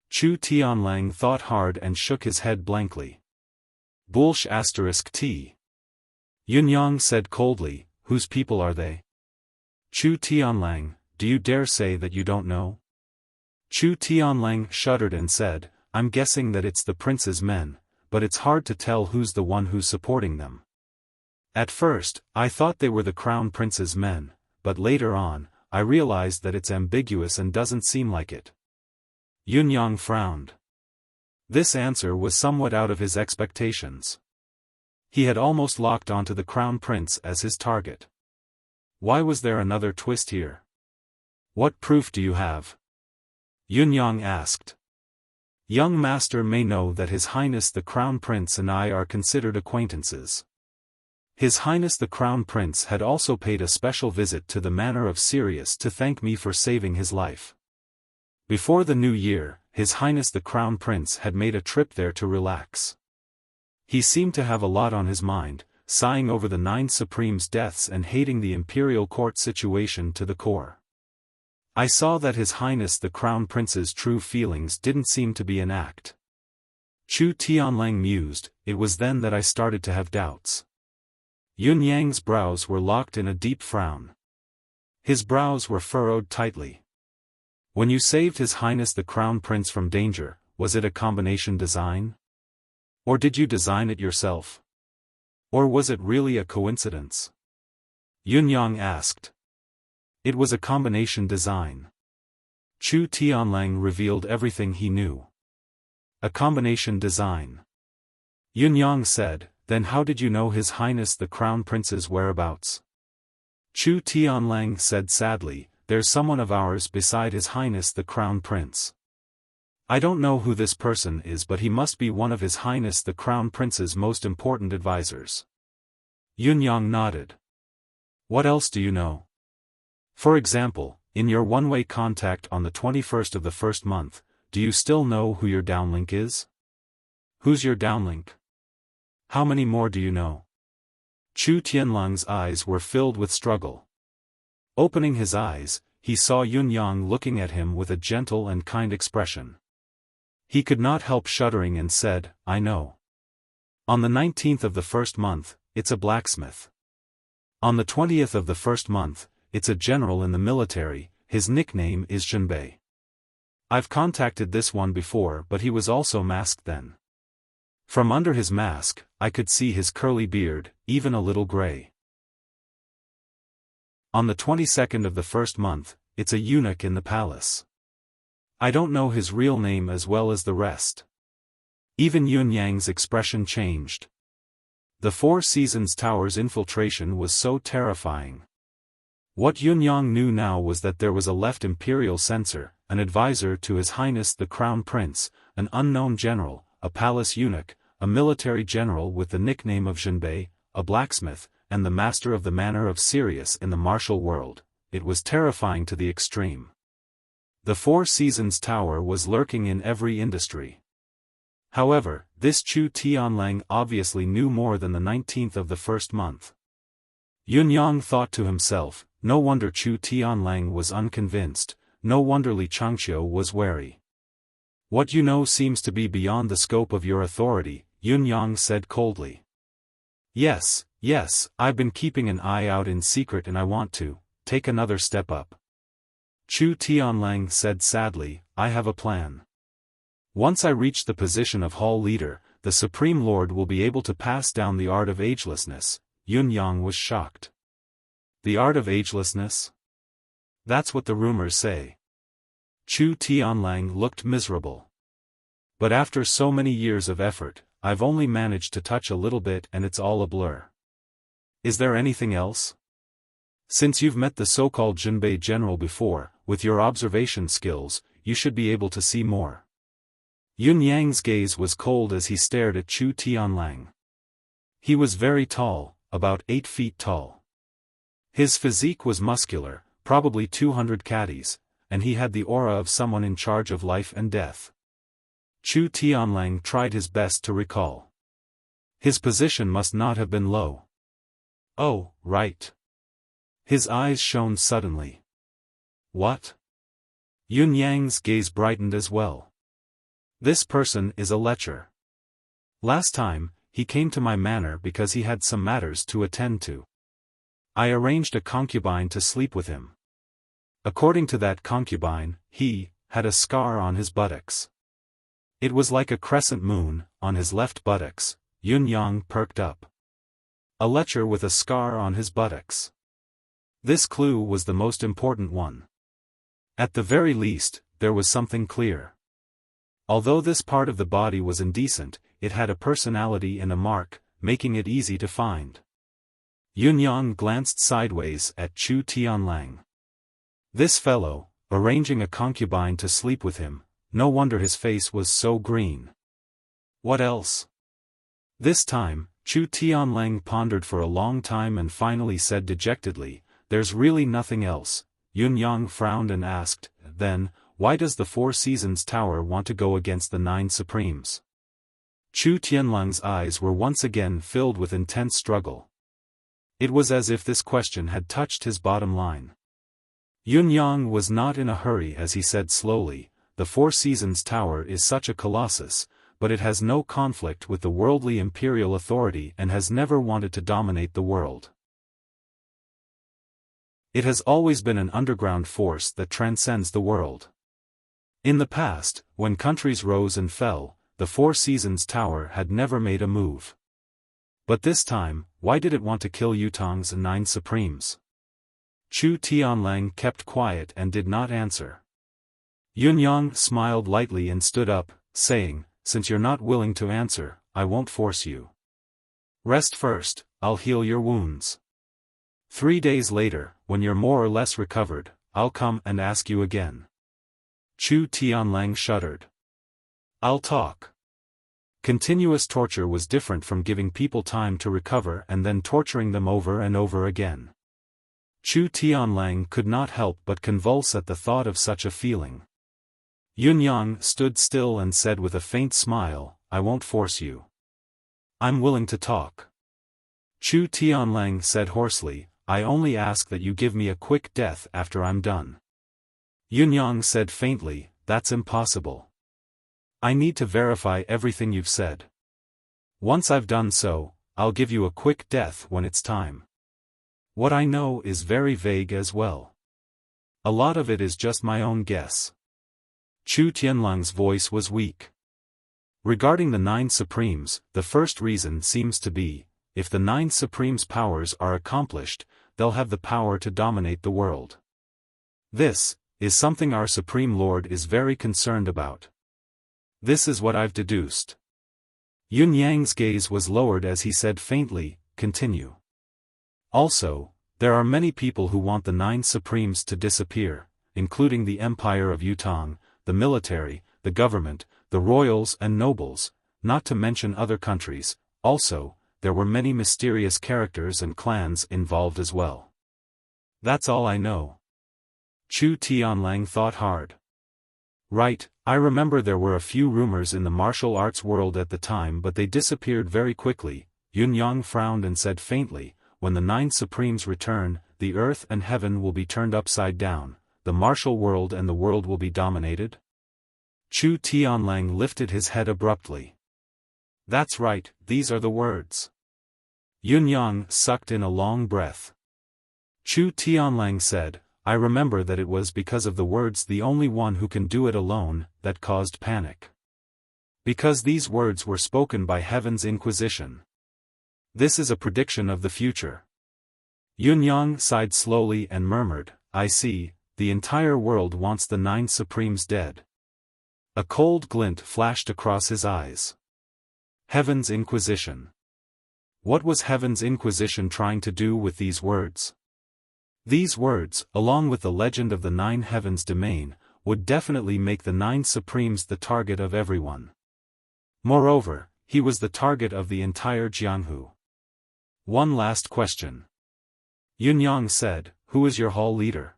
A: Chu Tianlang thought hard and shook his head blankly. Bullsh *T. Yunyang said coldly, whose people are they? Chu Tianlang, do you dare say that you don't know? Chu Tianlang shuddered and said, I'm guessing that it's the prince's men, but it's hard to tell who's the one who's supporting them. At first, I thought they were the crown prince's men, but later on, I realized that it's ambiguous and doesn't seem like it. Yunyang frowned. This answer was somewhat out of his expectations. He had almost locked onto the crown prince as his target. Why was there another twist here? What proof do you have? Yunyang asked. Young master may know that His Highness the Crown Prince and I are considered acquaintances. His Highness the Crown Prince had also paid a special visit to the Manor of Sirius to thank me for saving his life. Before the new year, His Highness the Crown Prince had made a trip there to relax. He seemed to have a lot on his mind, sighing over the 9 Supremes' deaths and hating the imperial court situation to the core. I saw that His Highness the Crown Prince's true feelings didn't seem to be an act. Chu Tianlang mused, it was then that I started to have doubts. Yunyang's brows were locked in a deep frown. His brows were furrowed tightly. When you saved His Highness the Crown Prince from danger, was it a combination design? Or did you design it yourself? Or was it really a coincidence? Yunyang asked. It was a combination design. Chu Tianlang revealed everything he knew. A combination design. Yunyang said, then how did you know His Highness the Crown Prince's whereabouts? Chu Tianlang said sadly, there's someone of ours beside His Highness the Crown Prince. I don't know who this person is, but he must be one of His Highness the Crown Prince's most important advisors. Yunyang nodded. What else do you know? For example, in your one-way contact on the 21st of the first month, do you still know who your downlink is? Who's your downlink? How many more do you know? Chu Tianlang's eyes were filled with struggle. Opening his eyes, he saw Yunyang looking at him with a gentle and kind expression. He could not help shuddering and said, I know. On the 19th of the first month, it's a blacksmith. On the 20th of the first month, it's a general in the military, his nickname is Zhenbei. I've contacted this one before, but he was also masked then. From under his mask, I could see his curly beard, even a little gray. On the 22nd of the first month, it's a eunuch in the palace. I don't know his real name as well as the rest. Even Yunyang's expression changed. The Four Seasons Tower's infiltration was so terrifying. What Yunyang knew now was that there was a left imperial censor, an advisor to His Highness the Crown Prince, an unknown general, a palace eunuch, a military general with the nickname of Zhenbei, a blacksmith, and the master of the Manor of Sirius in the martial world. It was terrifying to the extreme. The Four Seasons Tower was lurking in every industry. However, this Chu Tianlang obviously knew more than the 19th of the first month. Yunyang thought to himself, no wonder Chu Tianlang was unconvinced, no wonder Li Changqiu was wary. What you know seems to be beyond the scope of your authority, Yun Yang said coldly. Yes, I've been keeping an eye out in secret and I want to take another step up. Chu Tianlang said sadly, I have a plan. Once I reach the position of hall leader, the Supreme Lord will be able to pass down the art of agelessness. Yun Yang was shocked. The art of agelessness? That's what the rumors say. Chu Tianlang looked miserable. But after so many years of effort, I've only managed to touch a little bit and it's all a blur. Is there anything else? Since you've met the so-called Jinbei general before, with your observation skills, you should be able to see more. Yun Yang's gaze was cold as he stared at Chu Tianlang. He was very tall, about 8 feet tall. His physique was muscular, probably 200 kgs, and he had the aura of someone in charge of life and death. Chu Tianlang tried his best to recall. His position must not have been low. Oh, right. His eyes shone suddenly. What? Yun Yang's gaze brightened as well. This person is a lecher. Last time, he came to my manor because he had some matters to attend to. I arranged a concubine to sleep with him. According to that concubine, he had a scar on his buttocks. It was like a crescent moon, on his left buttocks. Yun Yang perked up. A lecher with a scar on his buttocks. This clue was the most important one. At the very least, there was something clear. Although this part of the body was indecent, it had a personality and a mark, making it easy to find. Yun Yang glanced sideways at Chu Tianlang. This fellow, arranging a concubine to sleep with him, no wonder his face was so green. What else? This time, Chu Tianlang pondered for a long time and finally said dejectedly, there's really nothing else. Yun Yang frowned and asked, then, why does the Four Seasons Tower want to go against the 9 Supremes? Chu Tianlang's eyes were once again filled with intense struggle. It was as if this question had touched his bottom line. Yun Yang was not in a hurry as he said slowly, the Four Seasons Tower is such a colossus, but it has no conflict with the worldly imperial authority and has never wanted to dominate the world. It has always been an underground force that transcends the world. In the past, when countries rose and fell, the Four Seasons Tower had never made a move. But this time, why did it want to kill Yutong's 9 Supremes? Chu Tianlang kept quiet and did not answer. Yun Yang smiled lightly and stood up, saying, since you're not willing to answer, I won't force you. Rest first, I'll heal your wounds. 3 days later, when you're more or less recovered, I'll come and ask you again. Chu Tianlang shuddered. I'll talk. Continuous torture was different from giving people time to recover and then torturing them over and over again. Chu Tianlang could not help but convulse at the thought of such a feeling. Yun Yang stood still and said with a faint smile, I won't force you. I'm willing to talk. Chu Tianlang said hoarsely, I only ask that you give me a quick death after I'm done. Yun Yang said faintly, that's impossible. I need to verify everything you've said. Once I've done so, I'll give you a quick death when it's time. What I know is very vague as well. A lot of it is just my own guess. Chu Tianlang's voice was weak. Regarding the 9 Supremes, the first reason seems to be, if the 9 Supremes' powers are accomplished, they'll have the power to dominate the world. This is something our Supreme Lord is very concerned about. This is what I've deduced. Yun Yang's gaze was lowered as he said faintly, continue. Also, there are many people who want the 9 Supremes to disappear, including the Empire of Yutong, the military, the government, the royals and nobles, not to mention other countries. Also, there were many mysterious characters and clans involved as well. That's all I know. Chu Tianlang thought hard. Right, I remember there were a few rumors in the martial arts world at the time but they disappeared very quickly. Yun Yang frowned and said faintly, when the 9 Supremes return, the earth and heaven will be turned upside down, the martial world and the world will be dominated? Chu Tianlang lifted his head abruptly. That's right, these are the words. Yunyang sucked in a long breath. Chu Tianlang said, I remember that it was because of the words the only one who can do it alone, that caused panic. Because these words were spoken by Heaven's Inquisition. This is a prediction of the future. Yunyang sighed slowly and murmured, I see, the entire world wants the 9 Supremes dead. A cold glint flashed across his eyes. Heaven's Inquisition. What was Heaven's Inquisition trying to do with these words? These words, along with the legend of the 9 heavens domain, would definitely make the 9 Supremes the target of everyone. Moreover, he was the target of the entire Jianghu. One last question. Yunyang said, who is your hall leader?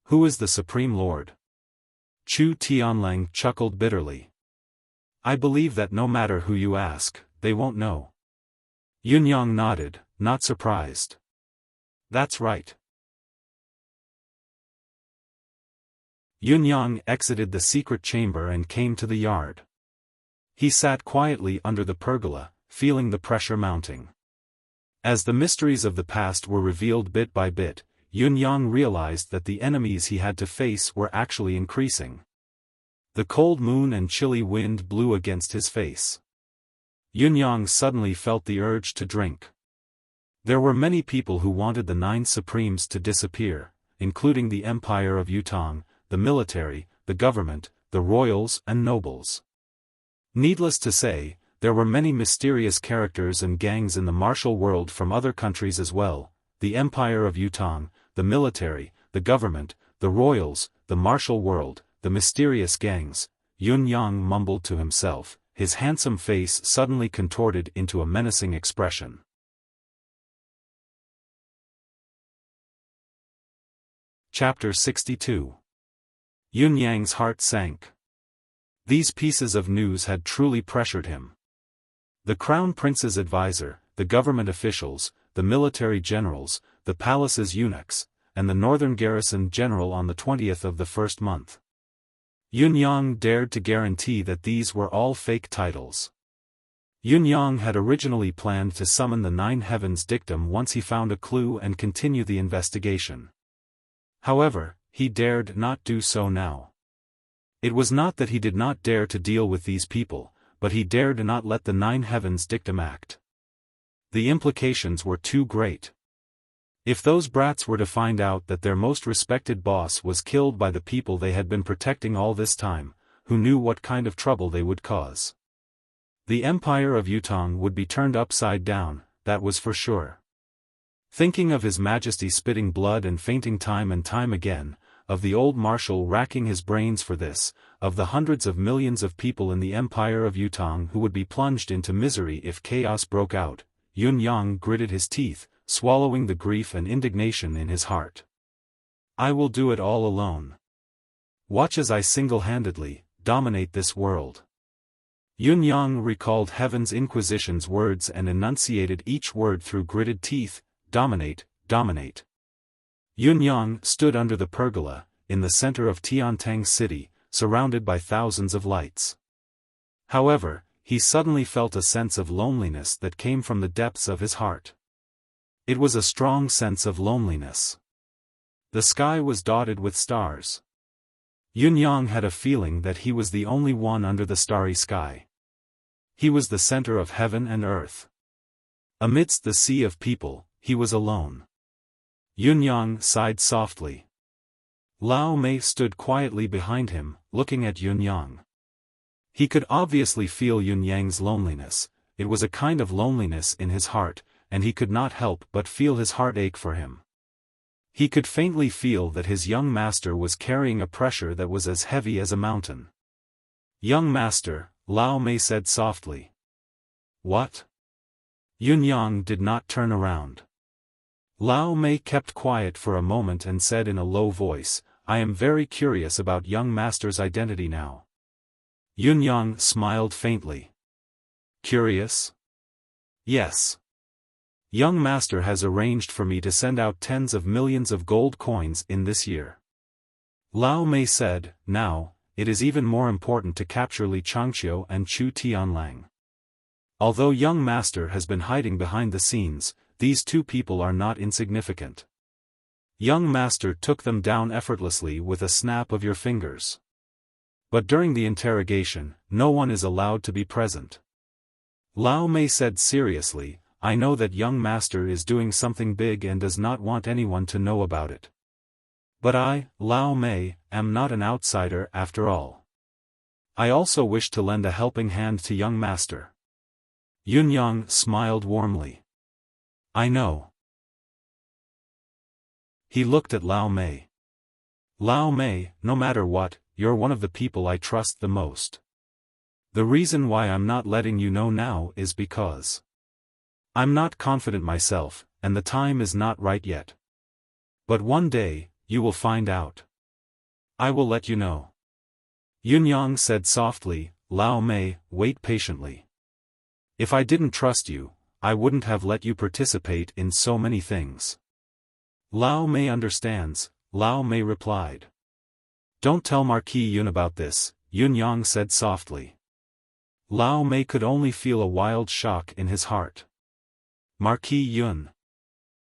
A: Who is the Supreme Lord? Chu Tianlang chuckled bitterly. I believe that no matter who you ask, they won't know. Yunyang nodded, not surprised. That's right. Yunyang exited the secret chamber and came to the yard. He sat quietly under the pergola, feeling the pressure mounting. As the mysteries of the past were revealed bit by bit, Yunyang realized that the enemies he had to face were actually increasing. The cold moon and chilly wind blew against his face. Yunyang suddenly felt the urge to drink. There were many people who wanted the 9 Supremes to disappear, including the Empire of Yutong, the military, the government, the royals and nobles. Needless to say, there were many mysterious characters and gangs in the martial world from other countries as well, the Empire of Yutong, the military, the government, the royals, the martial world, the mysterious gangs. Yunyang mumbled to himself, his handsome face suddenly contorted into a menacing expression. Chapter 62. Yunyang's heart sank. These pieces of news had truly pressured him. The crown prince's advisor, the government officials, the military generals, the palace's eunuchs, and the northern garrison general on the 20th of the first month. Yunyang dared to guarantee that these were all fake titles. Yunyang had originally planned to summon the 9 heavens dictum once he found a clue and continue the investigation. However, he dared not do so now. It was not that he did not dare to deal with these people, but he dared not let the 9 heavens dictum act. The implications were too great. If those brats were to find out that their most respected boss was killed by the people they had been protecting all this time, who knew what kind of trouble they would cause? The Empire of Yutong would be turned upside down, that was for sure. Thinking of His Majesty spitting blood and fainting time and time again, of the old marshal racking his brains for this, of the hundreds of millions of people in the Empire of Yutong who would be plunged into misery if chaos broke out, Yunyang gritted his teeth, swallowing the grief and indignation in his heart. I will do it all alone. Watch as I single-handedly dominate this world. Yunyang recalled Heaven's Inquisition's words and enunciated each word through gritted teeth, dominate, dominate. Yunyang stood under the pergola, in the center of Tiantang City, surrounded by thousands of lights. However, he suddenly felt a sense of loneliness that came from the depths of his heart. It was a strong sense of loneliness. The sky was dotted with stars. Yunyang had a feeling that he was the only one under the starry sky. He was the center of heaven and earth. Amidst the sea of people, he was alone. Yunyang sighed softly. Lao Mei stood quietly behind him, looking at Yunyang. He could obviously feel Yunyang's loneliness. It was a kind of loneliness in his heart, and he could not help but feel his heart ache for him. He could faintly feel that his young master was carrying a pressure that was as heavy as a mountain. Young master, Lao Mei said softly. What? Yunyang did not turn around. Lao Mei kept quiet for a moment and said in a low voice, I am very curious about young master's identity now. Yunyang smiled faintly. Curious? Yes. Young master has arranged for me to send out tens of millions of gold coins in this year. Lao Mei said, now, it is even more important to capture Li Changqiu and Chu Tianlang. Although young master has been hiding behind the scenes, these two people are not insignificant. Young master took them down effortlessly with a snap of your fingers. But during the interrogation, no one is allowed to be present. Lao Mei said seriously, I know that young master is doing something big and does not want anyone to know about it. But I, Lao Mei, am not an outsider after all. I also wish to lend a helping hand to young master. Yun Yang smiled warmly. I know. He looked at Lao Mei. Lao Mei, no matter what, you're one of the people I trust the most. The reason why I'm not letting you know now is because I'm not confident myself, and the time is not right yet. But one day, you will find out. I will let you know. Yun Yang said softly, Lao Mei, wait patiently. If I didn't trust you, I wouldn't have let you participate in so many things. Lao Mei understands, Lao Mei replied. Don't tell Marquis Yun about this, Yun Yang said softly. Lao Mei could only feel a wild shock in his heart. Marquis Yun.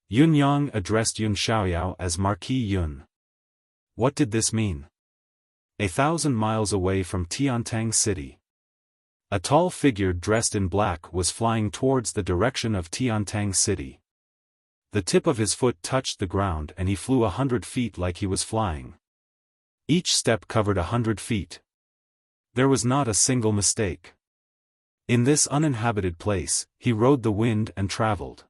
A: Yun Yang addressed Yun Xiaoyao as Marquis Yun. What did this mean? 1,000 miles away from Tiantang City. A tall figure dressed in black was flying towards the direction of Tiantang City. The tip of his foot touched the ground and he flew 100 feet like he was flying. Each step covered 100 feet. There was not a single mistake. In this uninhabited place, he rode the wind and traveled.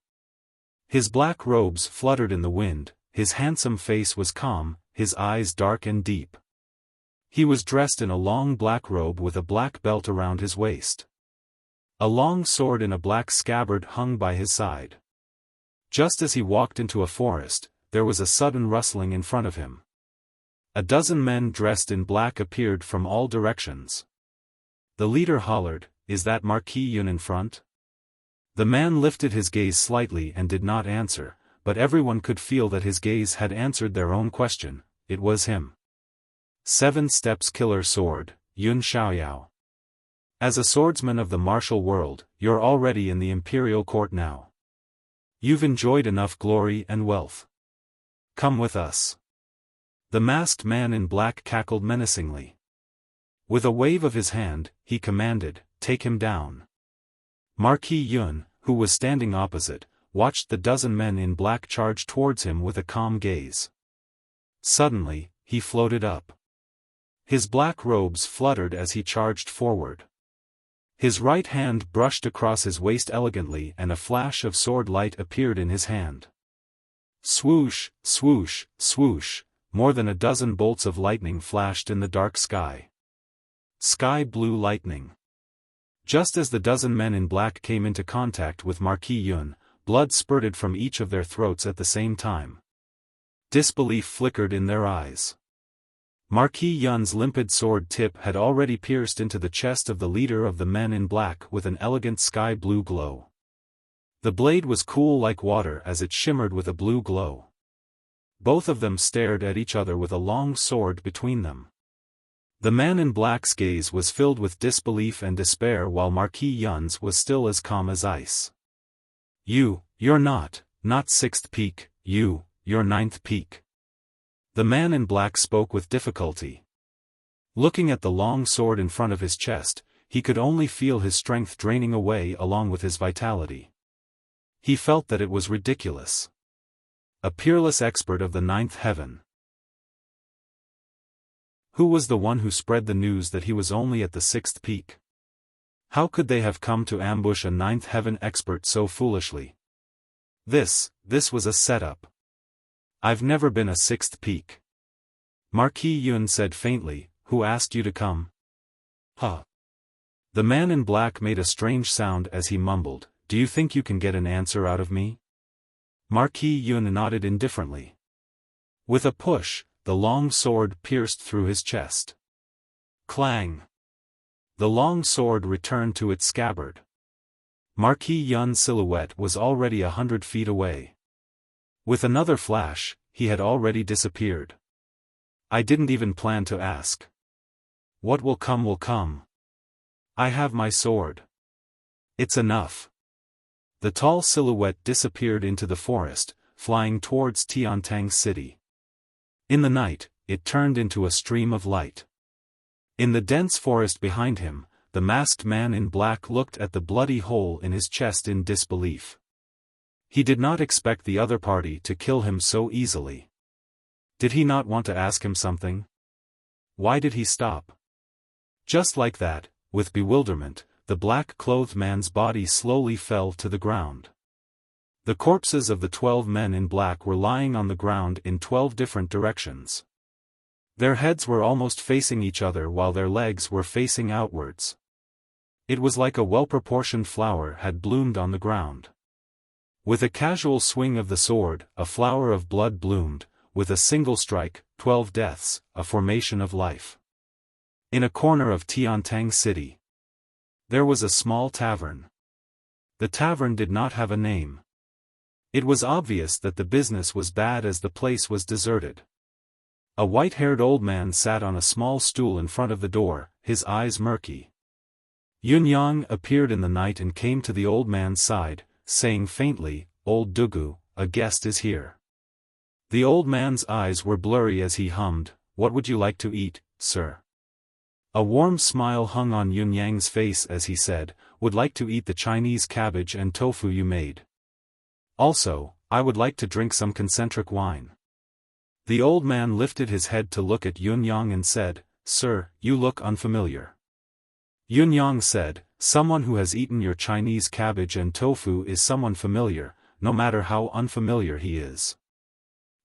A: His black robes fluttered in the wind, his handsome face was calm, his eyes dark and deep. He was dressed in a long black robe with a black belt around his waist. A long sword in a black scabbard hung by his side. Just as he walked into a forest, there was a sudden rustling in front of him. A dozen men dressed in black appeared from all directions. The leader hollered, Is that Marquis Yun in front? The man lifted his gaze slightly and did not answer, but everyone could feel that his gaze had answered their own question. It was him. 7 Steps Killer Sword, Yun Xiaoyao. As a swordsman of the martial world, you're already in the imperial court now. You've enjoyed enough glory and wealth. Come with us. The masked man in black cackled menacingly. With a wave of his hand, he commanded, Take him down. Marquis Yun, who was standing opposite, watched the dozen men in black charge towards him with a calm gaze. Suddenly, he floated up. His black robes fluttered as he charged forward. His right hand brushed across his waist elegantly and a flash of sword light appeared in his hand. Swoosh, swoosh, swoosh, more than a dozen bolts of lightning flashed in the dark sky. Sky blue lightning. Just as the dozen men in black came into contact with Marquis Yun, blood spurted from each of their throats at the same time. Disbelief flickered in their eyes. Marquis Yun's limpid sword tip had already pierced into the chest of the leader of the men in black with an elegant sky blue glow. The blade was cool like water as it shimmered with a blue glow. Both of them stared at each other with a long sword between them. The man in black's gaze was filled with disbelief and despair while Marquis Yun's was still as calm as ice. You're not 6th peak, you're 9th peak. The man in black spoke with difficulty. Looking at the long sword in front of his chest, he could only feel his strength draining away along with his vitality. He felt that it was ridiculous. A peerless expert of the 9th heaven. Who was the one who spread the news that he was only at the 6th peak? How could they have come to ambush a 9th heaven expert so foolishly? This was a setup. I've never been a 6th peak. Marquis Yun said faintly, Who asked you to come? Huh. The man in black made a strange sound as he mumbled, Do you think you can get an answer out of me? Marquis Yun nodded indifferently. With a push, the long sword pierced through his chest. Clang! The long sword returned to its scabbard. Marquis Yun's silhouette was already 100 feet away. With another flash, he had already disappeared. I didn't even plan to ask. What will come will come. I have my sword. It's enough. The tall silhouette disappeared into the forest, flying towards Tiantang City. In the night, it turned into a stream of light. In the dense forest behind him, the masked man in black looked at the bloody hole in his chest in disbelief. He did not expect the other party to kill him so easily. Did he not want to ask him something? Why did he stop? Just like that, with bewilderment, the black-clothed man's body slowly fell to the ground. The corpses of the 12 men in black were lying on the ground in 12 different directions. Their heads were almost facing each other while their legs were facing outwards. It was like a well-proportioned flower had bloomed on the ground. With a casual swing of the sword, a flower of blood bloomed, with a single strike, 12 deaths, a formation of life. In a corner of Tiantang City, there was a small tavern. The tavern did not have a name. It was obvious that the business was bad as the place was deserted. A white-haired old man sat on a small stool in front of the door, his eyes murky. Yunyang appeared in the night and came to the old man's side, saying faintly, "Old Dugu, a guest is here." The old man's eyes were blurry as he hummed, "What would you like to eat, sir?" A warm smile hung on Yunyang's face as he said, "Would like to eat the Chinese cabbage and tofu you made. Also, I would like to drink some concentric wine." The old man lifted his head to look at Yunyang and said, "Sir, you look unfamiliar." Yunyang said, "Someone who has eaten your Chinese cabbage and tofu is someone familiar, no matter how unfamiliar he is."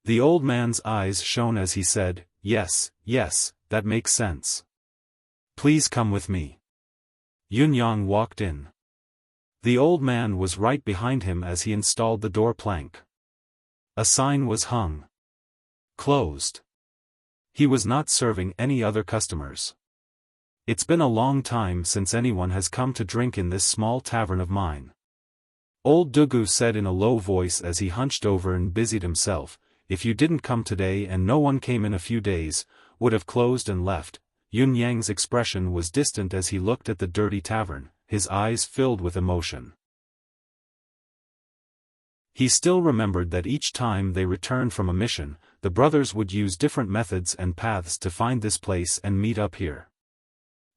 A: The old man's eyes shone as he said, "Yes, yes, that makes sense. Please come with me." Yunyang walked in. The old man was right behind him as he installed the door plank. A sign was hung. Closed. He was not serving any other customers. "It's been a long time since anyone has come to drink in this small tavern of mine." Old Dugu said in a low voice as he hunched over and busied himself, "If you didn't come today and no one came in a few days, would have closed and left." Yunyang's expression was distant as he looked at the dirty tavern, his eyes filled with emotion. He still remembered that each time they returned from a mission, the brothers would use different methods and paths to find this place and meet up here.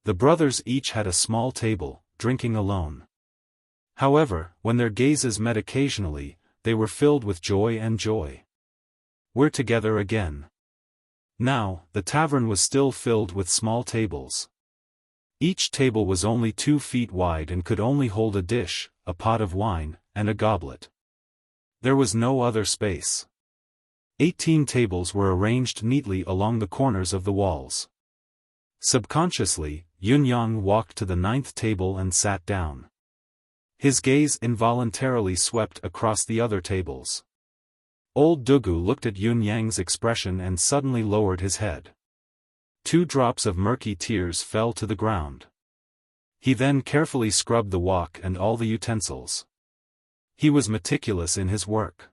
A: The brothers each had a small table, drinking alone. However, when their gazes met occasionally, they were filled with joy and joy. "We're together again." Now, the tavern was still filled with small tables. Each table was only 2 feet wide and could only hold a dish, a pot of wine, and a goblet. There was no other space. 18 tables were arranged neatly along the corners of the walls. Subconsciously, Yunyang walked to the 9th table and sat down. His gaze involuntarily swept across the other tables. Old Dugu looked at Yunyang's expression and suddenly lowered his head. 2 drops of murky tears fell to the ground. He then carefully scrubbed the wok and all the utensils. He was meticulous in his work.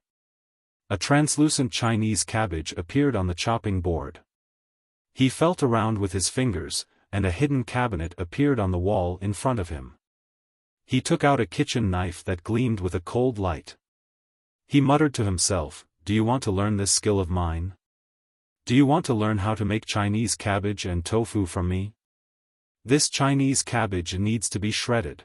A: A translucent Chinese cabbage appeared on the chopping board. He felt around with his fingers, and a hidden cabinet appeared on the wall in front of him. He took out a kitchen knife that gleamed with a cold light. He muttered to himself, "Do you want to learn this skill of mine? Do you want to learn how to make Chinese cabbage and tofu from me? This Chinese cabbage needs to be shredded.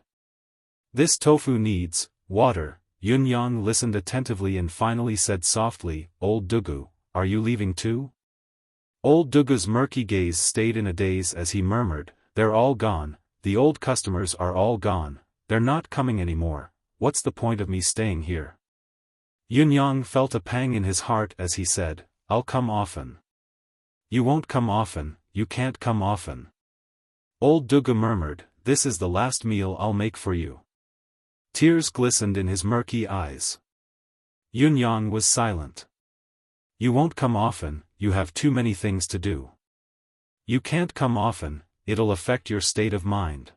A: This tofu needs water." Yunyang listened attentively and finally said softly, "Old Dugu, are you leaving too?" Old Dugu's murky gaze stayed in a daze as he murmured, "They're all gone, the old customers are all gone, they're not coming anymore, what's the point of me staying here?" Yunyang felt a pang in his heart as he said, "I'll come often." "You won't come often, you can't come often." Old Dugu murmured, "This is the last meal I'll make for you." Tears glistened in his murky eyes. Yunyang was silent. "You won't come often, you have too many things to do. You can't come often, it'll affect your state of mind."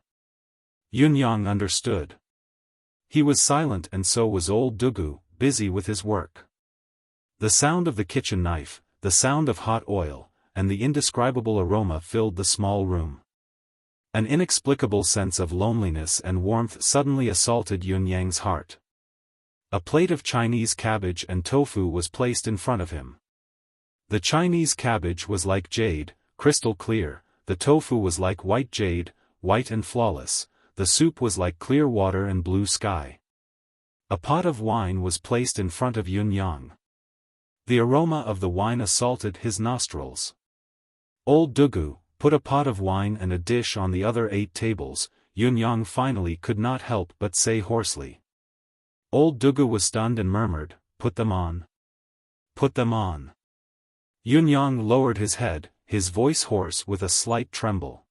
A: Yunyang understood. He was silent and so was old Dugu, busy with his work. The sound of the kitchen knife, the sound of hot oil, and the indescribable aroma filled the small room. An inexplicable sense of loneliness and warmth suddenly assaulted Yun Yang's heart. A plate of Chinese cabbage and tofu was placed in front of him. The Chinese cabbage was like jade, crystal clear, the tofu was like white jade, white and flawless, the soup was like clear water and blue sky. A pot of wine was placed in front of Yun Yang. The aroma of the wine assaulted his nostrils. Old Dugu, put a pot of wine and a dish on the other 8 tables, Yun Yang finally could not help but say hoarsely. Old Dugu was stunned and murmured, "Put them on. Put them on." Yun Yang lowered his head, his voice hoarse with a slight tremble.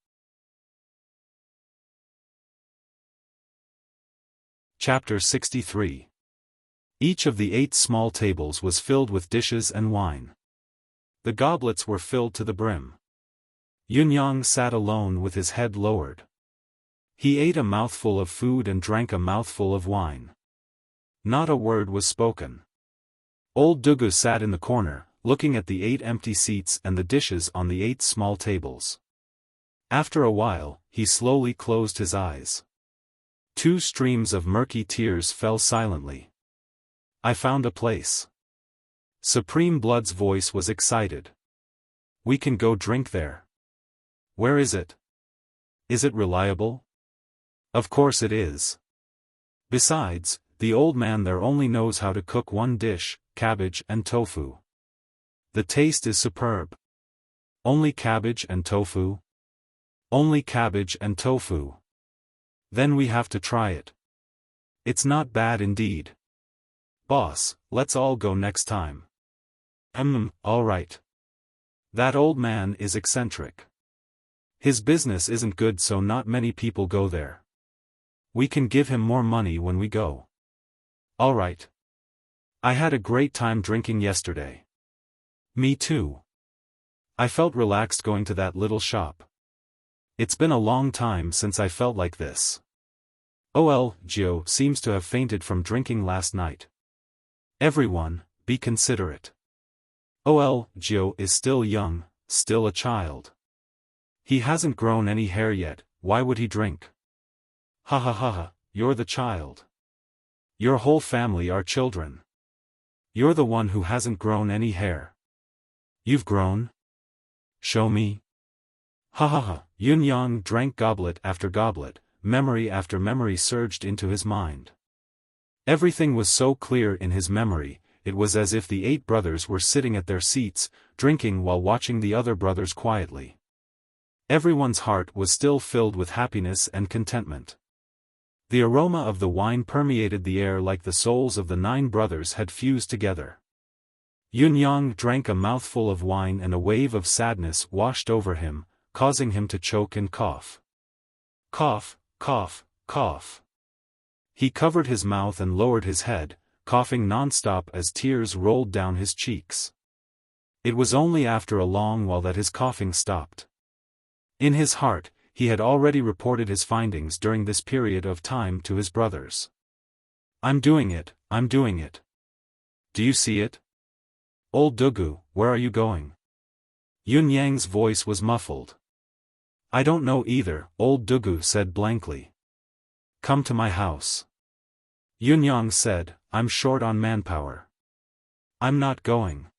A: Chapter 63. Each of the 8 small tables was filled with dishes and wine. The goblets were filled to the brim. Yun Yang sat alone with his head lowered. He ate a mouthful of food and drank a mouthful of wine. Not a word was spoken. Old Dugu sat in the corner, looking at the 8 empty seats and the dishes on the 8 small tables. After a while, he slowly closed his eyes. 2 streams of murky tears fell silently. "I found a place." Supreme Blood's voice was excited. "We can go drink there." "Where is it? Is it reliable?" "Of course it is. Besides, the old man there only knows how to cook one dish, cabbage and tofu. The taste is superb." "Only cabbage and tofu?" "Only cabbage and tofu." "Then we have to try it. It's not bad indeed." "Boss, let's all go next time." All right. That old man is eccentric. His business isn't good, so not many people go there. We can give him more money when we go." "All right. I had a great time drinking yesterday." "Me too. I felt relaxed going to that little shop. It's been a long time since I felt like this." Gio seems to have fainted from drinking last night. Everyone, be considerate. Gio is still young, still a child. He hasn't grown any hair yet, why would he drink? Ha ha ha ha, you're the child. Your whole family are children. You're the one who hasn't grown any hair. You've grown? Show me. Ha ha ha. Yun Yang drank goblet after goblet, memory after memory surged into his mind. Everything was so clear in his memory, it was as if the 8 brothers were sitting at their seats, drinking while watching the other brothers quietly. Everyone's heart was still filled with happiness and contentment. The aroma of the wine permeated the air like the souls of the 9 brothers had fused together. Yun Yang drank a mouthful of wine and a wave of sadness washed over him, causing him to choke and cough. Cough, cough, cough. He covered his mouth and lowered his head, coughing non-stop as tears rolled down his cheeks. It was only after a long while that his coughing stopped. In his heart, he had already reported his findings during this period of time to his brothers. "I'm doing it, I'm doing it. Do you see it? Old Dugu, where are you going?" Yun Yang's voice was muffled. "I don't know either," Old Dugu said blankly. "Come to my house." Yun Yang said, "I'm short on manpower. I'm not going."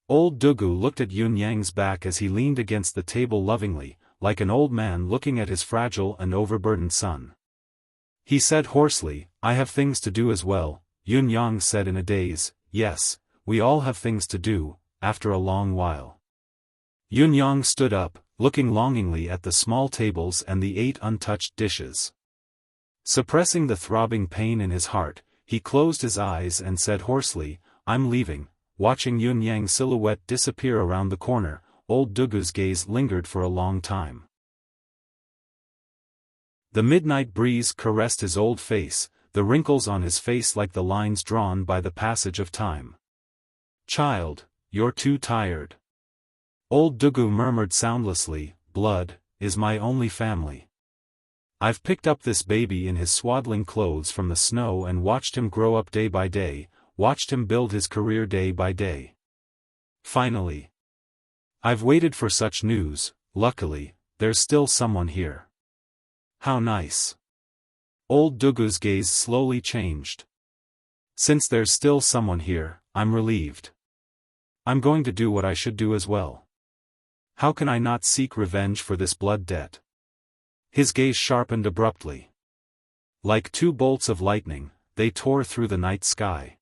A: Old Dugu looked at Yun Yang's back as he leaned against the table lovingly, like an old man looking at his fragile and overburdened son. He said hoarsely, "I have things to do as well." Yun Yang said in a daze, "Yes, we all have things to do, after a long while." Yun Yang stood up, looking longingly at the small tables and the 8 untouched dishes. Suppressing the throbbing pain in his heart, he closed his eyes and said hoarsely, "I'm leaving." Watching Yun Yang's silhouette disappear around the corner, Old Dugu's gaze lingered for a long time. The midnight breeze caressed his old face, the wrinkles on his face like the lines drawn by the passage of time. "Child, you're too tired." Old Dugu murmured soundlessly, "Blood is my only family. I've picked up this baby in his swaddling clothes from the snow and watched him grow up day by day, watched him build his career day by day. Finally, I've waited for such news. Luckily, there's still someone here." How nice. Old Dugu's gaze slowly changed. Since there's still someone here, I'm relieved. I'm going to do what I should do as well. How can I not seek revenge for this blood debt? His gaze sharpened abruptly. Like two bolts of lightning, they tore through the night sky.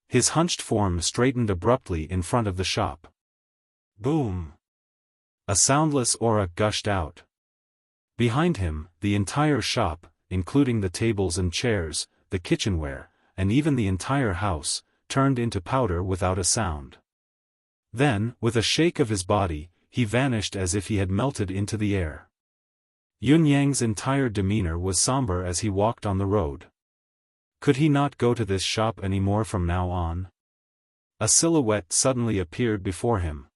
A: His hunched form straightened abruptly in front of the shop. Boom! A soundless aura gushed out. Behind him, the entire shop, including the tables and chairs, the kitchenware, and even the entire house, turned into powder without a sound. Then, with a shake of his body, he vanished as if he had melted into the air. Yun Yang's entire demeanor was somber as he walked on the road. Could he not go to this shop anymore from now on? A silhouette suddenly appeared before him.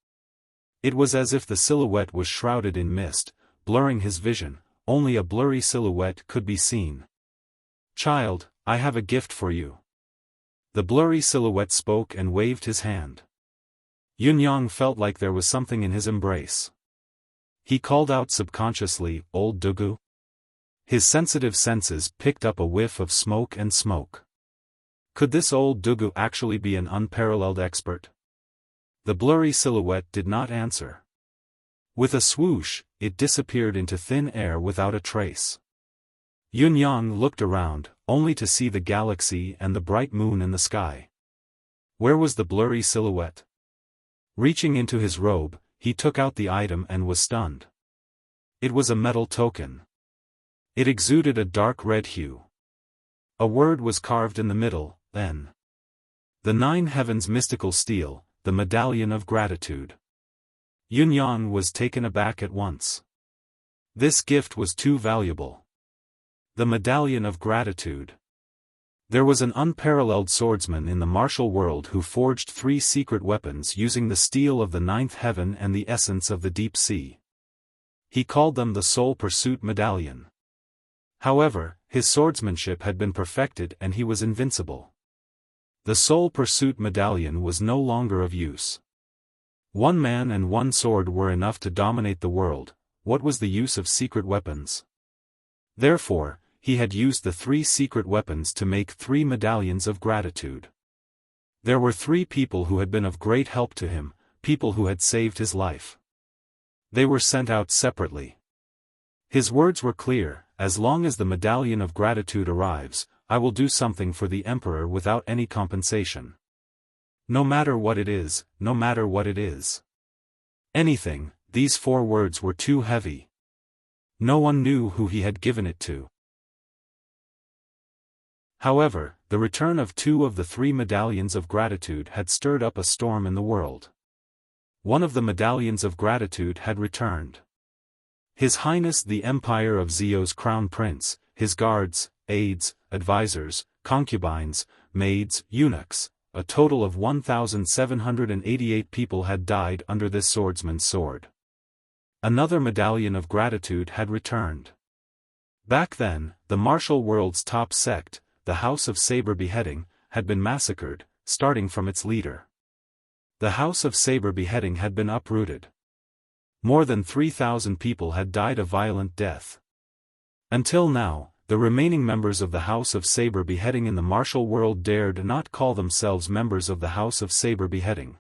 A: It was as if the silhouette was shrouded in mist, blurring his vision. Only a blurry silhouette could be seen. Child, I have a gift for you. The blurry silhouette spoke and waved his hand. Yun Yang felt like there was something in his embrace. He called out subconsciously, Old Dugu. His sensitive senses picked up a whiff of smoke and smoke. Could this Old Dugu actually be an unparalleled expert? The blurry silhouette did not answer. With a swoosh, it disappeared into thin air without a trace. Yun Yang looked around, only to see the galaxy and the bright moon in the sky. Where was the blurry silhouette? Reaching into his robe, he took out the item and was stunned. It was a metal token. It exuded a dark red hue. A word was carved in the middle, then. The nine heavens mystical steel, the medallion of gratitude. Yun Yang was taken aback at once. This gift was too valuable. The medallion of gratitude. There was an unparalleled swordsman in the martial world who forged 3 secret weapons using the steel of the ninth heaven and the essence of the deep sea. He called them the Soul Pursuit Medallion. However, his swordsmanship had been perfected and he was invincible. The Soul Pursuit Medallion was no longer of use. 1 man and 1 sword were enough to dominate the world. What was the use of secret weapons? Therefore, he had used the 3 secret weapons to make 3 medallions of gratitude. There were 3 people who had been of great help to him, people who had saved his life. They were sent out separately. His words were clear, as long as the medallion of gratitude arrives, I will do something for the emperor without any compensation. No matter what it is, no matter what it is. Anything, these 4 words were too heavy. No one knew who he had given it to. However, the return of 2 of the 3 medallions of gratitude had stirred up a storm in the world. One of the medallions of gratitude had returned. His Highness the Empire of Zio's Crown Prince, his guards, aides, advisors, concubines, maids, eunuchs, a total of 1,788 people had died under this swordsman's sword. Another medallion of gratitude had returned. Back then, the martial world's top sect, the House of Saber Beheading, had been massacred, starting from its leader. The House of Saber Beheading had been uprooted. More than 3,000 people had died a violent death. Until now, the remaining members of the House of Saber Beheading in the martial world dared not call themselves members of the House of Saber Beheading.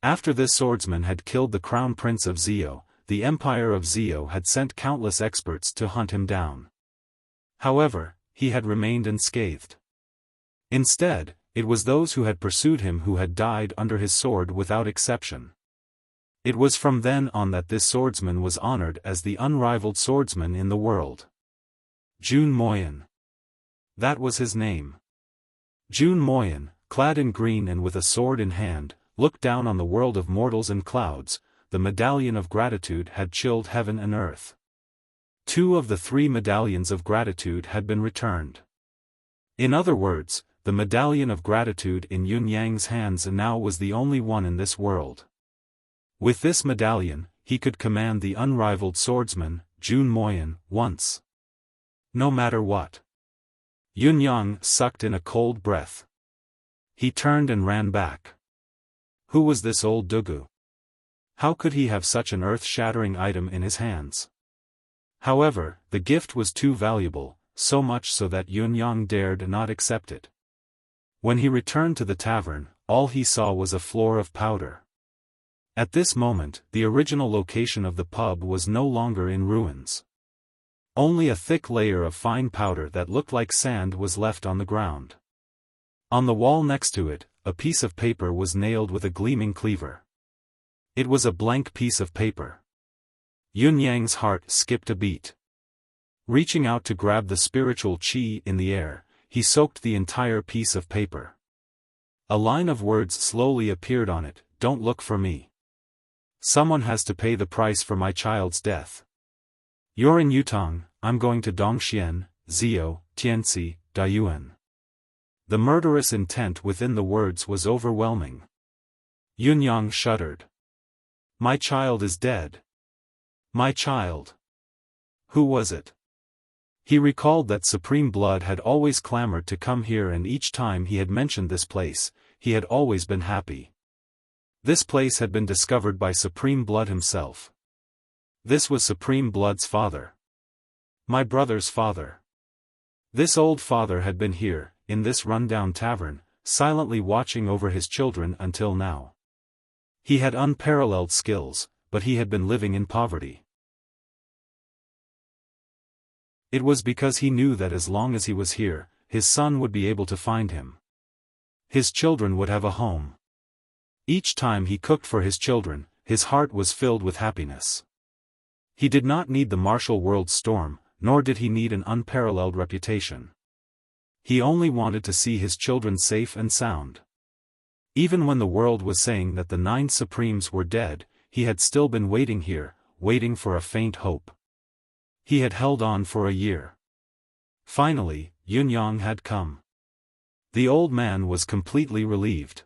A: After this swordsman had killed the Crown Prince of Zio, the Empire of Zio had sent countless experts to hunt him down. However, he had remained unscathed. Instead, it was those who had pursued him who had died under his sword without exception. It was from then on that this swordsman was honored as the unrivaled swordsman in the world. Jun Moyan. That was his name. Jun Moyan, clad in green and with a sword in hand, looked down on the world of mortals and clouds. The medallion of gratitude had chilled heaven and earth. 2 of the 3 medallions of gratitude had been returned. In other words, the medallion of gratitude in Yun Yang's hands now was the only one in this world. With this medallion, he could command the unrivaled swordsman, Jun Moyan, once. No matter what. Yun Yang sucked in a cold breath. He turned and ran back. Who was this Old Dugu? How could he have such an earth-shattering item in his hands? However, the gift was too valuable, so much so that Yunyang dared not accept it. When he returned to the tavern, all he saw was a floor of powder. At this moment, the original location of the pub was no longer in ruins. Only a thick layer of fine powder that looked like sand was left on the ground. On the wall next to it, a piece of paper was nailed with a gleaming cleaver. It was a blank piece of paper. Yunyang's heart skipped a beat. Reaching out to grab the spiritual qi in the air, he soaked the entire piece of paper. A line of words slowly appeared on it, "Don't look for me. Someone has to pay the price for my child's death. You're in Yutong, I'm going to Dongxian, Zio, Tianxi, Dayuan." The murderous intent within the words was overwhelming. Yunyang shuddered. My child is dead. My child. Who was it? He recalled that Supreme Blood had always clamored to come here, and each time he had mentioned this place, he had always been happy. This place had been discovered by Supreme Blood himself. This was Supreme Blood's father. My brother's father. This old father had been here, in this rundown tavern, silently watching over his children until now. He had unparalleled skills, but he had been living in poverty. It was because he knew that as long as he was here, his son would be able to find him. His children would have a home. Each time he cooked for his children, his heart was filled with happiness. He did not need the martial world storm, nor did he need an unparalleled reputation. He only wanted to see his children safe and sound. Even when the world was saying that the 9 Supremes were dead, he had still been waiting here, waiting for a faint hope. He had held on for a year. Finally, Yunyang had come. The old man was completely relieved.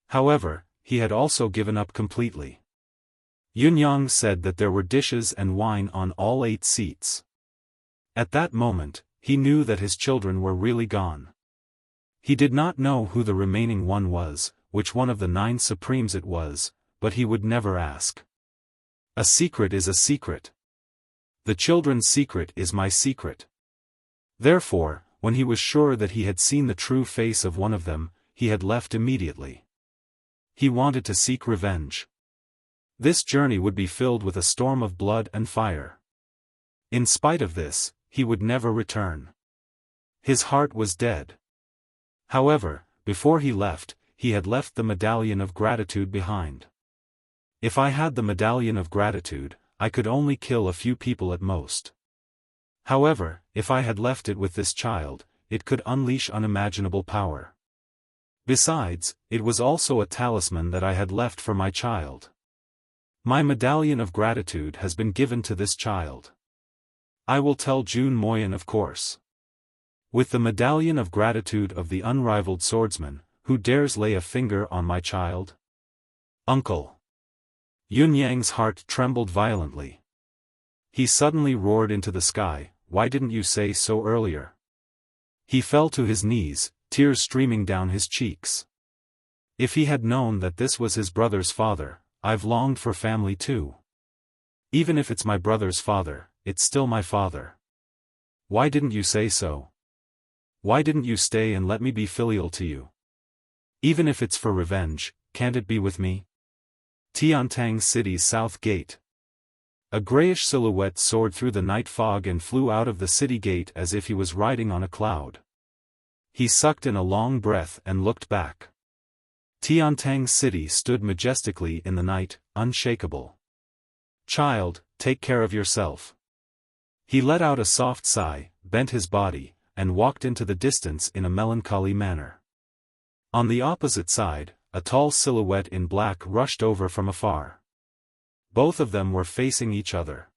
A: However, he had also given up completely. Yunyang said that there were dishes and wine on all 8 seats. At that moment, he knew that his children were really gone. He did not know who the remaining one was, which one of the 9 Supremes it was, but he would never ask. A secret is a secret. The children's secret is my secret. Therefore, when he was sure that he had seen the true face of one of them, he had left immediately. He wanted to seek revenge. This journey would be filled with a storm of blood and fire. In spite of this, he would never return. His heart was dead. However, before he left, he had left the medallion of gratitude behind. If I had the medallion of gratitude, I could only kill a few people at most. However, if I had left it with this child, it could unleash unimaginable power. Besides, it was also a talisman that I had left for my child. My medallion of gratitude has been given to this child. I will tell Jun Moyen, of course. With the medallion of gratitude of the unrivaled swordsman, who dares lay a finger on my child? Uncle. Yunyang's heart trembled violently. He suddenly roared into the sky, "Why didn't you say so earlier?" He fell to his knees, tears streaming down his cheeks. If he had known that this was his brother's father, I've longed for family too. Even if it's my brother's father, it's still my father. Why didn't you say so? Why didn't you stay and let me be filial to you? Even if it's for revenge, can't it be with me? Tiantang City's south gate. A grayish silhouette soared through the night fog and flew out of the city gate as if he was riding on a cloud. He sucked in a long breath and looked back. Tiantang City stood majestically in the night, unshakable. Child, take care of yourself. He let out a soft sigh, bent his body, and walked into the distance in a melancholy manner. On the opposite side, a tall silhouette in black rushed over from afar. Both of them were facing each other.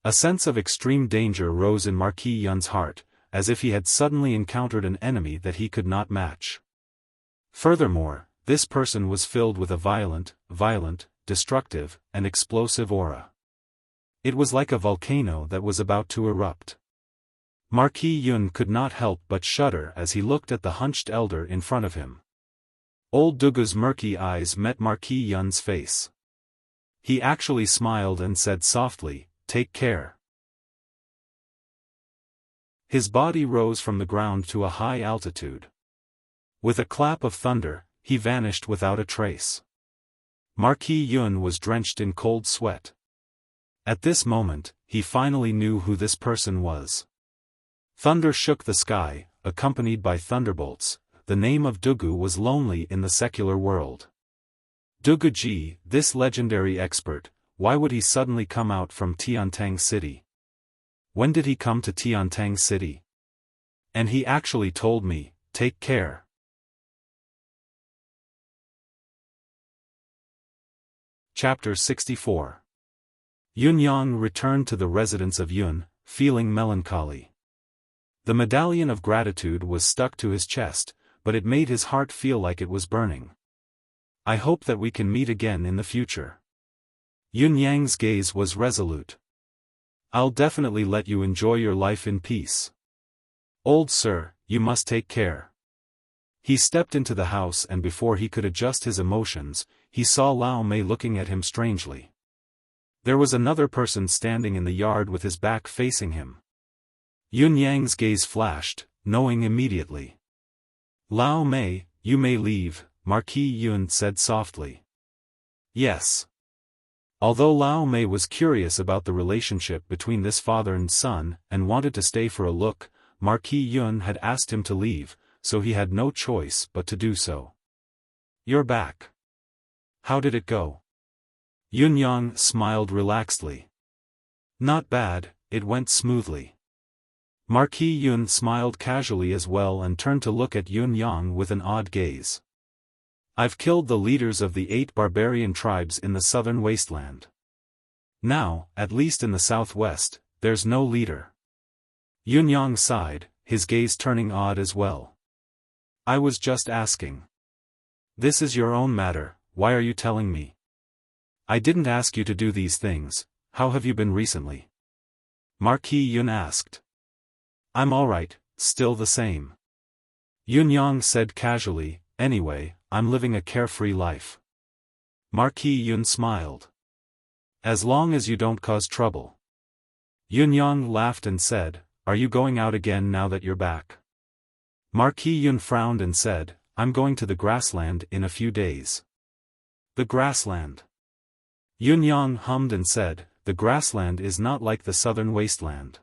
A: A sense of extreme danger rose in Marquis Yun's heart, as if he had suddenly encountered an enemy that he could not match. Furthermore, this person was filled with a violent, destructive, and explosive aura. It was like a volcano that was about to erupt. Marquis Yun could not help but shudder as he looked at the hunched elder in front of him. Old Dugu's murky eyes met Marquis Yun's face. He actually smiled and said softly, "Take care. His body rose from the ground to a high altitude. With a clap of thunder, he vanished without a trace. Marquis Yun was drenched in cold sweat. At this moment, he finally knew who this person was. Thunder shook the sky, accompanied by thunderbolts. The name of Dugu was lonely in the secular world. Dugu Ji, this legendary expert, why would he suddenly come out from Tiantang City? When did he come to Tiantang City? And he actually told me, take care. Chapter 64. Yun Yang returned to the residence of Yun, feeling melancholy. The medallion of gratitude was stuck to his chest, but it made his heart feel like it was burning. I hope that we can meet again in the future. Yun Yang's gaze was resolute. I'll definitely let you enjoy your life in peace. Old sir, you must take care. He stepped into the house, and before he could adjust his emotions, he saw Lao Mei looking at him strangely. There was another person standing in the yard with his back facing him. Yun Yang's gaze flashed, knowing immediately. Lao Mei, you may leave, Marquis Yun said softly. Yes. Although Lao Mei was curious about the relationship between this father and son, and wanted to stay for a look, Marquis Yun had asked him to leave, so he had no choice but to do so. You're back. How did it go? Yun Yang smiled relaxedly. Not bad, it went smoothly. Marquis Yun smiled casually as well and turned to look at Yun Yang with an odd gaze. I've killed the leaders of the 8 barbarian tribes in the southern wasteland. Now, at least in the southwest, there's no leader. Yun Yang sighed, his gaze turning odd as well. I was just asking. This is your own matter, why are you telling me? I didn't ask you to do these things, how have you been recently? Marquis Yun asked. I'm alright, still the same. Yun Yang said casually, anyway, I'm living a carefree life. Marquis Yun smiled. As long as you don't cause trouble. Yun Yang laughed and said, are you going out again now that you're back? Marquis Yun frowned and said, I'm going to the grassland in a few days. The grassland. Yun Yang hummed and said, the grassland is not like the southern wasteland.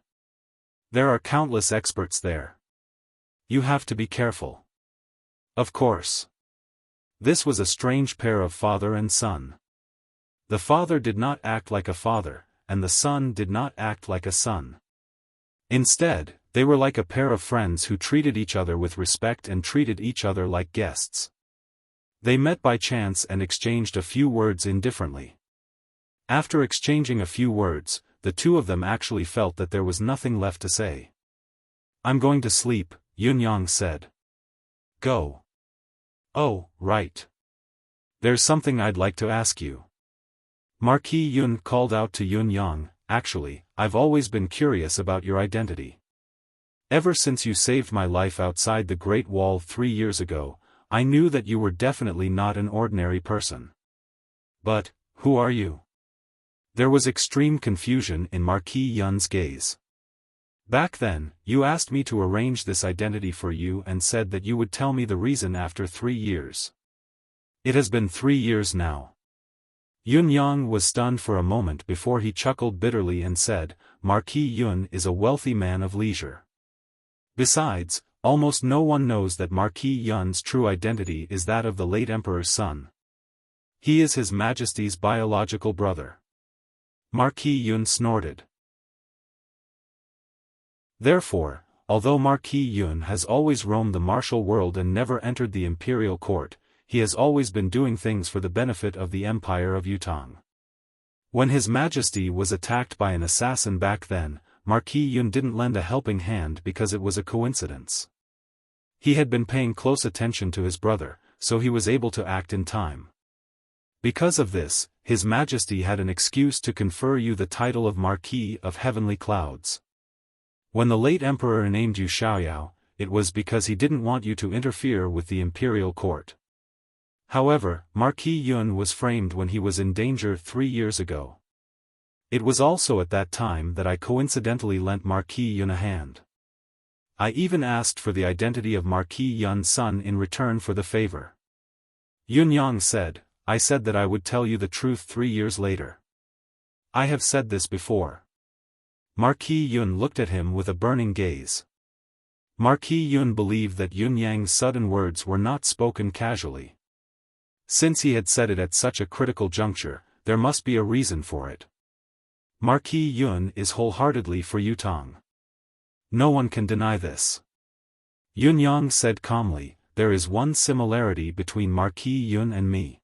A: There are countless experts there. You have to be careful. Of course. This was a strange pair of father and son. The father did not act like a father, and the son did not act like a son. Instead, they were like a pair of friends who treated each other with respect and treated each other like guests. They met by chance and exchanged a few words indifferently. After exchanging a few words, the two of them actually felt that there was nothing left to say. I'm going to sleep, Yun Yang said. Go. Oh, right. There's something I'd like to ask you. Marquis Yun called out to Yun Yang, actually, I've always been curious about your identity. Ever since you saved my life outside the Great Wall 3 years ago, I knew that you were definitely not an ordinary person. But, who are you? There was extreme confusion in Marquis Yun's gaze. Back then, you asked me to arrange this identity for you and said that you would tell me the reason after 3 years. It has been 3 years now. Yun Yang was stunned for a moment before he chuckled bitterly and said, Marquis Yun is a wealthy man of leisure. Besides, almost no one knows that Marquis Yun's true identity is that of the late emperor's son. He is His Majesty's biological brother. Marquis Yun snorted. Therefore, although Marquis Yun has always roamed the martial world and never entered the imperial court, he has always been doing things for the benefit of the Empire of Yutang. When His Majesty was attacked by an assassin back then, Marquis Yun didn't lend a helping hand because it was a coincidence. He had been paying close attention to his brother, so he was able to act in time. Because of this, His Majesty had an excuse to confer you the title of Marquis of Heavenly Clouds. When the late emperor named you Xiaoyao, it was because he didn't want you to interfere with the imperial court. However, Marquis Yun was framed when he was in danger 3 years ago. It was also at that time that I coincidentally lent Marquis Yun a hand. I even asked for the identity of Marquis Yun's son in return for the favor. Yun Yang said, I said that I would tell you the truth 3 years later. I have said this before. Marquis Yun looked at him with a burning gaze. Marquis Yun believed that Yun Yang's sudden words were not spoken casually. Since he had said it at such a critical juncture, there must be a reason for it. Marquis Yun is wholeheartedly for Yutong. No one can deny this. Yun Yang said calmly, there is one similarity between Marquis Yun and me.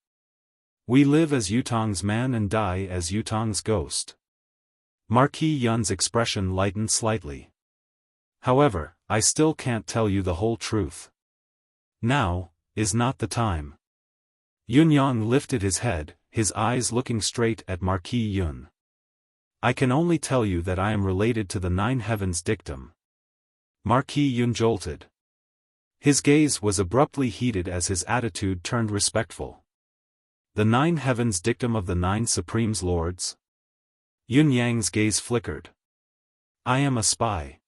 A: We live as Yutong's man and die as Yutong's ghost. Marquis Yun's expression lightened slightly. However, I still can't tell you the whole truth. Now is not the time. Yun Yang lifted his head, his eyes looking straight at Marquis Yun. I can only tell you that I am related to the 9 heavens dictum. Marquis Yun jolted. His gaze was abruptly heated as his attitude turned respectful. The 9 heavens dictum of the 9 Supremes Lords? Yun Yang's gaze flickered. I am a spy.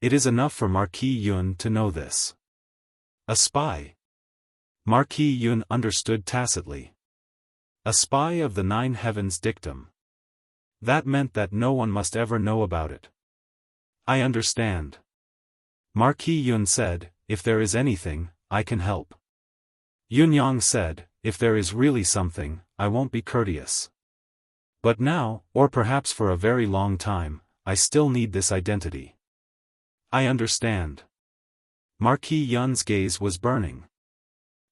A: It is enough for Marquis Yun to know this. A spy? Marquis Yun understood tacitly. A spy of the 9 heavens dictum. That meant that no one must ever know about it. I understand. Marquis Yun said, if there is anything, I can help. Yun Yang said, if there is really something, I won't be courteous. But now, or perhaps for a very long time, I still need this identity. I understand. Marquis Yun's gaze was burning.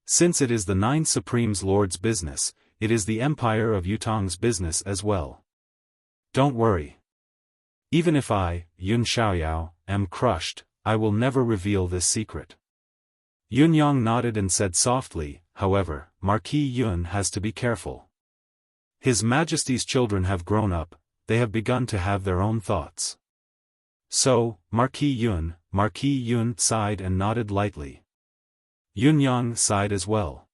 A: Since it is the 9 Supremes Lord's business, it is the Empire of Yutong's business as well. Don't worry. Even if I, Yun Xiaoyao, am crushed, I will never reveal this secret. Yun Yang nodded and said softly, however, Marquis Yun has to be careful. His Majesty's children have grown up, they have begun to have their own thoughts. So, Marquis Yun sighed and nodded lightly. Yun Yang sighed as well.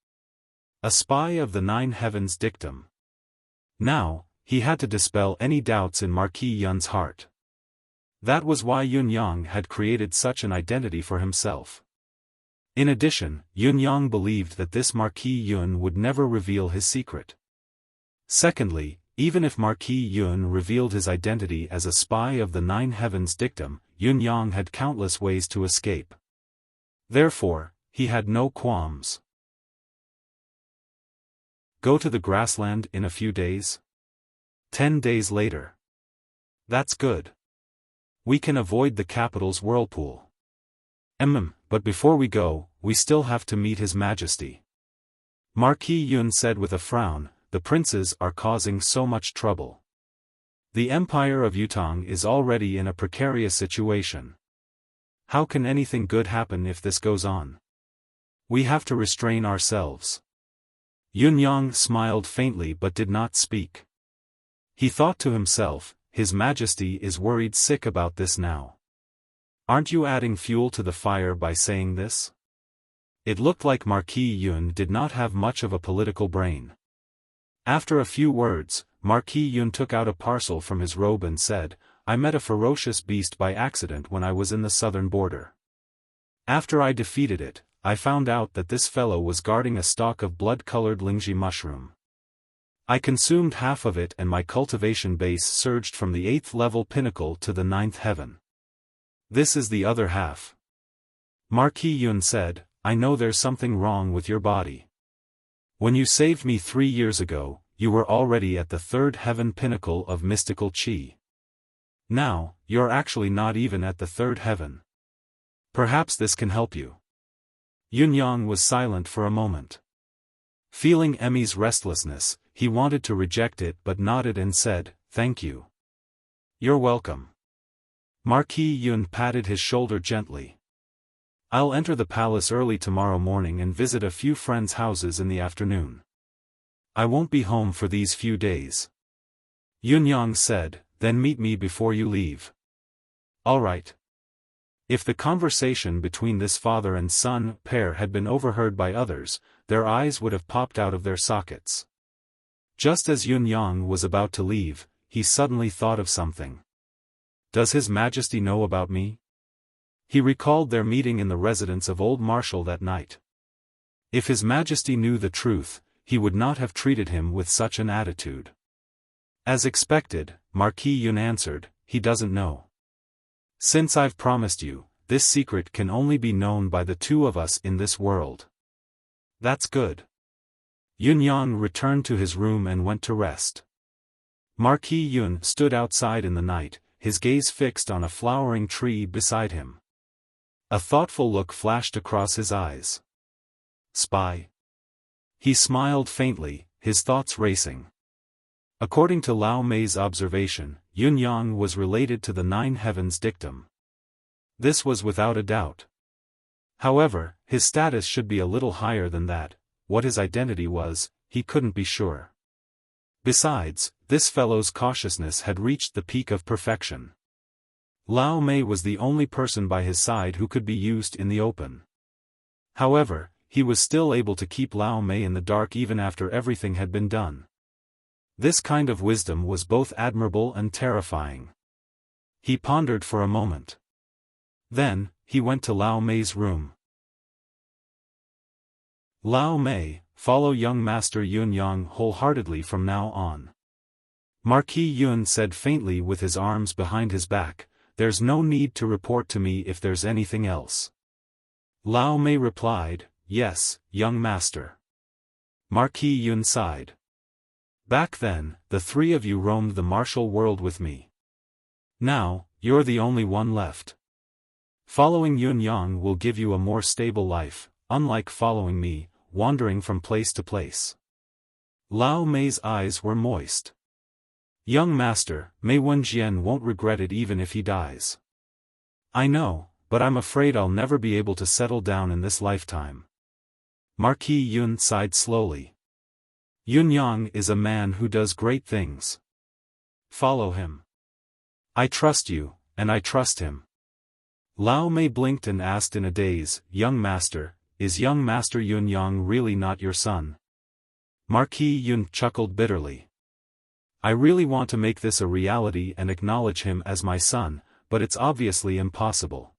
A: A spy of the 9 heavens dictum. Now, he had to dispel any doubts in Marquis Yun's heart. That was why Yun Yang had created such an identity for himself. In addition, Yun Yang believed that this Marquis Yun would never reveal his secret. Secondly, even if Marquis Yun revealed his identity as a spy of the 9 heavens dictum, Yun Yang had countless ways to escape. Therefore, he had no qualms. Go to the grassland in a few days? 10 days later. That's good. We can avoid the capital's whirlpool. But before we go, we still have to meet His Majesty. Marquis Yun said with a frown, the princes are causing so much trouble. The Empire of Yutong is already in a precarious situation. How can anything good happen if this goes on? We have to restrain ourselves. Yun Yang smiled faintly but did not speak. He thought to himself, His Majesty is worried sick about this now. Aren't you adding fuel to the fire by saying this? It looked like Marquis Yun did not have much of a political brain. After a few words, Marquis Yun took out a parcel from his robe and said, I met a ferocious beast by accident when I was in the southern border. After I defeated it, I found out that this fellow was guarding a stalk of blood-colored lingji mushroom. I consumed half of it and my cultivation base surged from the 8th level pinnacle to the 9th heaven. This is the other half. Marquis Yun said, I know there's something wrong with your body. When you saved me 3 years ago, you were already at the 3rd heaven pinnacle of mystical qi. Now, you're actually not even at the 3rd heaven. Perhaps this can help you. Yun Yang was silent for a moment. Feeling Emmy's restlessness, he wanted to reject it but nodded and said, Thank you. You're welcome. Marquis Yun patted his shoulder gently. I'll enter the palace early tomorrow morning and visit a few friends' houses in the afternoon. I won't be home for these few days. Yun Yang said, then meet me before you leave. All right. If the conversation between this father and son pair had been overheard by others, their eyes would have popped out of their sockets. Just as Yun Yang was about to leave, he suddenly thought of something. Does His Majesty know about me? He recalled their meeting in the residence of Old Marshal that night. If His Majesty knew the truth, he would not have treated him with such an attitude. As expected, Marquis Yun answered, "He doesn't know. Since I've promised you, this secret can only be known by the two of us in this world." "That's good." Yun Yang returned to his room and went to rest. Marquis Yun stood outside in the night, his gaze fixed on a flowering tree beside him. A thoughtful look flashed across his eyes. "Spy?" He smiled faintly, his thoughts racing. According to Lao Mei's observation, Yun Yang was related to the Nine Heavens dictum. This was without a doubt. However, his status should be a little higher than that. What his identity was, he couldn't be sure. Besides, this fellow's cautiousness had reached the peak of perfection. Lao Mei was the only person by his side who could be used in the open. However, he was still able to keep Lao Mei in the dark even after everything had been done. This kind of wisdom was both admirable and terrifying. He pondered for a moment. Then, he went to Lao Mei's room. "Lao Mei, follow young Master Yun Yang wholeheartedly from now on." Marquis Yun said faintly with his arms behind his back, "There's no need to report to me if there's anything else." Lao Mei replied, "Yes, young master." Marquis Yun sighed. "Back then, the three of you roamed the martial world with me. Now, you're the only one left. Following Yun Yang will give you a more stable life, unlike following me, wandering from place to place." Lao Mei's eyes were moist. "Young master, Mei Wenjian won't regret it even if he dies." "I know, but I'm afraid I'll never be able to settle down in this lifetime." Marquis Yun sighed slowly. "Yun Yang is a man who does great things. Follow him. I trust you, and I trust him." Lao Mei blinked and asked in a daze, "Young master, is young master Yun Yang really not your son?" Marquis Yun chuckled bitterly. "I really want to make this a reality and acknowledge him as my son, but it's obviously impossible."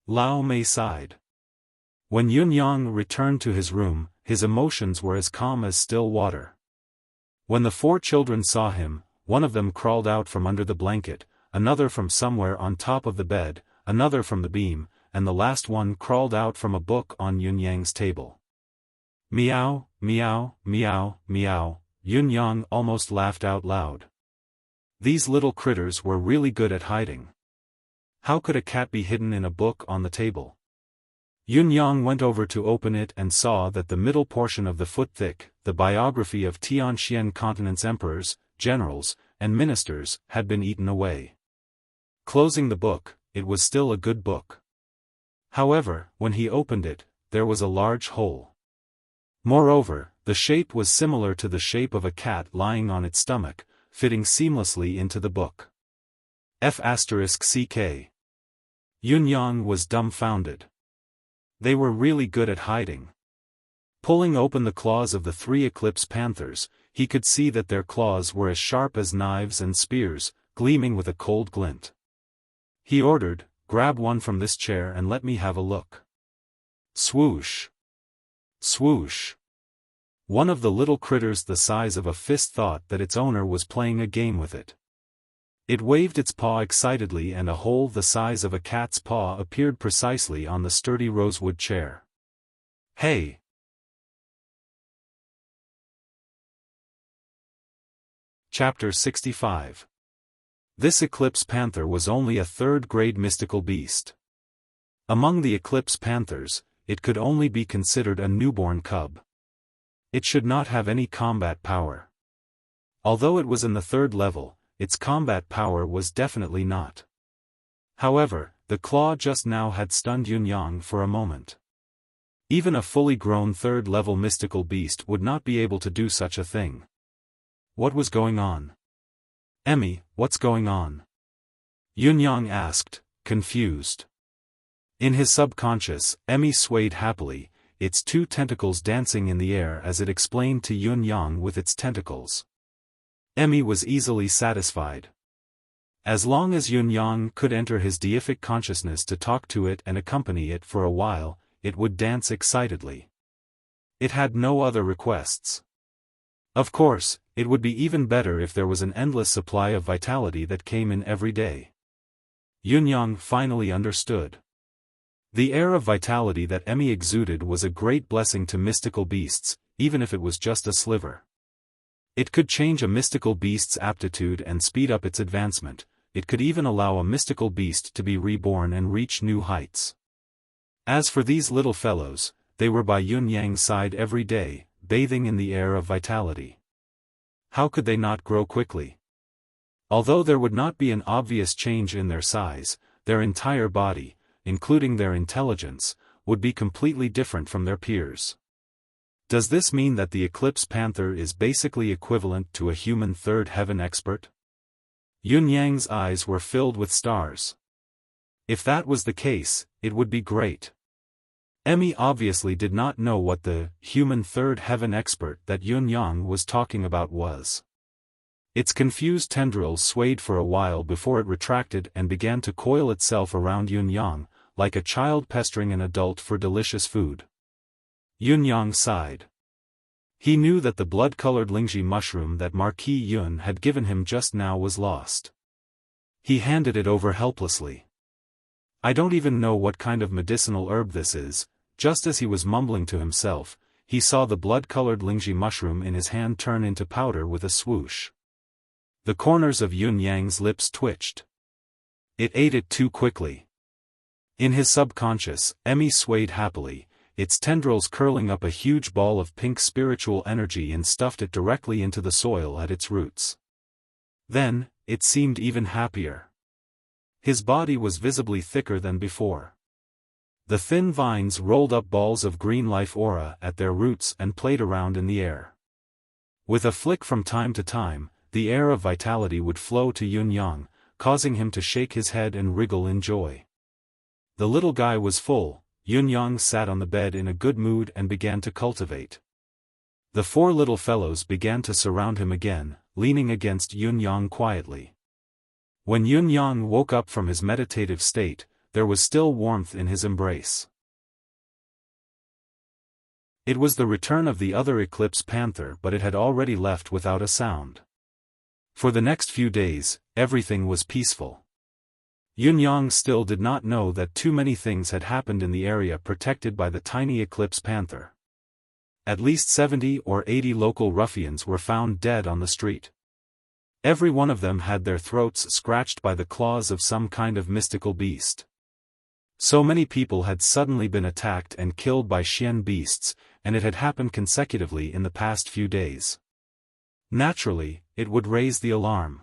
A: Lao Mei sighed. When Yun Yang returned to his room, his emotions were as calm as still water. When the four children saw him, one of them crawled out from under the blanket, another from somewhere on top of the bed, another from the beam, and the last one crawled out from a book on Yun Yang's table. "Meow, meow, meow, meow," Yun Yang almost laughed out loud. These little critters were really good at hiding. How could a cat be hidden in a book on the table? Yun Yang went over to open it and saw that the middle portion of the foot thick, the biography of Tianxian continent's emperors, generals, and ministers, had been eaten away. Closing the book, it was still a good book. However, when he opened it, there was a large hole. Moreover, the shape was similar to the shape of a cat lying on its stomach, fitting seamlessly into the book. F***ck. Yun Yang was dumbfounded. They were really good at hiding. Pulling open the claws of the three Eclipse Panthers, he could see that their claws were as sharp as knives and spears, gleaming with a cold glint. He ordered, "Grab one from this chair and let me have a look." Swoosh! Swoosh! One of the little critters the size of a fist thought that its owner was playing a game with it. It waved its paw excitedly and a hole the size of a cat's paw appeared precisely on the sturdy rosewood chair. "Hey!" Chapter 65. This Eclipse Panther was only a third-grade mystical beast. Among the Eclipse Panthers, it could only be considered a newborn cub. It should not have any combat power. Although it was in the third level, its combat power was definitely not. However, the claw just now had stunned Yun Yang for a moment. Even a fully grown third-level mystical beast would not be able to do such a thing. What was going on? "Emmy, what's going on?" Yun Yang asked, confused. In his subconscious, Emmy swayed happily, its two tentacles dancing in the air as it explained to Yun Yang with its tentacles. Emmy was easily satisfied. As long as Yun Yang could enter his deific consciousness to talk to it and accompany it for a while, it would dance excitedly. It had no other requests. Of course, it would be even better if there was an endless supply of vitality that came in every day. Yun Yang finally understood. The air of vitality that Emmy exuded was a great blessing to mystical beasts, even if it was just a sliver. It could change a mystical beast's aptitude and speed up its advancement. It could even allow a mystical beast to be reborn and reach new heights. As for these little fellows, they were by Yun Yang's side every day, bathing in the air of vitality. How could they not grow quickly? Although there would not be an obvious change in their size, their entire body, including their intelligence, would be completely different from their peers. Does this mean that the Eclipse Panther is basically equivalent to a human third heaven expert? Yun Yang's eyes were filled with stars. If that was the case, it would be great. Emmy obviously did not know what the human third heaven expert that Yun Yang was talking about was. Its confused tendrils swayed for a while before it retracted and began to coil itself around Yun Yang, like a child pestering an adult for delicious food. Yun Yang sighed. He knew that the blood-colored Lingji mushroom that Marquis Yun had given him just now was lost. He handed it over helplessly. I don't even know what kind of medicinal herb this is. Just as he was mumbling to himself, he saw the blood-colored Lingji mushroom in his hand turn into powder with a swoosh. The corners of Yun Yang's lips twitched. It ate it too quickly. In his subconscious, Emmy swayed happily, its tendrils curling up a huge ball of pink spiritual energy and stuffed it directly into the soil at its roots. Then, it seemed even happier. His body was visibly thicker than before. The thin vines rolled up balls of green life aura at their roots and played around in the air. With a flick from time to time, the air of vitality would flow to Yun Yang, causing him to shake his head and wriggle in joy. The little guy was full. Yun Yang sat on the bed in a good mood and began to cultivate. The four little fellows began to surround him again, leaning against Yun Yang quietly. When Yun Yang woke up from his meditative state, there was still warmth in his embrace. It was the return of the other Eclipse Panther, but it had already left without a sound. For the next few days, everything was peaceful. Yun Yang still did not know that too many things had happened in the area protected by the tiny Eclipse Panther. At least 70 or 80 local ruffians were found dead on the street. Every one of them had their throats scratched by the claws of some kind of mystical beast. So many people had suddenly been attacked and killed by Xian beasts, and it had happened consecutively in the past few days. Naturally, it would raise the alarm.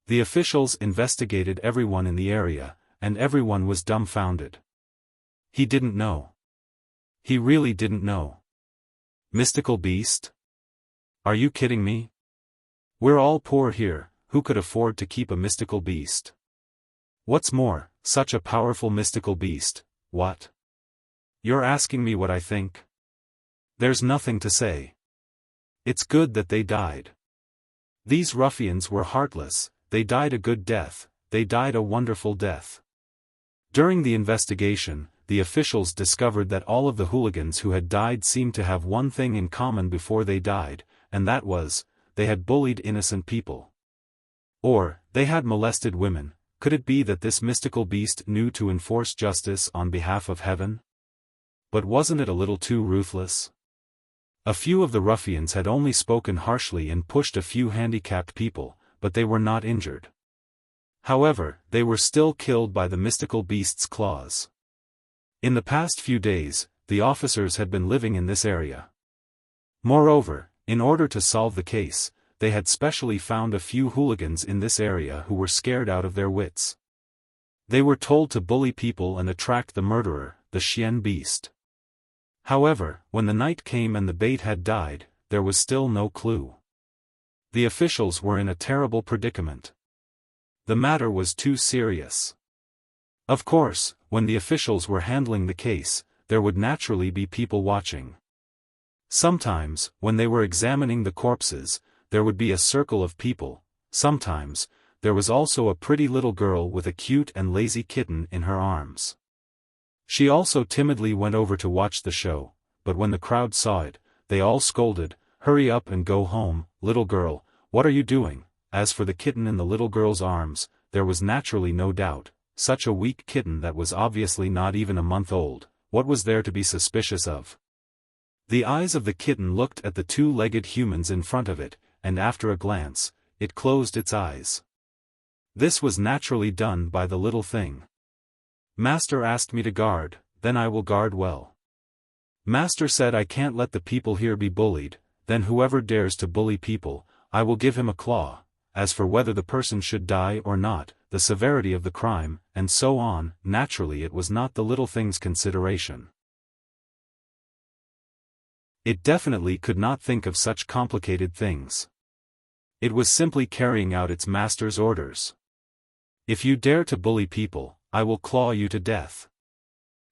A: The officials investigated everyone in the area, and everyone was dumbfounded. He didn't know. He really didn't know. Mystical beast? Are you kidding me? We're all poor here, who could afford to keep a mystical beast? What's more, such a powerful mystical beast, what? You're asking me what I think? There's nothing to say. It's good that they died. These ruffians were heartless, they died a good death, they died a wonderful death. During the investigation, the officials discovered that all of the hooligans who had died seemed to have one thing in common before they died, and that was, they had bullied innocent people. Or, they had molested women. Could it be that this mystical beast knew to enforce justice on behalf of heaven? But wasn't it a little too ruthless? A few of the ruffians had only spoken harshly and pushed a few handicapped people, but they were not injured. However, they were still killed by the mystical beast's claws. In the past few days, the officers had been living in this area. Moreover, in order to solve the case, they had specially found a few hooligans in this area who were scared out of their wits. They were told to bully people and attract the murderer, the Xian beast. However, when the night came and the bait had died, there was still no clue. The officials were in a terrible predicament. The matter was too serious. Of course, when the officials were handling the case, there would naturally be people watching. Sometimes, when they were examining the corpses, there would be a circle of people. Sometimes, there was also a pretty little girl with a cute and lazy kitten in her arms. She also timidly went over to watch the show, but when the crowd saw it, they all scolded, "Hurry up and go home, little girl, what are you doing?" As for the kitten in the little girl's arms, there was naturally no doubt, such a weak kitten that was obviously not even a month old, what was there to be suspicious of? The eyes of the kitten looked at the two-legged humans in front of it, and after a glance, it closed its eyes. This was naturally done by the little thing. "Master asked me to guard, then I will guard well. Master said I can't let the people here be bullied, then whoever dares to bully people, I will give him a claw. As for whether the person should die or not, the severity of the crime, and so on." Naturally it was not the little thing's consideration. It definitely could not think of such complicated things. It was simply carrying out its master's orders. "If you dare to bully people, I will claw you to death."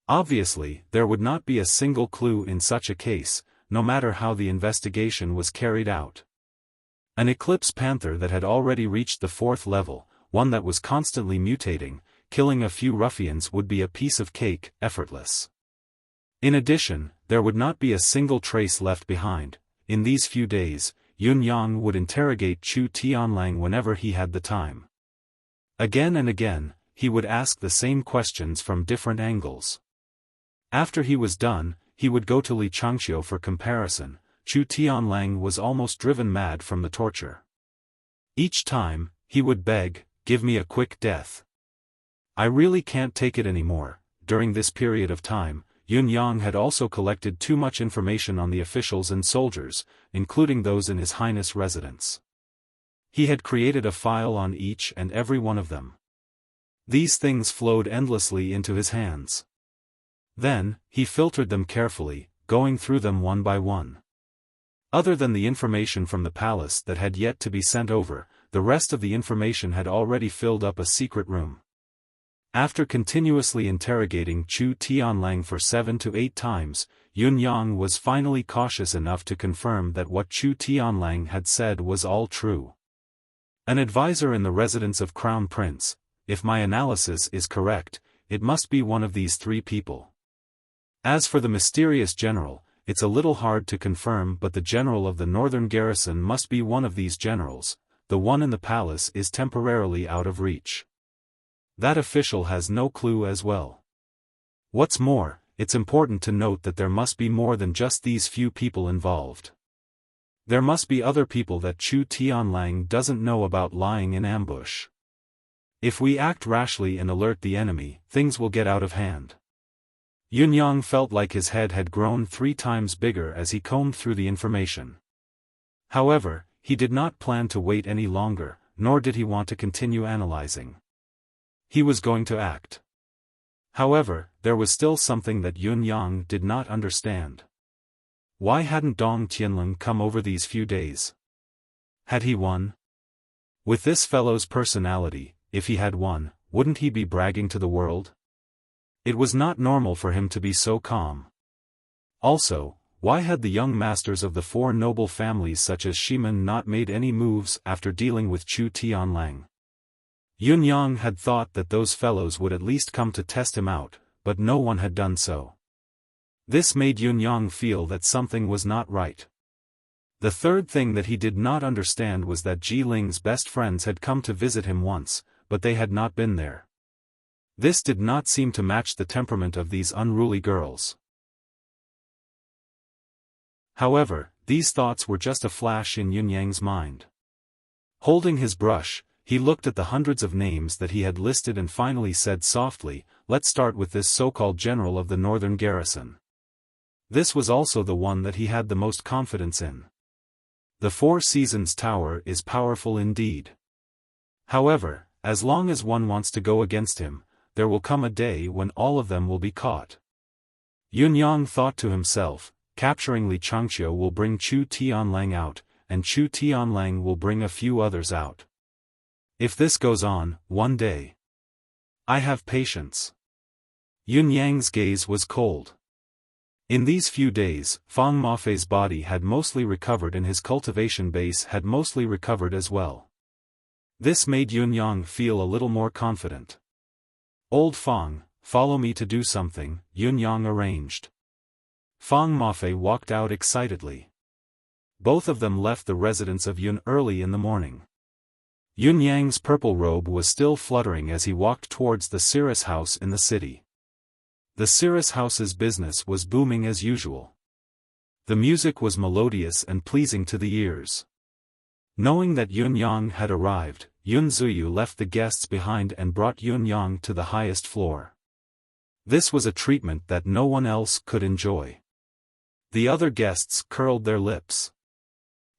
A: Obviously, there would not be a single clue in such a case, no matter how the investigation was carried out. An eclipse panther that had already reached the 4th level, one that was constantly mutating, killing a few ruffians would be a piece of cake, effortless. In addition, there would not be a single trace left behind. In these few days, Yun Yang would interrogate Chu Tianlang whenever he had the time. Again and again, he would ask the same questions from different angles. After he was done, he would go to Li Changqiu for comparison. Chu Tianlang was almost driven mad from the torture. Each time, he would beg, "Give me a quick death. I really can't take it anymore." During this period of time, Yun Yang had also collected too much information on the officials and soldiers, including those in His Highness' residence. He had created a file on each and every one of them. These things flowed endlessly into his hands. Then, he filtered them carefully, going through them one by one. Other than the information from the palace that had yet to be sent over, the rest of the information had already filled up a secret room. After continuously interrogating Chu Tianlang for 7 to 8 times, Yun Yang was finally cautious enough to confirm that what Chu Tianlang had said was all true. "An advisor in the residence of Crown Prince. If my analysis is correct, it must be one of these 3 people. As for the mysterious general, it's a little hard to confirm, but the general of the northern garrison must be one of these generals. The one in the palace is temporarily out of reach. That official has no clue as well. What's more, it's important to note that there must be more than just these few people involved. There must be other people that Chu Tianlang doesn't know about lying in ambush. If we act rashly and alert the enemy, things will get out of hand." Yun Yang felt like his head had grown 3 times bigger as he combed through the information. However, he did not plan to wait any longer, nor did he want to continue analyzing. He was going to act. However, there was still something that Yun Yang did not understand. Why hadn't Dong Tianlin come over these few days? Had he won? With this fellow's personality, if he had won, wouldn't he be bragging to the world? It was not normal for him to be so calm. Also, why had the young masters of the 4 noble families such as Shiman not made any moves after dealing with Chu Tianlang? Yun Yang had thought that those fellows would at least come to test him out, but no one had done so. This made Yun Yang feel that something was not right. The third thing that he did not understand was that Ji Ling's best friends had come to visit him once, but they had not been there. This did not seem to match the temperament of these unruly girls. However, these thoughts were just a flash in Yun Yang's mind. Holding his brush, he looked at the hundreds of names that he had listed and finally said softly, "Let's start with this so-called general of the northern garrison." This was also the one that he had the most confidence in. The 4 Seasons Tower is powerful indeed. However, as long as one wants to go against him, there will come a day when all of them will be caught. Yun Yang thought to himself, capturing Li Changqiu will bring Chu Tianlang out, and Chu Tianlang will bring a few others out. If this goes on, one day. I have patience. Yun Yang's gaze was cold. In these few days, Fang Mafei's body had mostly recovered and his cultivation base had mostly recovered as well. This made Yunyang feel a little more confident. "Old Fang, follow me to do something," Yunyang arranged. Fang Mafei walked out excitedly. Both of them left the residence of Yun early in the morning. Yunyang's purple robe was still fluttering as he walked towards the Cirrus house in the city. The Cirrus house's business was booming as usual. The music was melodious and pleasing to the ears. Knowing that Yunyang had arrived, Yun Zuyu left the guests behind and brought Yunyang to the highest floor. This was a treatment that no one else could enjoy. The other guests curled their lips.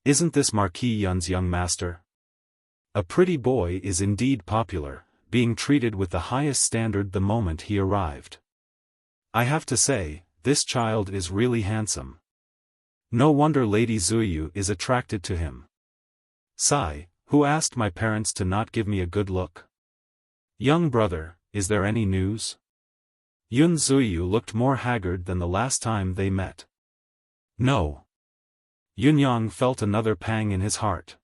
A: "Isn't this Marquis Yun's young master? A pretty boy is indeed popular, being treated with the highest standard the moment he arrived. I have to say, this child is really handsome. No wonder Lady Zuyu is attracted to him. Sigh, who asked my parents to not give me a good look? Young brother, is there any news?" Yun Zuyu looked more haggard than the last time they met. "No." Yunyang felt another pang in his heart.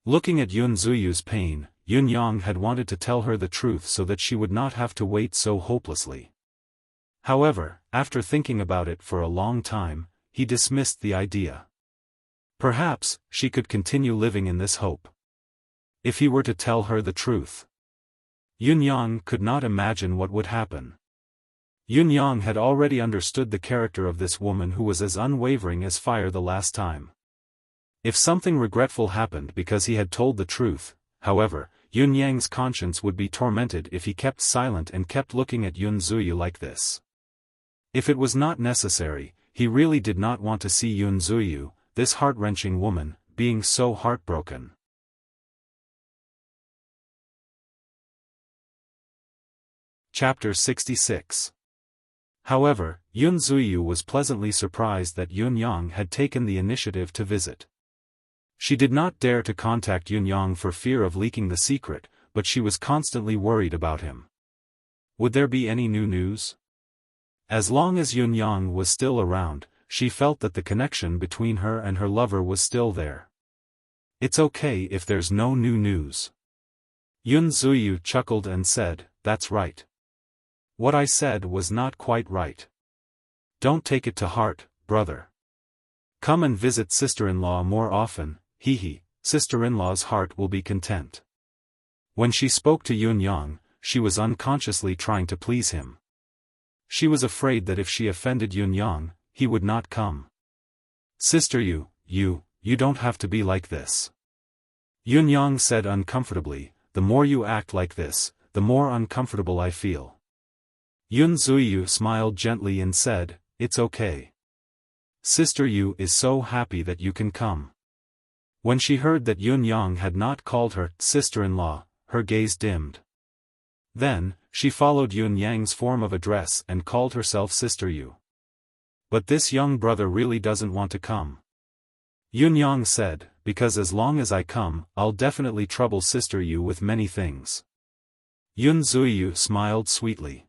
A: Looking at Yun Zuyu's pain, Yunyang had wanted to tell her the truth so that she would not have to wait so hopelessly. However, after thinking about it for a long time, he dismissed the idea. Perhaps, she could continue living in this hope. If he were to tell her the truth, Yunyang could not imagine what would happen. Yunyang had already understood the character of this woman who was as unwavering as fire the last time. If something regretful happened because he had told the truth, however, Yunyang's conscience would be tormented if he kept silent and kept looking at Yun Zuyu like this. If it was not necessary, he really did not want to see Yun Zuyu, this heart-wrenching woman, being so heartbroken. Chapter 66. However, Yun Zuyu was pleasantly surprised that Yunyang had taken the initiative to visit. She did not dare to contact Yunyang for fear of leaking the secret, but she was constantly worried about him. Would there be any new news? As long as Yunyang was still around, she felt that the connection between her and her lover was still there. It's okay if there's no new news. Yun Zuyu chuckled and said, "That's right. What I said was not quite right. Don't take it to heart, brother. Come and visit sister-in-law more often, hee, sister-in-law's heart will be content." When she spoke to Yunyang, she was unconsciously trying to please him. She was afraid that if she offended Yunyang, he would not come. "Sister you don't have to be like this." Yunyang said uncomfortably, "The more you act like this, the more uncomfortable I feel." Yun Zuyu smiled gently and said, "It's okay. Sister Yu is so happy that you can come." When she heard that Yunyang had not called her sister-in-law, her gaze dimmed. Then, she followed Yunyang's form of address and called herself Sister Yu. "But this young brother really doesn't want to come," Yunyang said, "because as long as I come, I'll definitely trouble Sister Yu with many things." Yun Zuyu smiled sweetly.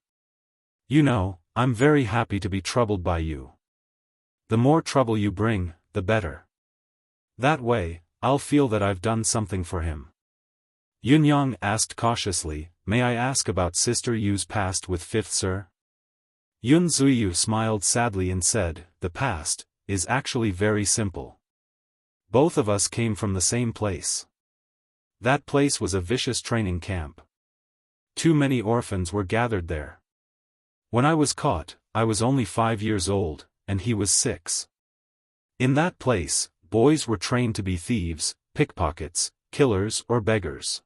A: "You know, I'm very happy to be troubled by you. The more trouble you bring, the better. That way, I'll feel that I've done something for him." Yunyang asked cautiously, "May I ask about Sister Yu's past with Fifth Sir?" Yun Zuyu smiled sadly and said, "The past is actually very simple. Both of us came from the same place. That place was a vicious training camp. Too many orphans were gathered there. When I was caught, I was only 5 years old, and he was 6. In that place, boys were trained to be thieves, pickpockets, killers or beggars.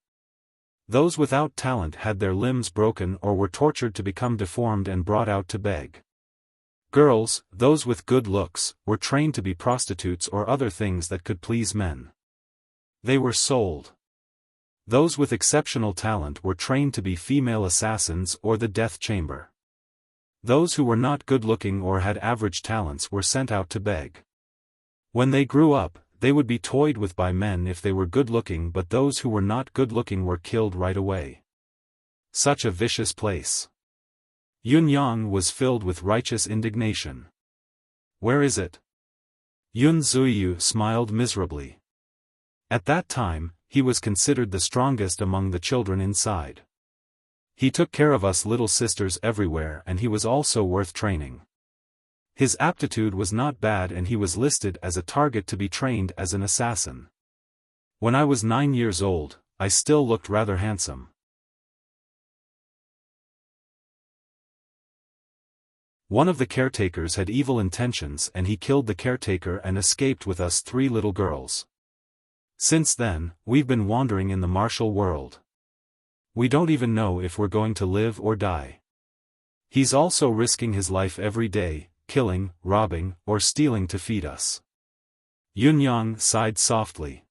A: Those without talent had their limbs broken or were tortured to become deformed and brought out to beg. Girls, those with good looks, were trained to be prostitutes or other things that could please men. They were sold. Those with exceptional talent were trained to be female assassins or the death chamber. Those who were not good-looking or had average talents were sent out to beg. When they grew up, they would be toyed with by men if they were good-looking, but those who were not good-looking were killed right away. Such a vicious place. Yunyang was filled with righteous indignation. "Where is it?" Yun Zuyu smiled miserably. At that time, he was considered the strongest among the children inside. He took care of us little sisters everywhere, and he was also worth training. His aptitude was not bad, and he was listed as a target to be trained as an assassin. When I was 9 years old, I still looked rather handsome. One of the caretakers had evil intentions, and he killed the caretaker and escaped with us 3 little girls. Since then, we've been wandering in the martial world. We don't even know if we're going to live or die. He's also risking his life every day, killing, robbing, or stealing to feed us. Yunyang sighed softly.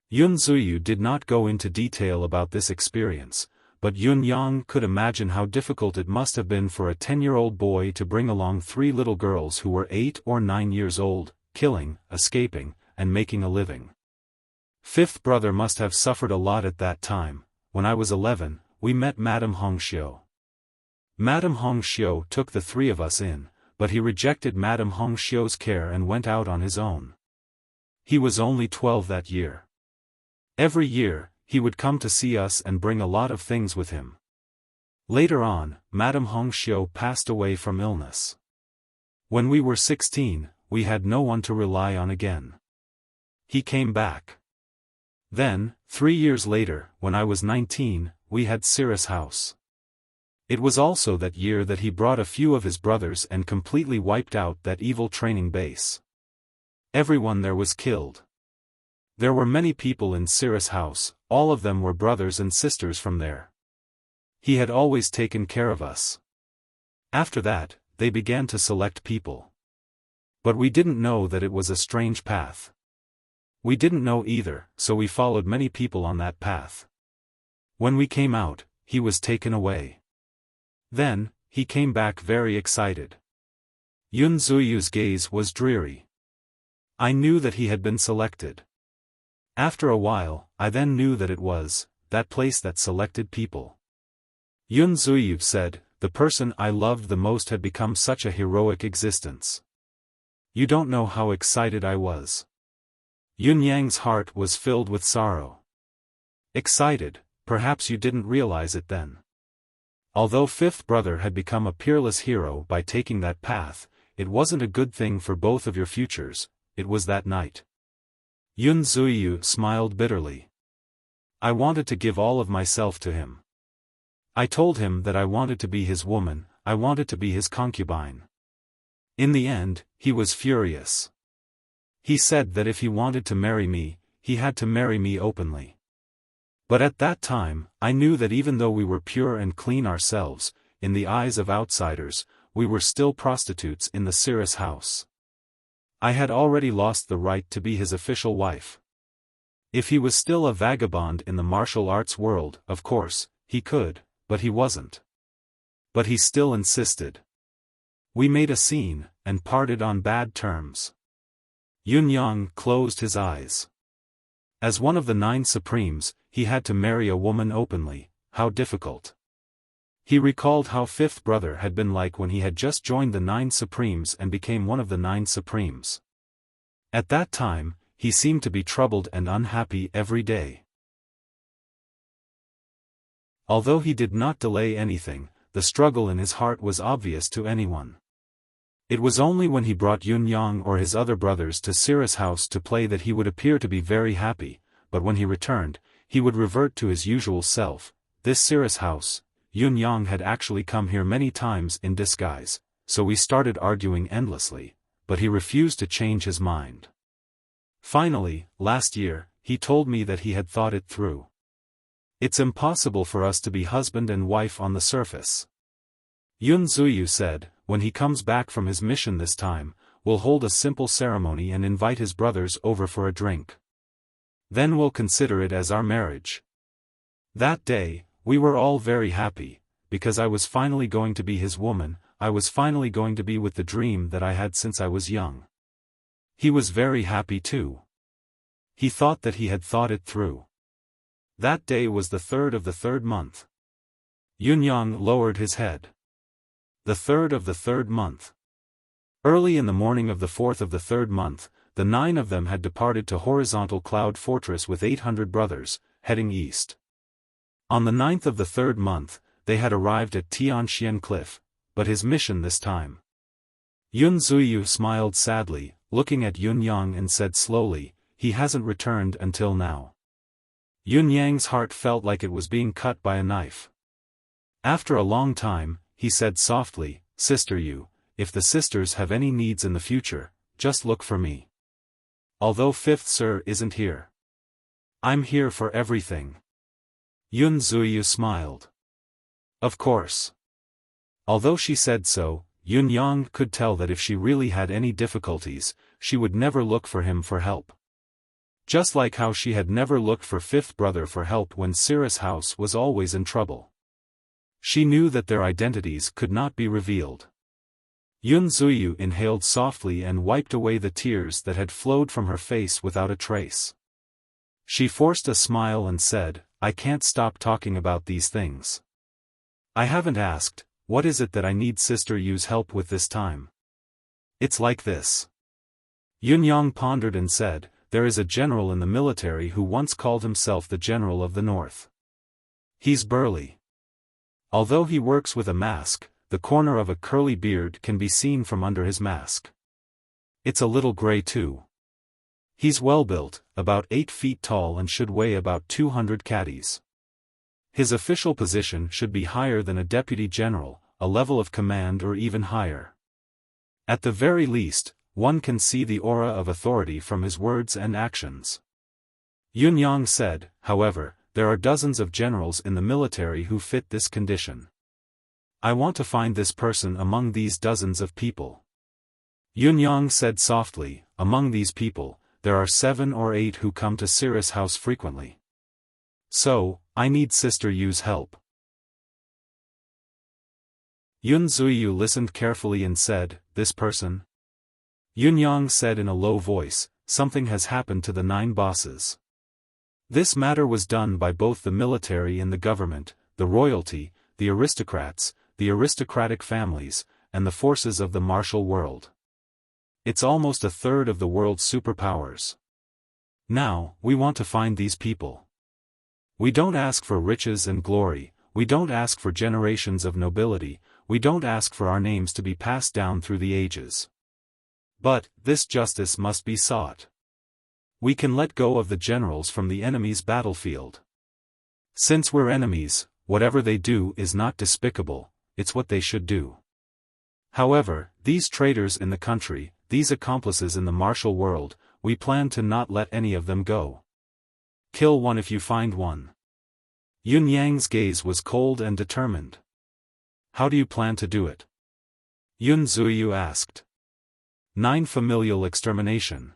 A: Yun Zuyu did not go into detail about this experience, but Yunyang could imagine how difficult it must have been for a 10-year-old boy to bring along 3 little girls who were 8 or 9 years old, killing, escaping, and making a living. Fifth brother must have suffered a lot at that time. When I was 11, we met Madame Hongxiu. Madame Hongxiu took the 3 of us in, but he rejected Madame Hongxiu's care and went out on his own. He was only 12 that year. Every year, he would come to see us and bring a lot of things with him. Later on, Madame Hongxiu passed away from illness. When we were 16, we had no one to rely on again. He came back. Then, 3 years later, when I was 19, we had Cirrus House. It was also that year that he brought a few of his brothers and completely wiped out that evil training base. Everyone there was killed. There were many people in Cirrus House, all of them were brothers and sisters from there. He had always taken care of us. After that, they began to select people. But we didn't know that it was a strange path. We didn't know either, so we followed many people on that path. When we came out, he was taken away. Then, he came back very excited. Yun Zuyu's gaze was dreary. I knew that he had been selected. After a while, I then knew that it was that place that selected people. Yun Zuyu said, the person I loved the most had become such a heroic existence. You don't know how excited I was. Yun Yang's heart was filled with sorrow. Excited, perhaps you didn't realize it then. Although fifth brother had become a peerless hero by taking that path, it wasn't a good thing for both of your futures. It was that night. Yun Zuyu smiled bitterly. I wanted to give all of myself to him. I told him that I wanted to be his woman, I wanted to be his concubine. In the end, he was furious. He said that if he wanted to marry me, he had to marry me openly. But at that time, I knew that even though we were pure and clean ourselves, in the eyes of outsiders, we were still prostitutes in the Cirrus House. I had already lost the right to be his official wife. If he was still a vagabond in the martial arts world, of course, he could, but he wasn't. But he still insisted. We made a scene, and parted on bad terms. Yun Yang closed his eyes. As one of the 9 Supremes, he had to marry a woman openly. How difficult. He recalled how fifth brother had been like when he had just joined the 9 Supremes and became one of the 9 Supremes. At that time, he seemed to be troubled and unhappy every day. Although he did not delay anything, the struggle in his heart was obvious to anyone. It was only when he brought Yun Yang or his other brothers to Cirrus House to play that he would appear to be very happy, but when he returned, he would revert to his usual self. This Cirrus House, Yun Yang had actually come here many times in disguise, so we started arguing endlessly, but he refused to change his mind. Finally, last year, he told me that he had thought it through. It's impossible for us to be husband and wife on the surface. Yun Zuyu said, when he comes back from his mission this time, we'll hold a simple ceremony and invite his brothers over for a drink. Then we'll consider it as our marriage. That day, we were all very happy, because I was finally going to be his woman, I was finally going to be with the dream that I had since I was young. He was very happy too. He thought that he had thought it through. That day was the 3rd of the 3rd month. Yun Yang lowered his head. The 3rd of the 3rd month. Early in the morning of the 4th of the 3rd month, the 9 of them had departed to Horizontal Cloud Fortress with 800 brothers, heading east. On the 9th of the 3rd month, they had arrived at Tianxian Cliff, but his mission this time. Yun Zuyu smiled sadly, looking at Yun Yang and said slowly, "He hasn't returned until now." Yun Yang's heart felt like it was being cut by a knife. After a long time, he said softly, "Sister Yu, if the sisters have any needs in the future, just look for me. Although 5th Sir isn't here, I'm here for everything." Yun Zuyu smiled. Of course. Although she said so, Yun Yang could tell that if she really had any difficulties, she would never look for him for help. Just like how she had never looked for 5th brother for help when Cirrus House was always in trouble. She knew that their identities could not be revealed. Yun Zuyu inhaled softly and wiped away the tears that had flowed from her face without a trace. She forced a smile and said, "I can't stop talking about these things. I haven't asked, what is it that I need Sister Yu's help with this time? It's like this." Yun Yang pondered and said, "There is a general in the military who once called himself the General of the North. He's burly. Although he works with a mask, the corner of a curly beard can be seen from under his mask. It's a little gray too. He's well built, about 8 feet tall and should weigh about 200 caddies. His official position should be higher than a deputy general, a level of command or even higher. At the very least, one can see the aura of authority from his words and actions." Yun Yang said, "However, there are dozens of generals in the military who fit this condition. I want to find this person among these dozens of people." Yun Yang said softly, "Among these people, there are 7 or 8 who come to Cirrus House frequently. So, I need Sister Yu's help." Yun Zuyu listened carefully and said, "This person?" Yun Yang said in a low voice, "Something has happened to the 9 bosses. This matter was done by both the military and the government, the royalty, the aristocrats, the aristocratic families, and the forces of the martial world. It's almost a third of the world's superpowers. Now, we want to find these people. We don't ask for riches and glory, we don't ask for generations of nobility, we don't ask for our names to be passed down through the ages. But, this justice must be sought. We can let go of the generals from the enemy's battlefield. Since we're enemies, whatever they do is not despicable, it's what they should do. However, these traitors in the country, these accomplices in the martial world, we plan to not let any of them go. Kill one if you find one." Yun Yang's gaze was cold and determined. "How do you plan to do it?" Yun Zuyu asked. 9 Familial extermination.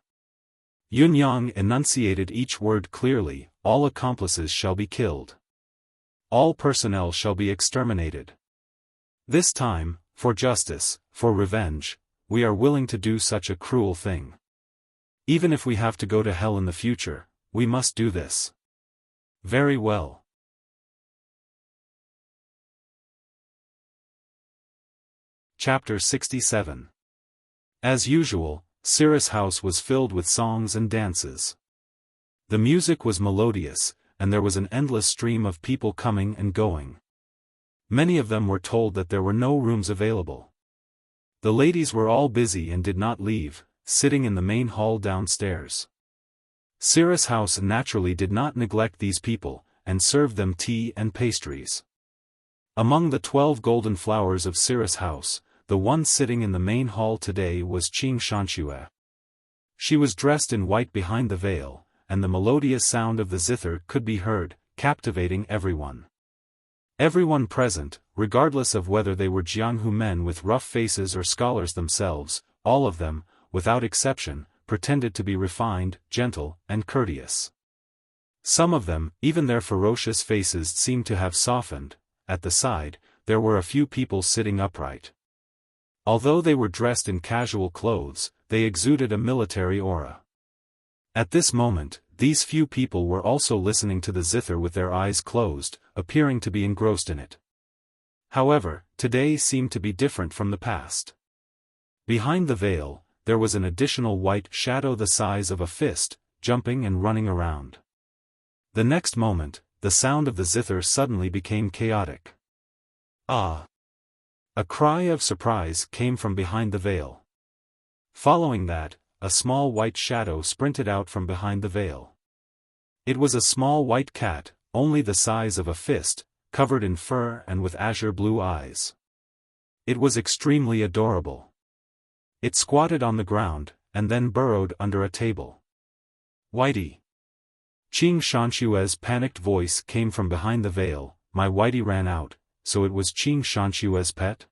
A: Yun Yang enunciated each word clearly, "All accomplices shall be killed. All personnel shall be exterminated. This time, for justice, for revenge, we are willing to do such a cruel thing. Even if we have to go to hell in the future, we must do this." "Very well." Chapter 67. As usual, Cirrus House was filled with songs and dances. The music was melodious, and there was an endless stream of people coming and going. Many of them were told that there were no rooms available. The ladies were all busy and did not leave, sitting in the main hall downstairs. Cirrus House naturally did not neglect these people, and served them tea and pastries. Among the 12 golden flowers of Cirrus House, the one sitting in the main hall today was Qing Shanxue. She was dressed in white behind the veil, and the melodious sound of the zither could be heard, captivating everyone. Everyone present, regardless of whether they were Jianghu men with rough faces or scholars themselves, all of them, without exception, pretended to be refined, gentle, and courteous. Some of them, even their ferocious faces seemed to have softened. At the side, there were a few people sitting upright. Although they were dressed in casual clothes, they exuded a military aura. At this moment, these few people were also listening to the zither with their eyes closed, appearing to be engrossed in it. However, today seemed to be different from the past. Behind the veil, there was an additional white shadow the size of a fist, jumping and running around. The next moment, the sound of the zither suddenly became chaotic. Ah! A cry of surprise came from behind the veil. Following that, a small white shadow sprinted out from behind the veil. It was a small white cat, only the size of a fist, covered in fur and with azure blue eyes. It was extremely adorable. It squatted on the ground, and then burrowed under a table. Whitey! Qing Shanshue's panicked voice came from behind the veil. My Whitey ran out, so it was Qing Shanshue's pet?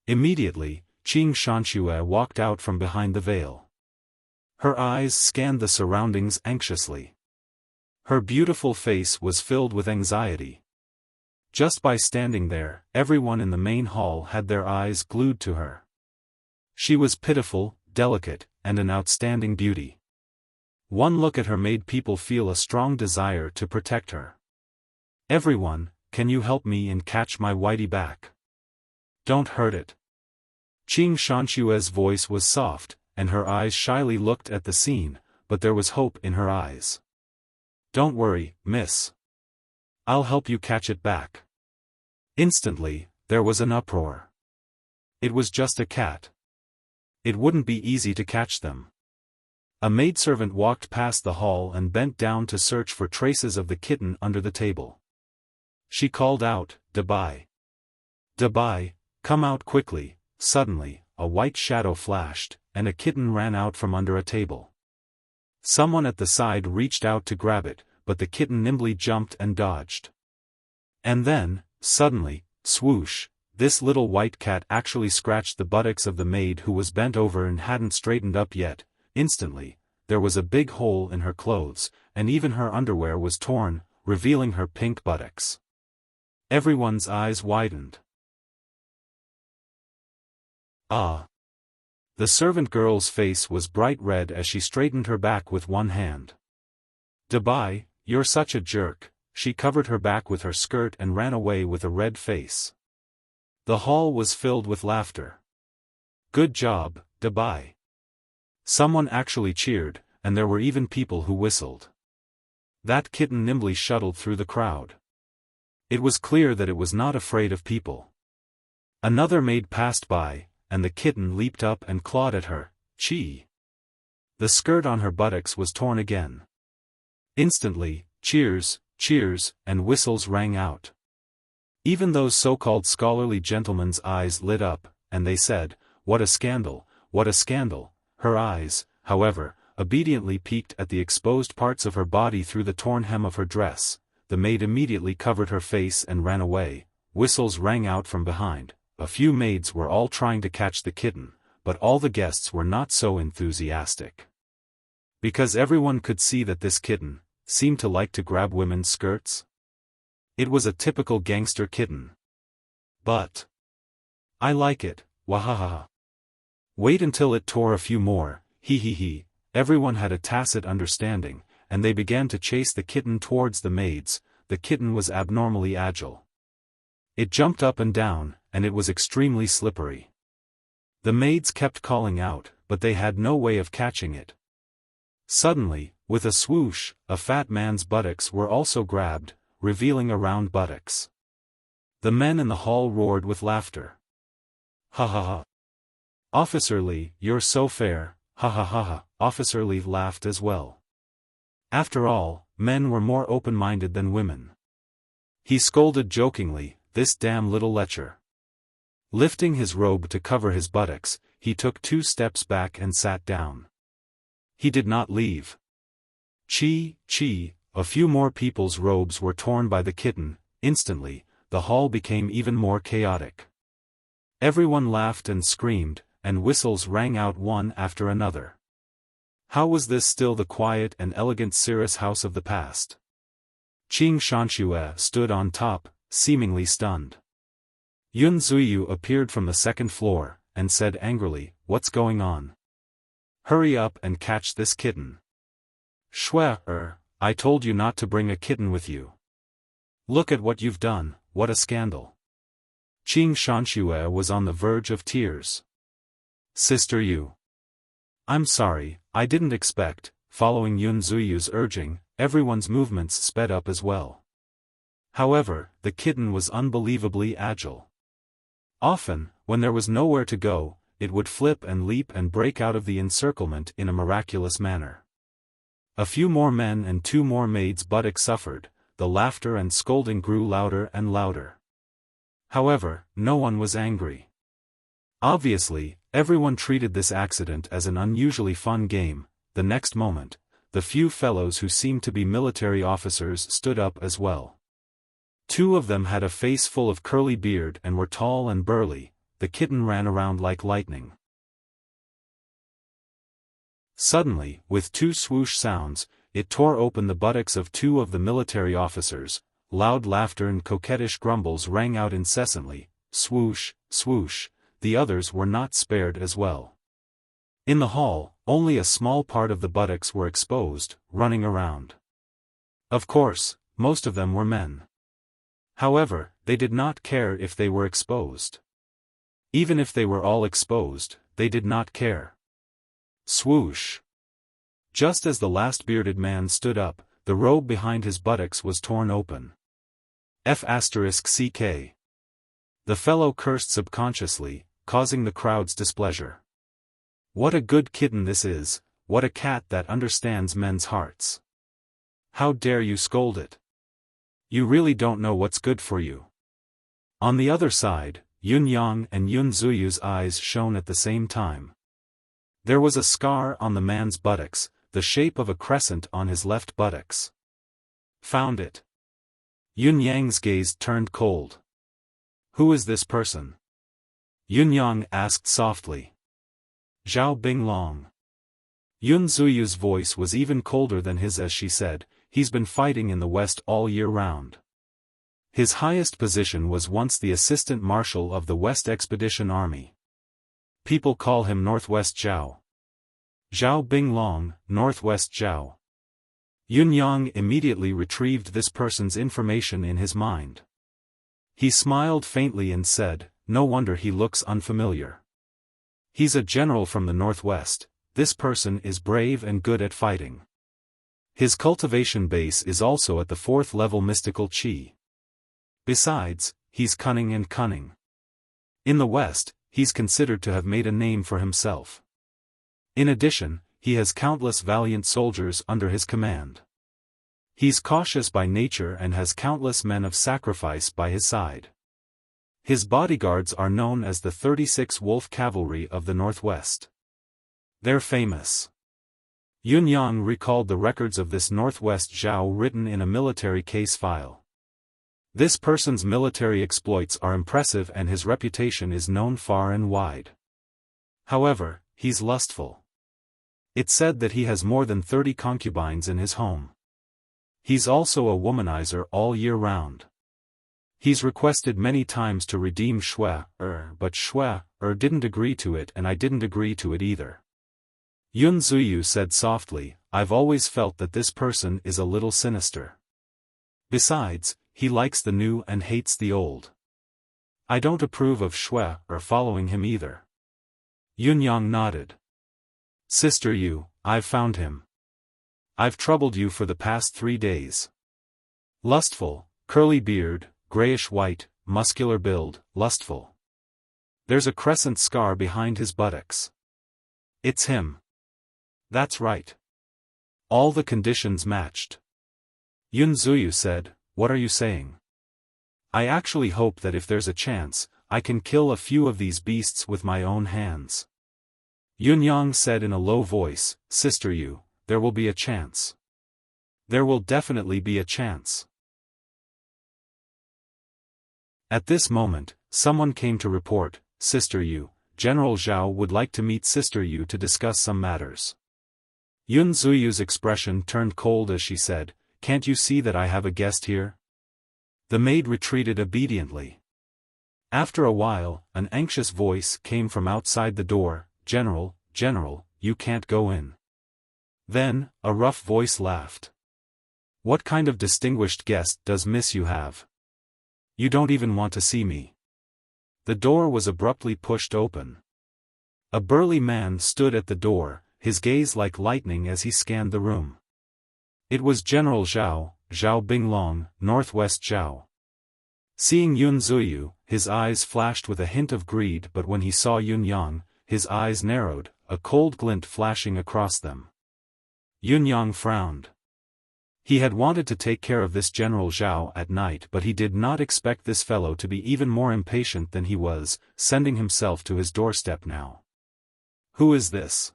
A: Immediately, Qing Shanshue walked out from behind the veil. Her eyes scanned the surroundings anxiously. Her beautiful face was filled with anxiety. Just by standing there, everyone in the main hall had their eyes glued to her. She was pitiful, delicate, and an outstanding beauty. One look at her made people feel a strong desire to protect her. Everyone, can you help me and catch my Whitey back? Don't hurt it. Qing Shanshue's voice was soft, and her eyes shyly looked at the scene, but there was hope in her eyes. Don't worry, miss. I'll help you catch it back. Instantly, there was an uproar. It was just a cat. It wouldn't be easy to catch them. A maidservant walked past the hall and bent down to search for traces of the kitten under the table. She called out, Dabai. Dabai, come out quickly. Suddenly, a white shadow flashed, and a kitten ran out from under a table. Someone at the side reached out to grab it, but the kitten nimbly jumped and dodged. And then, suddenly, swoosh, this little white cat actually scratched the buttocks of the maid who was bent over and hadn't straightened up yet. Instantly, there was a big hole in her clothes, and even her underwear was torn, revealing her pink buttocks. Everyone's eyes widened. Ah! The servant girl's face was bright red as she straightened her back with one hand. Dabai, you're such a jerk. She covered her back with her skirt and ran away with a red face. The hall was filled with laughter. Good job, Dabai. Someone actually cheered, and there were even people who whistled. That kitten nimbly shuttled through the crowd. It was clear that it was not afraid of people. Another maid passed by, and the kitten leaped up and clawed at her. Chee! The skirt on her buttocks was torn again. Instantly, cheers, cheers, and whistles rang out. Even those so-called scholarly gentlemen's eyes lit up, and they said, what a scandal, what a scandal. Her eyes, however, obediently peeked at the exposed parts of her body through the torn hem of her dress. The maid immediately covered her face and ran away. Whistles rang out from behind. A few maids were all trying to catch the kitten, but all the guests were not so enthusiastic. Because everyone could see that this kitten seemed to like to grab women's skirts. It was a typical gangster kitten. But I like it, wahahaha. Wait until it tore a few more, hee hee hee. Everyone had a tacit understanding, and they began to chase the kitten towards the maids. The kitten was abnormally agile. It jumped up and down, and it was extremely slippery. The maids kept calling out, but they had no way of catching it. Suddenly, with a swoosh, a fat man's buttocks were also grabbed, revealing a round buttocks. The men in the hall roared with laughter. Ha ha ha. Officer Lee, you're so fair, ha ha ha ha. Officer Lee laughed as well. After all, men were more open-minded than women. He scolded jokingly, this damn little lecher. Lifting his robe to cover his buttocks, he took 2 steps back and sat down. He did not leave. Chee, chee, a few more people's robes were torn by the kitten. Instantly, the hall became even more chaotic. Everyone laughed and screamed, and whistles rang out one after another. How was this still the quiet and elegant Cirrus house of the past? Qing Shanshue stood on top, seemingly stunned. Yun Zuyu appeared from the 2nd floor, and said angrily, what's going on? Hurry up and catch this kitten. Shwe, I told you not to bring a kitten with you. Look at what you've done, what a scandal. Qing Shanshue was on the verge of tears. Sister Yu. I'm sorry, I didn't expect. Following Yun Zuyu's urging, everyone's movements sped up as well. However, the kitten was unbelievably agile. Often, when there was nowhere to go, it would flip and leap and break out of the encirclement in a miraculous manner. A few more men and 2 more maids' buttocks suffered, the laughter and scolding grew louder and louder. However, no one was angry. Obviously, everyone treated this accident as an unusually fun game. The next moment, the few fellows who seemed to be military officers stood up as well. 2 of them had a face full of curly beard and were tall and burly. The kitten ran around like lightning. Suddenly, with 2 swoosh sounds, it tore open the buttocks of 2 of the military officers. Loud laughter and coquettish grumbles rang out incessantly. Swoosh, swoosh. The others were not spared as well. In the hall, only a small part of the buttocks were exposed, running around. Of course, most of them were men. However, they did not care if they were exposed. Even if they were all exposed, they did not care. Swoosh! Just as the last bearded man stood up, the robe behind his buttocks was torn open. F***ck. The fellow cursed subconsciously, causing the crowd's displeasure. What a good kitten this is, what a cat that understands men's hearts. How dare you scold it? You really don't know what's good for you. On the other side, Yun Yang and Yun Zuyu's eyes shone at the same time. There was a scar on the man's buttocks, the shape of a crescent on his left buttocks. Found it. Yun Yang's gaze turned cold. Who is this person? Yun Yang asked softly. Zhao Binglong. Yun Zuyu's voice was even colder than his as she said, he's been fighting in the West all year round. His highest position was once the assistant marshal of the West Expedition Army. People call him Northwest Zhao. Zhao Binglong, Northwest Zhao. Yun Yang immediately retrieved this person's information in his mind. He smiled faintly and said, no wonder he looks unfamiliar. He's a general from the Northwest. This person is brave and good at fighting. His cultivation base is also at the 4th level mystical chi. Besides, he's cunning and cunning. In the West, he's considered to have made a name for himself. In addition, he has countless valiant soldiers under his command. He's cautious by nature and has countless men of sacrifice by his side. His bodyguards are known as the 36 Wolf Cavalry of the Northwest. They're famous. Yun Yang recalled the records of this Northwest Zhao written in a military case file. This person's military exploits are impressive and his reputation is known far and wide. However, he's lustful. It's said that he has more than 30 concubines in his home. He's also a womanizer all year round. He's requested many times to redeem Shui, but Shui, didn't agree to it and I didn't agree to it either. Yun Zuyu said softly, I've always felt that this person is a little sinister. Besides, he likes the new and hates the old. I don't approve of Shui following him either. Yun Yang nodded. Sister Yu, I've found him. I've troubled you for the past 3 days. Lustful, curly beard, grayish-white, muscular build, lustful. There's a crescent scar behind his buttocks. It's him. That's right. All the conditions matched. Yun Zuyu said, what are you saying? I actually hope that if there's a chance, I can kill a few of these beasts with my own hands. Yun Yang said in a low voice, Sister Yu, there will be a chance. There will definitely be a chance. At this moment, someone came to report, Sister Yu, General Zhao would like to meet Sister Yu to discuss some matters. Yun Zuyu's expression turned cold as she said, can't you see that I have a guest here? The maid retreated obediently. After a while, an anxious voice came from outside the door, General, you can't go in. Then, a rough voice laughed. What kind of distinguished guest does Miss Yu have? You don't even want to see me. The door was abruptly pushed open. A burly man stood at the door, his gaze like lightning as he scanned the room. It was General Zhao, Zhao Binglong, Northwest Zhao. Seeing Yun Zuyu, his eyes flashed with a hint of greed, but when he saw Yun Yang, his eyes narrowed, a cold glint flashing across them. Yun Yang frowned. He had wanted to take care of this General Zhao at night, but he did not expect this fellow to be even more impatient than he was, sending himself to his doorstep now. "Who is this?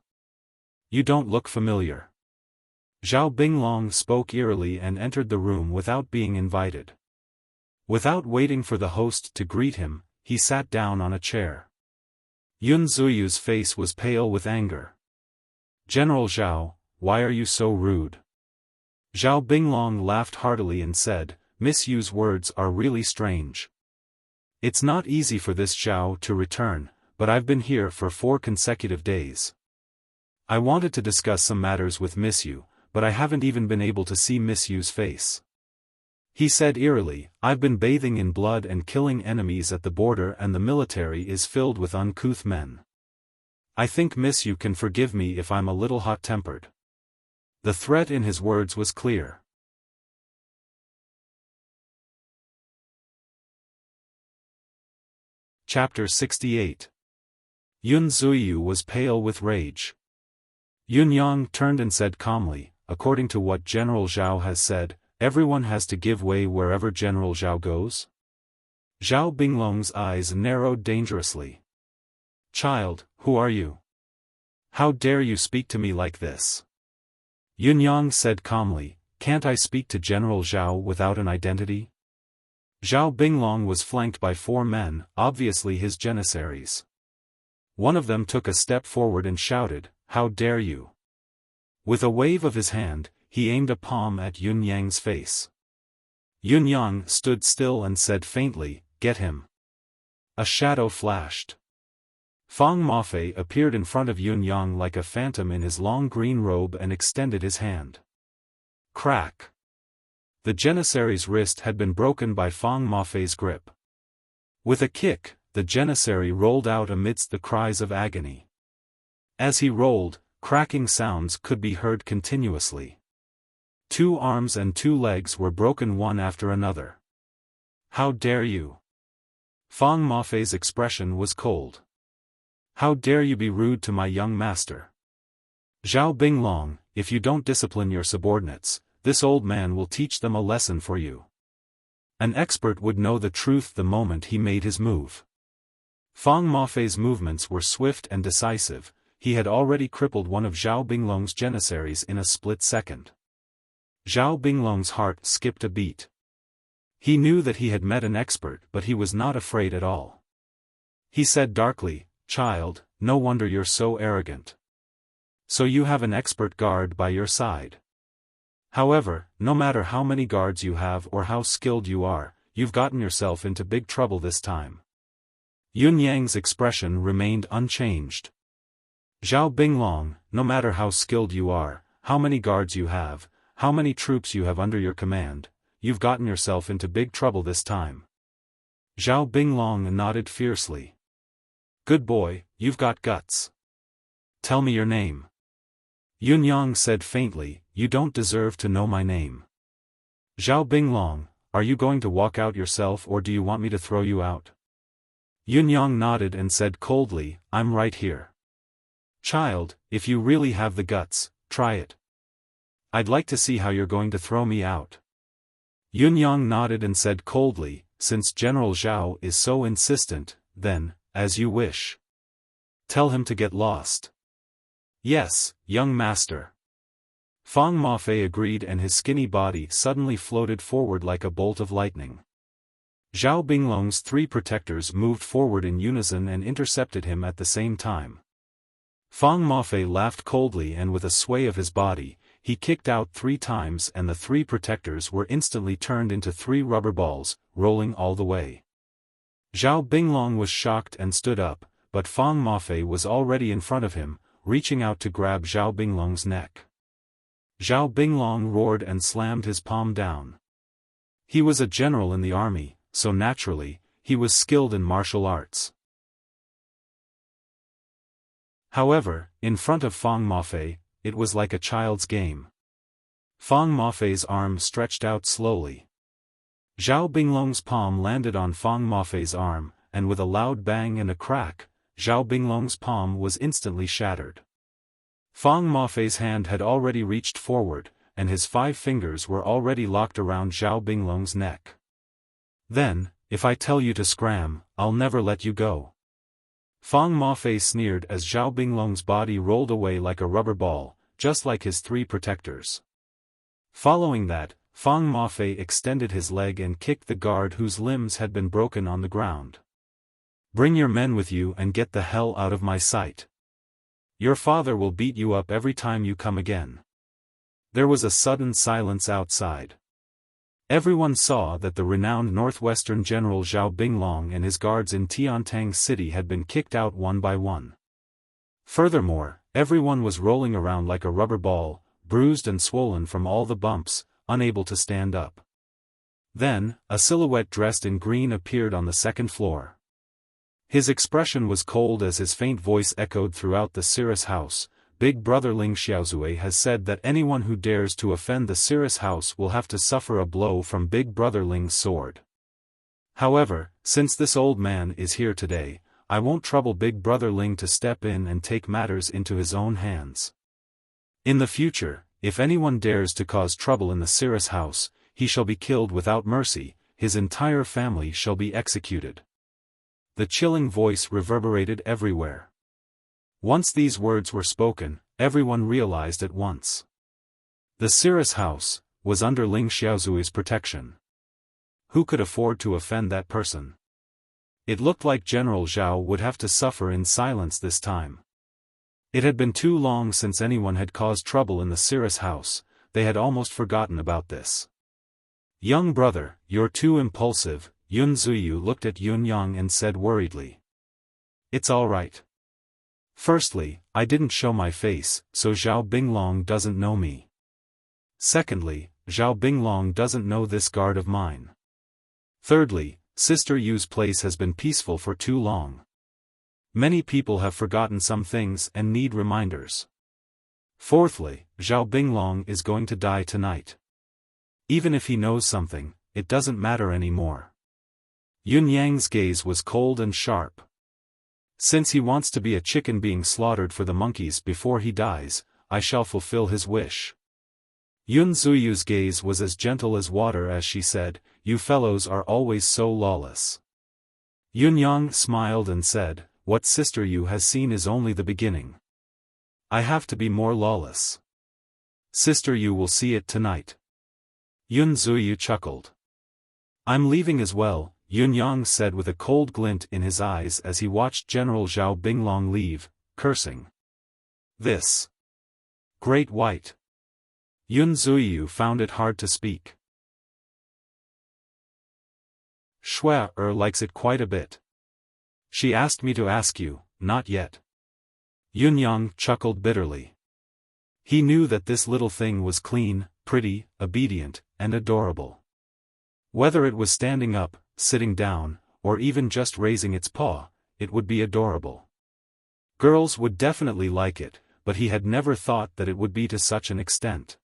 A: You don't look familiar." Zhao Binglong spoke eerily and entered the room without being invited. Without waiting for the host to greet him, he sat down on a chair. Yun Zuyu's face was pale with anger. "General Zhao, why are you so rude?" Zhao Binglong laughed heartily and said, "Miss Yu's words are really strange. It's not easy for this Zhao to return, but I've been here for 4 consecutive days. I wanted to discuss some matters with Miss Yu, but I haven't even been able to see Miss Yu's face." He said eerily, "I've been bathing in blood and killing enemies at the border, and the military is filled with uncouth men. I think Miss Yu can forgive me if I'm a little hot-tempered." The threat in his words was clear. Chapter 68. Yun Zuyu was pale with rage. Yun Yang turned and said calmly, "According to what General Zhao has said, everyone has to give way wherever General Zhao goes?" Zhao Binglong's eyes narrowed dangerously. "Child, who are you? How dare you speak to me like this?" Yun Yang said calmly, "Can't I speak to General Zhao without an identity?" Zhao Binglong was flanked by 4 men, obviously his janissaries. One of them took a step forward and shouted, "How dare you!" With a wave of his hand, he aimed a palm at Yun Yang's face. Yun Yang stood still and said faintly, "Get him." A shadow flashed. Fang Mafei appeared in front of Yun Yang like a phantom in his long green robe and extended his hand. Crack! The janissary's wrist had been broken by Fang Mafei's grip. With a kick, the janissary rolled out amidst the cries of agony. As he rolled, cracking sounds could be heard continuously. 2 arms and 2 legs were broken one after another. "How dare you!" Fang Mafei's expression was cold. "How dare you be rude to my young master? Zhao Binglong, if you don't discipline your subordinates, this old man will teach them a lesson for you." An expert would know the truth the moment he made his move. Fang Mafei's movements were swift and decisive. He had already crippled one of Zhao Binglong's janissaries in a split second. Zhao Binglong's heart skipped a beat. He knew that he had met an expert, but he was not afraid at all. He said darkly, "Child, no wonder you're so arrogant. So you have an expert guard by your side. However, no matter how many guards you have or how skilled you are, you've gotten yourself into big trouble this time." Yun Yang's expression remained unchanged. "Zhao Binglong, no matter how skilled you are, how many guards you have, how many troops you have under your command, you've gotten yourself into big trouble this time." Zhao Binglong nodded fiercely. "Good boy, you've got guts. Tell me your name." Yun Yang said faintly, "You don't deserve to know my name." "Zhao Binglong, are you going to walk out yourself or do you want me to throw you out?" Yun Yang nodded and said coldly, "I'm right here." "Child, if you really have the guts, try it. I'd like to see how you're going to throw me out." Yun Yang nodded and said coldly, "Since General Zhao is so insistent, then, as you wish. Tell him to get lost." "Yes, young master." Fang Mafei agreed and his skinny body suddenly floated forward like a bolt of lightning. Zhao Binglong's 3 protectors moved forward in unison and intercepted him at the same time. Fang Mafei laughed coldly and with a sway of his body, he kicked out 3 times and the 3 protectors were instantly turned into 3 rubber balls, rolling all the way. Zhao Binglong was shocked and stood up, but Fang Mafei was already in front of him, reaching out to grab Zhao Binglong's neck. Zhao Binglong roared and slammed his palm down. He was a general in the army, so naturally, he was skilled in martial arts. However, in front of Fang Mafei, it was like a child's game. Fang Mafei's arm stretched out slowly. Zhao Binglong's palm landed on Fang Mafei's arm, and with a loud bang and a crack, Zhao Binglong's palm was instantly shattered. Fang Mafei's hand had already reached forward, and his 5 fingers were already locked around Zhao Binglong's neck. Then, if I tell you to scram, I'll never let you go. Fang Mafei sneered as Zhao Binglong's body rolled away like a rubber ball, just like his 3 protectors. Following that, Fang Mafei extended his leg and kicked the guard whose limbs had been broken on the ground. Bring your men with you and get the hell out of my sight. Your father will beat you up every time you come again. There was a sudden silence outside. Everyone saw that the renowned Northwestern General Zhao Binglong and his guards in Tiantang City had been kicked out one by one. Furthermore, everyone was rolling around like a rubber ball, bruised and swollen from all the bumps, unable to stand up. Then, a silhouette dressed in green appeared on the 2nd floor. His expression was cold as his faint voice echoed throughout the Cirrus house. Big Brother Ling Xiaozui has said that anyone who dares to offend the Cirrus house will have to suffer a blow from Big Brother Ling's sword. However, since this old man is here today, I won't trouble Big Brother Ling to step in and take matters into his own hands. In the future, if anyone dares to cause trouble in the Cirrus house, he shall be killed without mercy, his entire family shall be executed. The chilling voice reverberated everywhere. Once these words were spoken, everyone realized at once. The Cirrus house was under Ling Xiaozui's protection. Who could afford to offend that person? It looked like General Zhao would have to suffer in silence this time. It had been too long since anyone had caused trouble in the Cirrus house, they had almost forgotten about this. Young brother, you're too impulsive, Yun Zuyu looked at Yun Yang and said worriedly. It's all right. Firstly, I didn't show my face, so Zhao Binglong doesn't know me. Secondly, Zhao Binglong doesn't know this guard of mine. Thirdly, Sister Yu's place has been peaceful for too long. Many people have forgotten some things and need reminders. Fourthly, Zhao Binglong is going to die tonight. Even if he knows something, it doesn't matter anymore. Yun Yang's gaze was cold and sharp. Since he wants to be a chicken being slaughtered for the monkeys before he dies, I shall fulfill his wish. Yun Zuyu's gaze was as gentle as water as she said, you fellows are always so lawless. Yun Yang smiled and said, what Sister Yu has seen is only the beginning. I have to be more lawless. Sister Yu will see it tonight. Yun Zuyu chuckled. I'm leaving as well, Yun Yang said with a cold glint in his eyes as he watched General Zhao Binglong leave, cursing. This Great White. Yun Zuyu found it hard to speak. Shui likes it quite a bit. She asked me to ask you, not yet. Yun Yang chuckled bitterly. He knew that this little thing was clean, pretty, obedient, and adorable. Whether it was standing up, sitting down, or even just raising its paw, it would be adorable. Girls would definitely like it, but he had never thought that it would be to such an extent.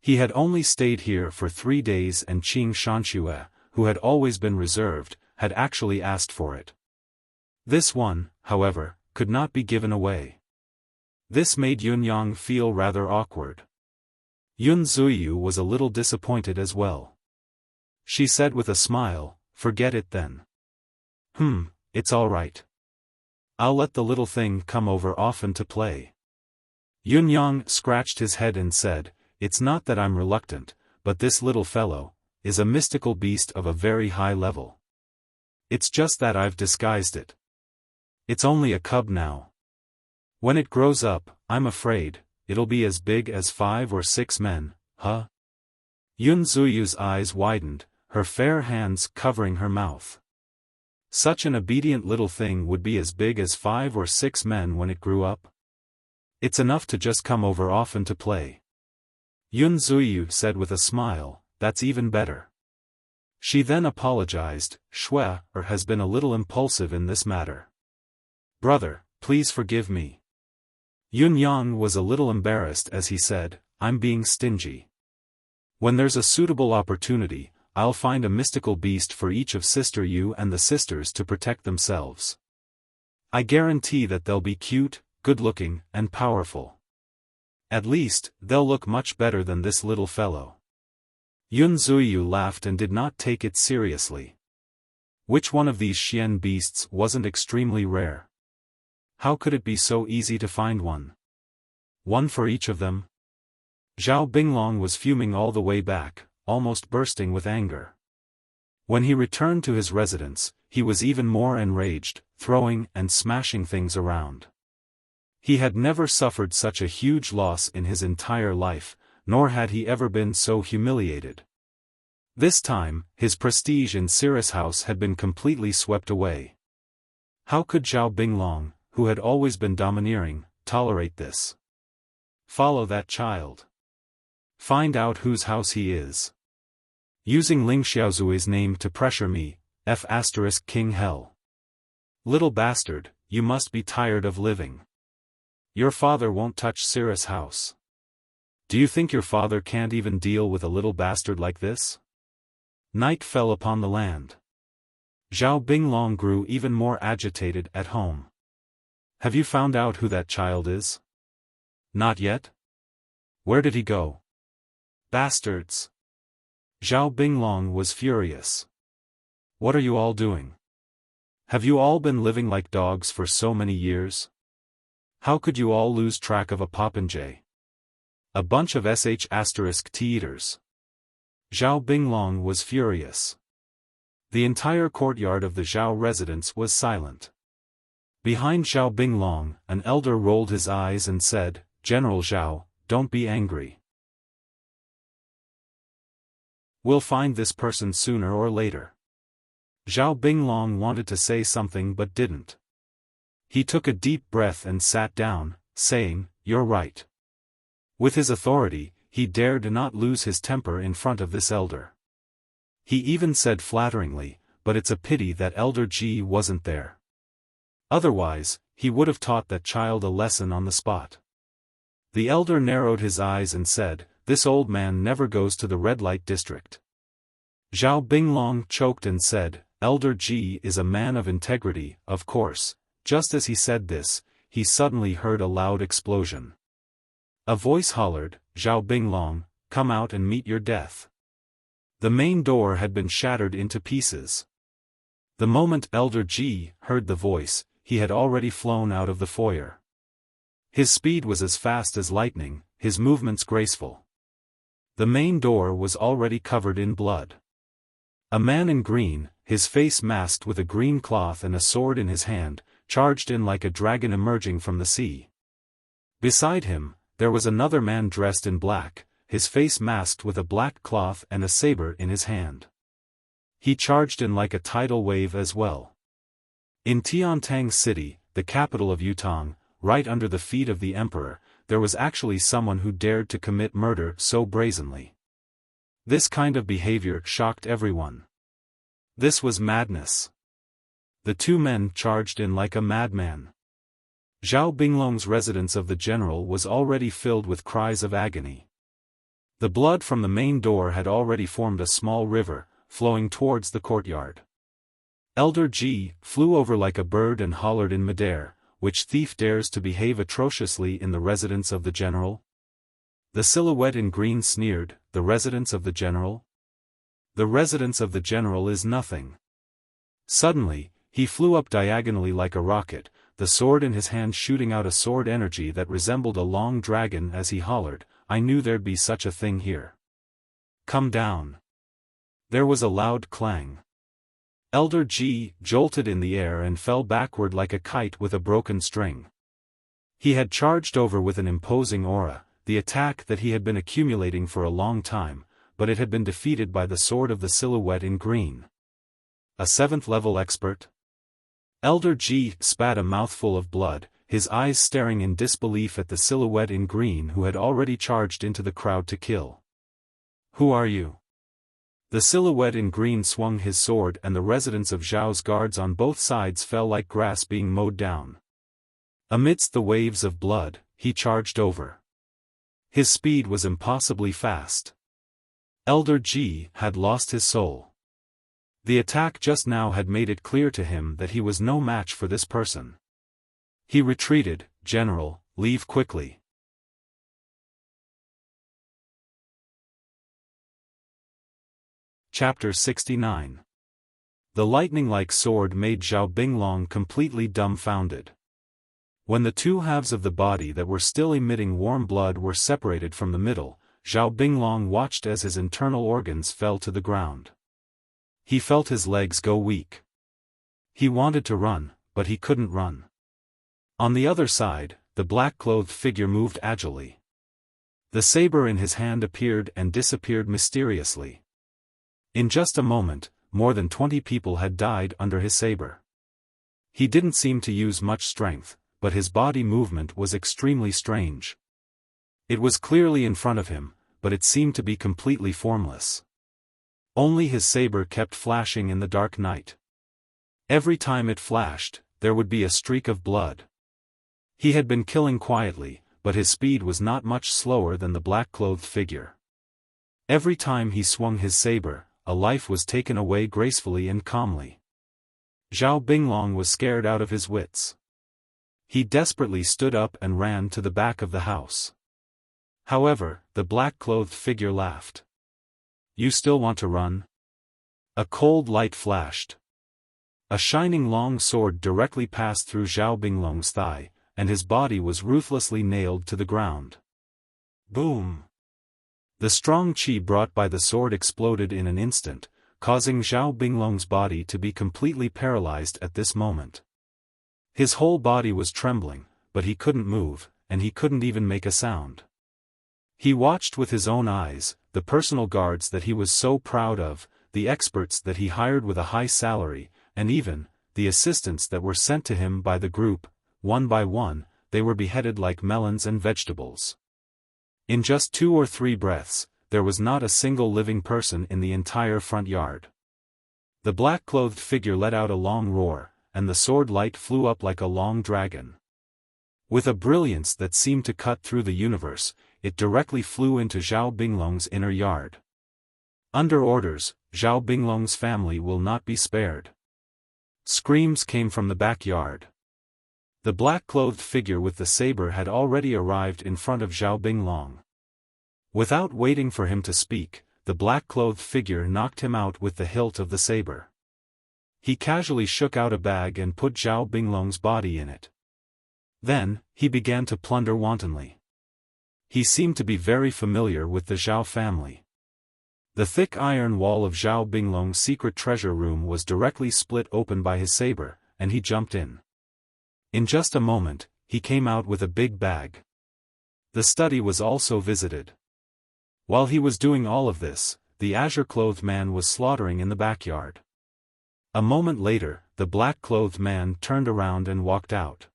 A: He had only stayed here for 3 days and Qing Shanxue, who had always been reserved, had actually asked for it. This one, however, could not be given away. This made Yun Yang feel rather awkward. Yun Zuyu was a little disappointed as well. She said with a smile, forget it then. It's all right. I'll let the little thing come over often to play. Yun Yang scratched his head and said, it's not that I'm reluctant, but this little fellow is a mystical beast of a very high level. It's just that I've disguised it. It's only a cub now. When it grows up, I'm afraid, it'll be as big as 5 or 6 men, huh? Yun Zuyu's eyes widened, her fair hands covering her mouth. Such an obedient little thing would be as big as 5 or 6 men when it grew up? It's enough to just come over often to play. Yun Zuyu said with a smile, that's even better. She then apologized, Shui has been a little impulsive in this matter. Brother, please forgive me. Yun Yang was a little embarrassed as he said, I'm being stingy. When there's a suitable opportunity, I'll find a mystical beast for each of Sister Yu and the sisters to protect themselves. I guarantee that they'll be cute, good-looking, and powerful. At least, they'll look much better than this little fellow. Yun Zuiyu laughed and did not take it seriously. Which one of these Xian beasts wasn't extremely rare? How could it be so easy to find one? One for each of them? Zhao Binglong was fuming all the way back, almost bursting with anger. When he returned to his residence, he was even more enraged, throwing and smashing things around. He had never suffered such a huge loss in his entire life, nor had he ever been so humiliated. This time, his prestige in Cirrus House had been completely swept away. How could Zhao Binglong, who had always been domineering, tolerate this? Follow that child. Find out whose house he is. Using Ling Xiaozui's name to pressure me, King Hell. Little bastard, you must be tired of living. Your father won't touch Cirrus House. Do you think your father can't even deal with a little bastard like this? Night fell upon the land. Zhao Binglong grew even more agitated at home. Have you found out who that child is? Not yet? Where did he go? Bastards! Zhao Binglong was furious. What are you all doing? Have you all been living like dogs for so many years? How could you all lose track of a popinjay? A bunch of tea-eaters. Zhao Binglong was furious. The entire courtyard of the Zhao residence was silent. Behind Zhao Binglong, an elder rolled his eyes and said, General Zhao, don't be angry. We'll find this person sooner or later. Zhao Binglong wanted to say something but didn't. He took a deep breath and sat down, saying, You're right. With his authority, he dared not lose his temper in front of this elder. He even said flatteringly, but it's a pity that Elder Ji wasn't there. Otherwise, he would have taught that child a lesson on the spot. The elder narrowed his eyes and said, This old man never goes to the red light district. Zhao Binglong choked and said, Elder Ji is a man of integrity, of course. Just as he said this, he suddenly heard a loud explosion. A voice hollered, Zhao Binglong, come out and meet your death. The main door had been shattered into pieces. The moment Elder Ji heard the voice, he had already flown out of the foyer. His speed was as fast as lightning, his movements graceful. The main door was already covered in blood. A man in green, his face masked with a green cloth and a sword in his hand, charged in like a dragon emerging from the sea. Beside him, there was another man dressed in black, his face masked with a black cloth and a saber in his hand. He charged in like a tidal wave as well. In Tiantang City, the capital of Yutong, right under the feet of the emperor, there was actually someone who dared to commit murder so brazenly. This kind of behavior shocked everyone. This was madness. The two men charged in like a madman. Zhao Binglong's residence of the general was already filled with cries of agony. The blood from the main door had already formed a small river, flowing towards the courtyard. Elder Ji flew over like a bird and hollered in midair, Which thief dares to behave atrociously in the residence of the general? The silhouette in green sneered, The residence of the general? The residence of the general is nothing. Suddenly, he flew up diagonally like a rocket, the sword in his hand shooting out a sword energy that resembled a long dragon as he hollered, I knew there'd be such a thing here. Come down. There was a loud clang. Elder Ji jolted in the air and fell backward like a kite with a broken string. He had charged over with an imposing aura, the attack that he had been accumulating for a long time, but it had been defeated by the sword of the silhouette in green. A 7th level expert? Elder Ji spat a mouthful of blood, his eyes staring in disbelief at the silhouette in green who had already charged into the crowd to kill. Who are you? The silhouette in green swung his sword and the residence of Zhao's guards on both sides fell like grass being mowed down. Amidst the waves of blood, he charged over. His speed was impossibly fast. Elder Ji had lost his soul. The attack just now had made it clear to him that he was no match for this person. He retreated. General, leave quickly. Chapter 69. The lightning-like sword made Zhao Binglong completely dumbfounded. When the two halves of the body that were still emitting warm blood were separated from the middle, Zhao Binglong watched as his internal organs fell to the ground. He felt his legs go weak. He wanted to run, but he couldn't run. On the other side, the black-clothed figure moved agilely. The saber in his hand appeared and disappeared mysteriously. In just a moment, more than 20 people had died under his saber. He didn't seem to use much strength, but his body movement was extremely strange. It was clearly in front of him, but it seemed to be completely formless. Only his saber kept flashing in the dark night. Every time it flashed, there would be a streak of blood. He had been killing quietly, but his speed was not much slower than the black-clothed figure. Every time he swung his saber, a life was taken away gracefully and calmly. Zhao Binglong was scared out of his wits. He desperately stood up and ran to the back of the house. However, the black-clothed figure laughed. "You still want to run?" A cold light flashed. A shining long sword directly passed through Zhao Binglong's thigh, and his body was ruthlessly nailed to the ground. Boom! The strong qi brought by the sword exploded in an instant, causing Zhao Binglong's body to be completely paralyzed at this moment. His whole body was trembling, but he couldn't move, and he couldn't even make a sound. He watched with his own eyes, the personal guards that he was so proud of, the experts that he hired with a high salary, and even the assistants that were sent to him by the group. One by one, they were beheaded like melons and vegetables. In just 2 or 3 breaths, there was not a single living person in the entire front yard. The black-clothed figure let out a long roar, and the sword light flew up like a long dragon. With a brilliance that seemed to cut through the universe, it directly flew into Zhao Binglong's inner yard. Under orders, Zhao Binglong's family will not be spared. Screams came from the backyard. The black-clothed figure with the saber had already arrived in front of Zhao Binglong. Without waiting for him to speak, the black-clothed figure knocked him out with the hilt of the saber. He casually shook out a bag and put Zhao Binglong's body in it. Then, he began to plunder wantonly. He seemed to be very familiar with the Zhao family. The thick iron wall of Zhao Binglong's secret treasure room was directly split open by his saber, and he jumped in. In just a moment, he came out with a big bag. The study was also visited. While he was doing all of this, the azure-clothed man was slaughtering in the backyard. A moment later, the black-clothed man turned around and walked out.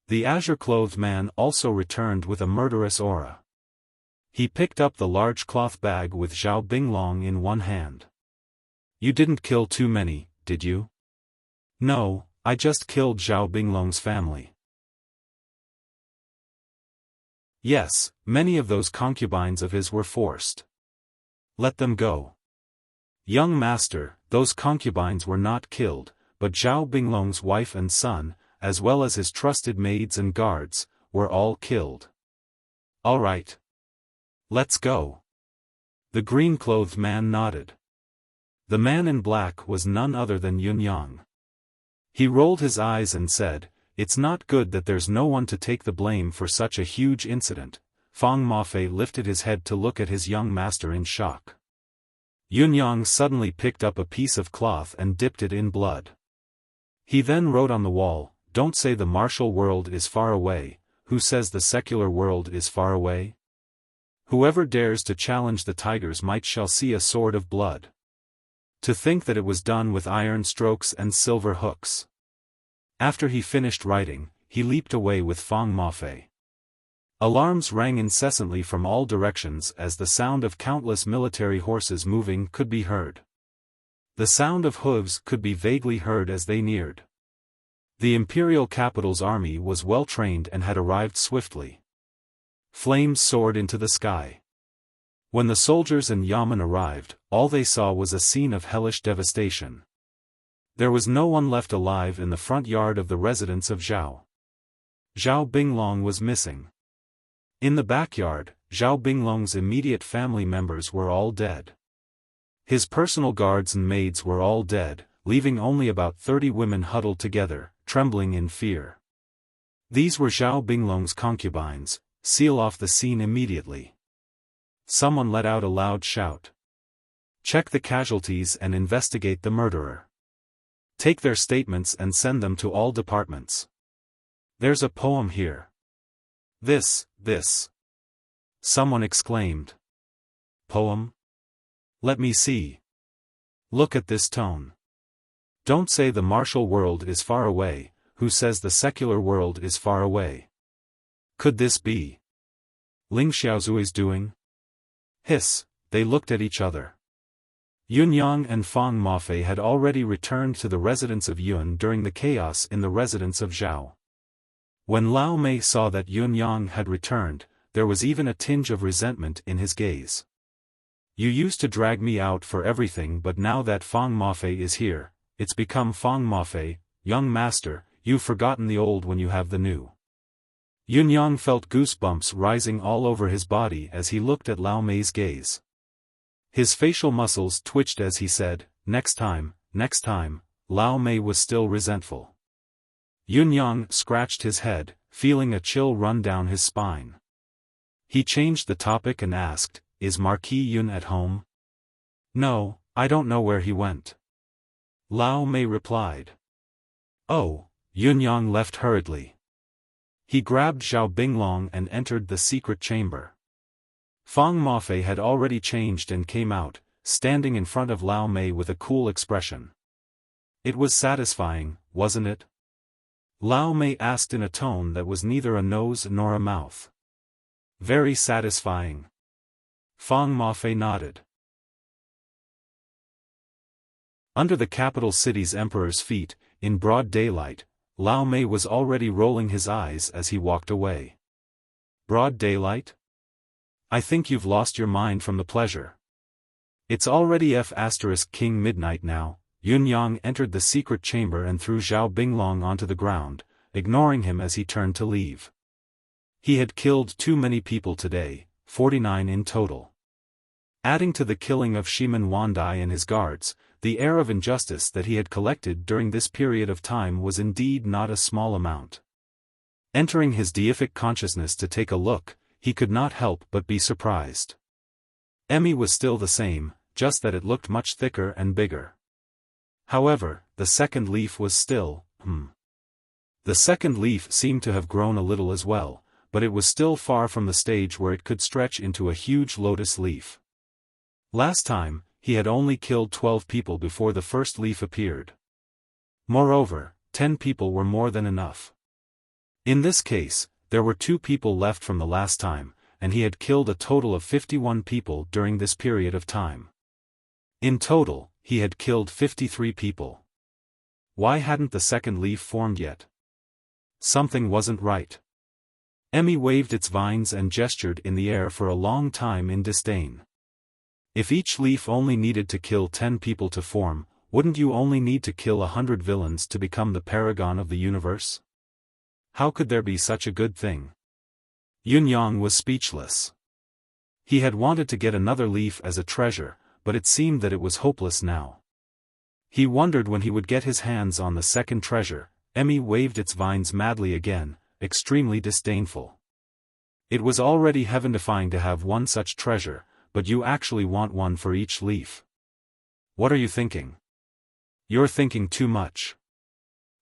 A: The azure-clothed man also returned with a murderous aura. He picked up the large cloth bag with Zhao Binglong in one hand. "You didn't kill too many, did you?" "No, I just killed Zhao Binglong's family." "Yes, many of those concubines of his were forced." "Let them go." "Young master, those concubines were not killed, but Zhao Binglong's wife and son, as well as his trusted maids and guards, were all killed." "All right. Let's go." The green-clothed man nodded. The man in black was none other than Yunyang. He rolled his eyes and said, "It's not good that there's no one to take the blame for such a huge incident." Fang Mafei lifted his head to look at his young master in shock. Yunyang suddenly picked up a piece of cloth and dipped it in blood. He then wrote on the wall, "Don't say the martial world is far away, who says the secular world is far away? Whoever dares to challenge the tigers might shall see a sword of blood." To think that it was done with iron strokes and silver hooks. After he finished writing, he leaped away with Fang Mafei. Alarms rang incessantly from all directions as the sound of countless military horses moving could be heard. The sound of hooves could be vaguely heard as they neared. The imperial capital's army was well trained and had arrived swiftly. Flames soared into the sky. When the soldiers and yeomen arrived, all they saw was a scene of hellish devastation. There was no one left alive in the front yard of the residence of Zhao. Zhao Binglong was missing. In the backyard, Zhao Binglong's immediate family members were all dead. His personal guards and maids were all dead, leaving only about 30 women huddled together, trembling in fear. These were Zhao Binglong's concubines. Seal off the scene immediately. Someone let out a loud shout. Check the casualties and investigate the murderer. Take their statements and send them to all departments. There's a poem here. This. Someone exclaimed. Poem? Let me see. Look at this tone. Don't say the martial world is far away, who says the secular world is far away? Could this be Ling Xiaozui's doing? Hiss, they looked at each other. Yunyang and Fang Mafei had already returned to the residence of Yun during the chaos in the residence of Zhao. When Lao Mei saw that Yunyang had returned, there was even a tinge of resentment in his gaze. You used to drag me out for everything, but now that Fang Mafei is here, it's become Fang Mafei, young master, you've forgotten the old when you have the new. Yunyang felt goosebumps rising all over his body as he looked at Lao Mei's gaze. His facial muscles twitched as he said, next time. Lao Mei was still resentful. Yunyang scratched his head, feeling a chill run down his spine. He changed the topic and asked, is Marquis Yun at home? No, I don't know where he went. Lao Mei replied. Oh, Yunyang left hurriedly. He grabbed Zhao Binglong and entered the secret chamber. Fang Mafei had already changed and came out, standing in front of Lao Mei with a cool expression. It was satisfying, wasn't it? Lao Mei asked in a tone that was neither a nose nor a mouth. Very satisfying. Fang Mafei nodded. Under the capital city's emperor's feet, in broad daylight, Lao Mei was already rolling his eyes as he walked away. Broad daylight? I think you've lost your mind from the pleasure. It's already King midnight now. Yunyang entered the secret chamber and threw Zhao Binglong onto the ground, ignoring him as he turned to leave. He had killed too many people today, 49 in total. Adding to the killing of Shiman Wandai and his guards, the air of injustice that he had collected during this period of time was indeed not a small amount. Entering his deific consciousness to take a look, he could not help but be surprised. Emmy was still the same, just that it looked much thicker and bigger. However, the second leaf was still, The second leaf seemed to have grown a little as well, but it was still far from the stage where it could stretch into a huge lotus leaf. Last time, he had only killed 12 people before the first leaf appeared. Moreover, 10 people were more than enough. In this case, there were 2 people left from the last time, and he had killed a total of 51 people during this period of time. In total, he had killed 53 people. Why hadn't the second leaf formed yet? Something wasn't right. Emmy waved its vines and gestured in the air for a long time in disdain. If each leaf only needed to kill 10 people to form, wouldn't you only need to kill 100 villains to become the paragon of the universe? How could there be such a good thing? Yunyang was speechless. He had wanted to get another leaf as a treasure, but it seemed that it was hopeless now. He wondered when he would get his hands on the second treasure. Emmy waved its vines madly again, extremely disdainful. It was already heaven-defying to have one such treasure, but you actually want one for each leaf. What are you thinking? You're thinking too much.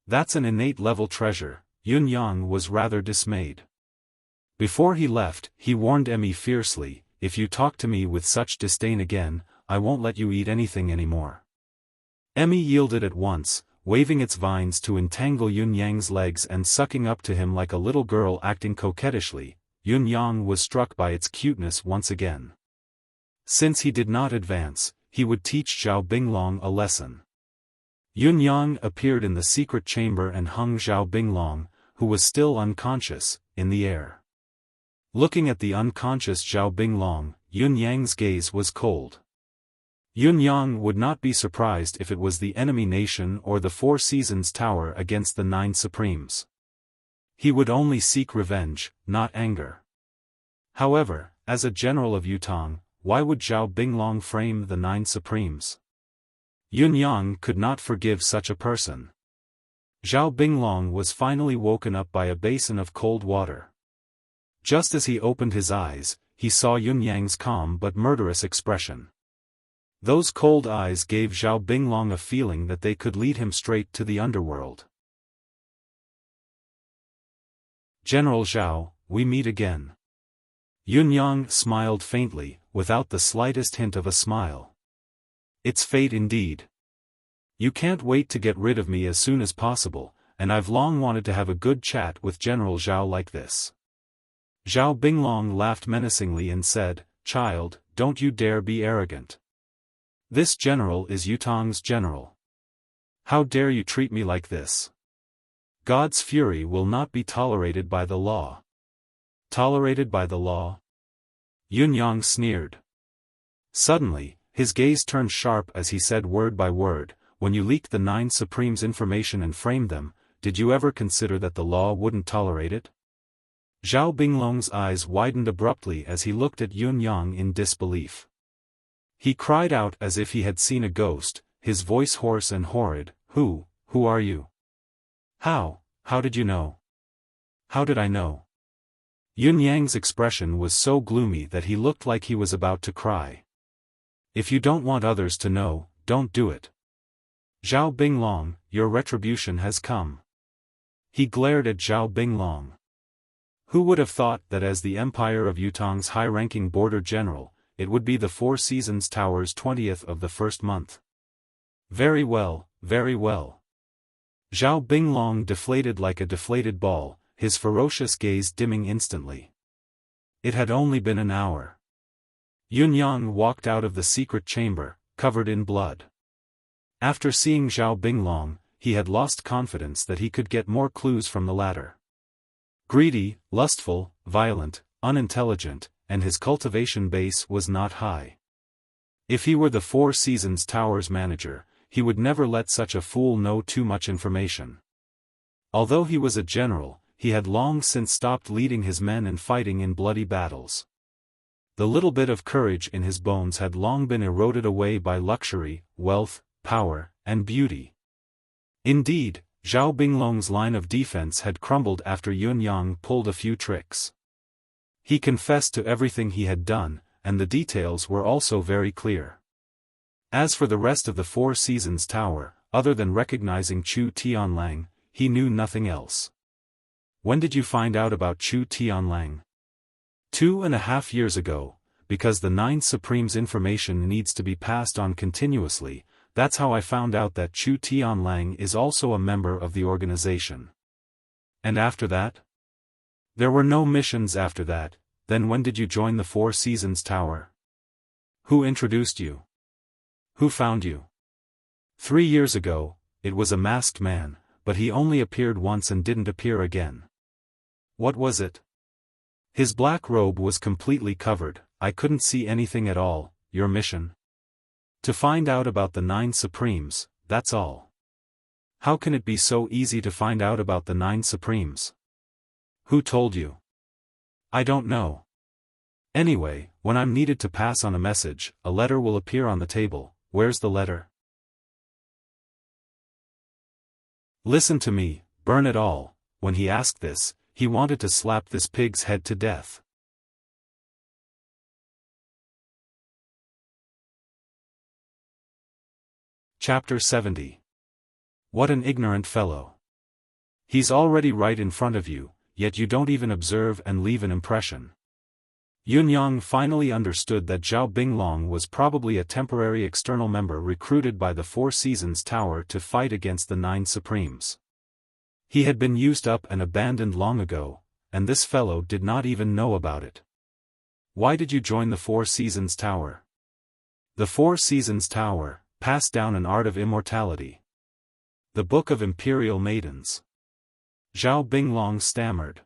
A: That's an innate level treasure. Yunyang was rather dismayed. Before he left, he warned Emmy fiercely, if you talk to me with such disdain again, I won't let you eat anything anymore. Emmy yielded at once, waving its vines to entangle Yunyang's legs and sucking up to him like a little girl acting coquettishly. Yunyang was struck by its cuteness once again. Since he did not advance, he would teach Zhao Binglong a lesson. Yun Yang appeared in the secret chamber and hung Zhao Binglong, who was still unconscious, in the air. Looking at the unconscious Zhao Binglong, Yun Yang's gaze was cold. Yun Yang would not be surprised if it was the enemy nation or the Four Seasons Tower against the Nine Supremes. He would only seek revenge, not anger. However, as a general of Yutong, why would Zhao Binglong frame the Nine Supremes? Yun Yang could not forgive such a person. Zhao Binglong was finally woken up by a basin of cold water. Just as he opened his eyes, he saw Yun Yang's calm but murderous expression. Those cold eyes gave Zhao Binglong a feeling that they could lead him straight to the underworld. General Zhao, we meet again. Yun Yang smiled faintly, without the slightest hint of a smile. It's fate indeed. You can't wait to get rid of me as soon as possible, and I've long wanted to have a good chat with General Zhao like this. Zhao Binglong laughed menacingly and said, "Child, don't you dare be arrogant. This general is Yutong's general. How dare you treat me like this? God's fury will not be tolerated by the law." Tolerated by the law? Yun Yang sneered. Suddenly, his gaze turned sharp as he said word by word, "When you leaked the Nine Supremes' information and framed them, did you ever consider that the law wouldn't tolerate it?" Zhao Binglong's eyes widened abruptly as he looked at Yun Yang in disbelief. He cried out as if he had seen a ghost, his voice hoarse and horrid, Who are you? How did you know? How did I know?" Yun Yang's expression was so gloomy that he looked like he was about to cry. "If you don't want others to know, don't do it. Zhao Binglong, your retribution has come." He glared at Zhao Binglong. Who would have thought that as the Empire of Yutong's high-ranking border general, it would be the Four Seasons Tower's 20th of the first month? Very well, very well. Zhao Binglong deflated like a deflated ball, his ferocious gaze dimming instantly. It had only been an hour. Yun Yang walked out of the secret chamber, covered in blood. After seeing Zhao Binglong, he had lost confidence that he could get more clues from the latter. Greedy, lustful, violent, unintelligent, and his cultivation base was not high. If he were the Four Seasons Tower's manager, he would never let such a fool know too much information. Although he was a general, he had long since stopped leading his men and fighting in bloody battles. The little bit of courage in his bones had long been eroded away by luxury, wealth, power, and beauty. Indeed, Zhao Binglong's line of defense had crumbled after Yun Yang pulled a few tricks. He confessed to everything he had done, and the details were also very clear. As for the rest of the Four Seasons Tower, other than recognizing Chu Tianlang, he knew nothing else. When did you find out about Chu Tianlang? 2.5 years ago, because the Nine Supremes' information needs to be passed on continuously. That's how I found out that Chu Tianlang is also a member of the organization. And after that? There were no missions after that. Then when did you join the Four Seasons Tower? Who introduced you? Who found you? 3 years ago, it was a masked man, but he only appeared once and didn't appear again. What was it? His black robe was completely covered, I couldn't see anything at all. Your mission? To find out about the Nine Supremes, that's all. How can it be so easy to find out about the Nine Supremes? Who told you? I don't know. Anyway, when I'm needed to pass on a message, a letter will appear on the table. Where's the letter? Listen to me, burn it all. When he asked this, he wanted to slap this pig's head to death. Chapter 70. What an ignorant fellow. He's already right in front of you, yet you don't even observe and leave an impression. Yun Yang finally understood that Zhao Binglong was probably a temporary external member recruited by the Four Seasons Tower to fight against the Nine Supremes. He had been used up and abandoned long ago, and this fellow did not even know about it. Why did you join the Four Seasons Tower? The Four Seasons Tower passed down an art of immortality. The Book of Imperial Maidens. Zhao Binglong stammered.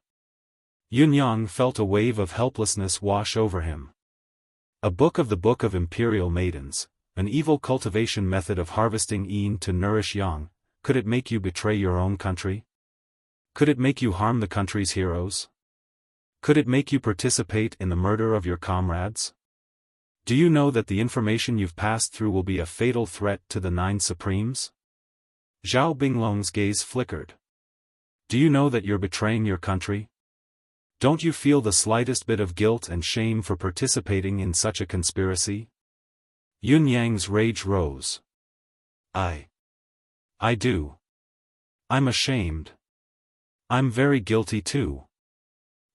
A: Yunyang felt a wave of helplessness wash over him. A book of the Book of Imperial Maidens, an evil cultivation method of harvesting yin to nourish yang, could it make you betray your own country? Could it make you harm the country's heroes? Could it make you participate in the murder of your comrades? Do you know that the information you've passed through will be a fatal threat to the Nine Supremes? Zhao Binglong's gaze flickered. Do you know that you're betraying your country? Don't you feel the slightest bit of guilt and shame for participating in such a conspiracy? Yun Yang's rage rose. I do. I'm ashamed. I'm very guilty too.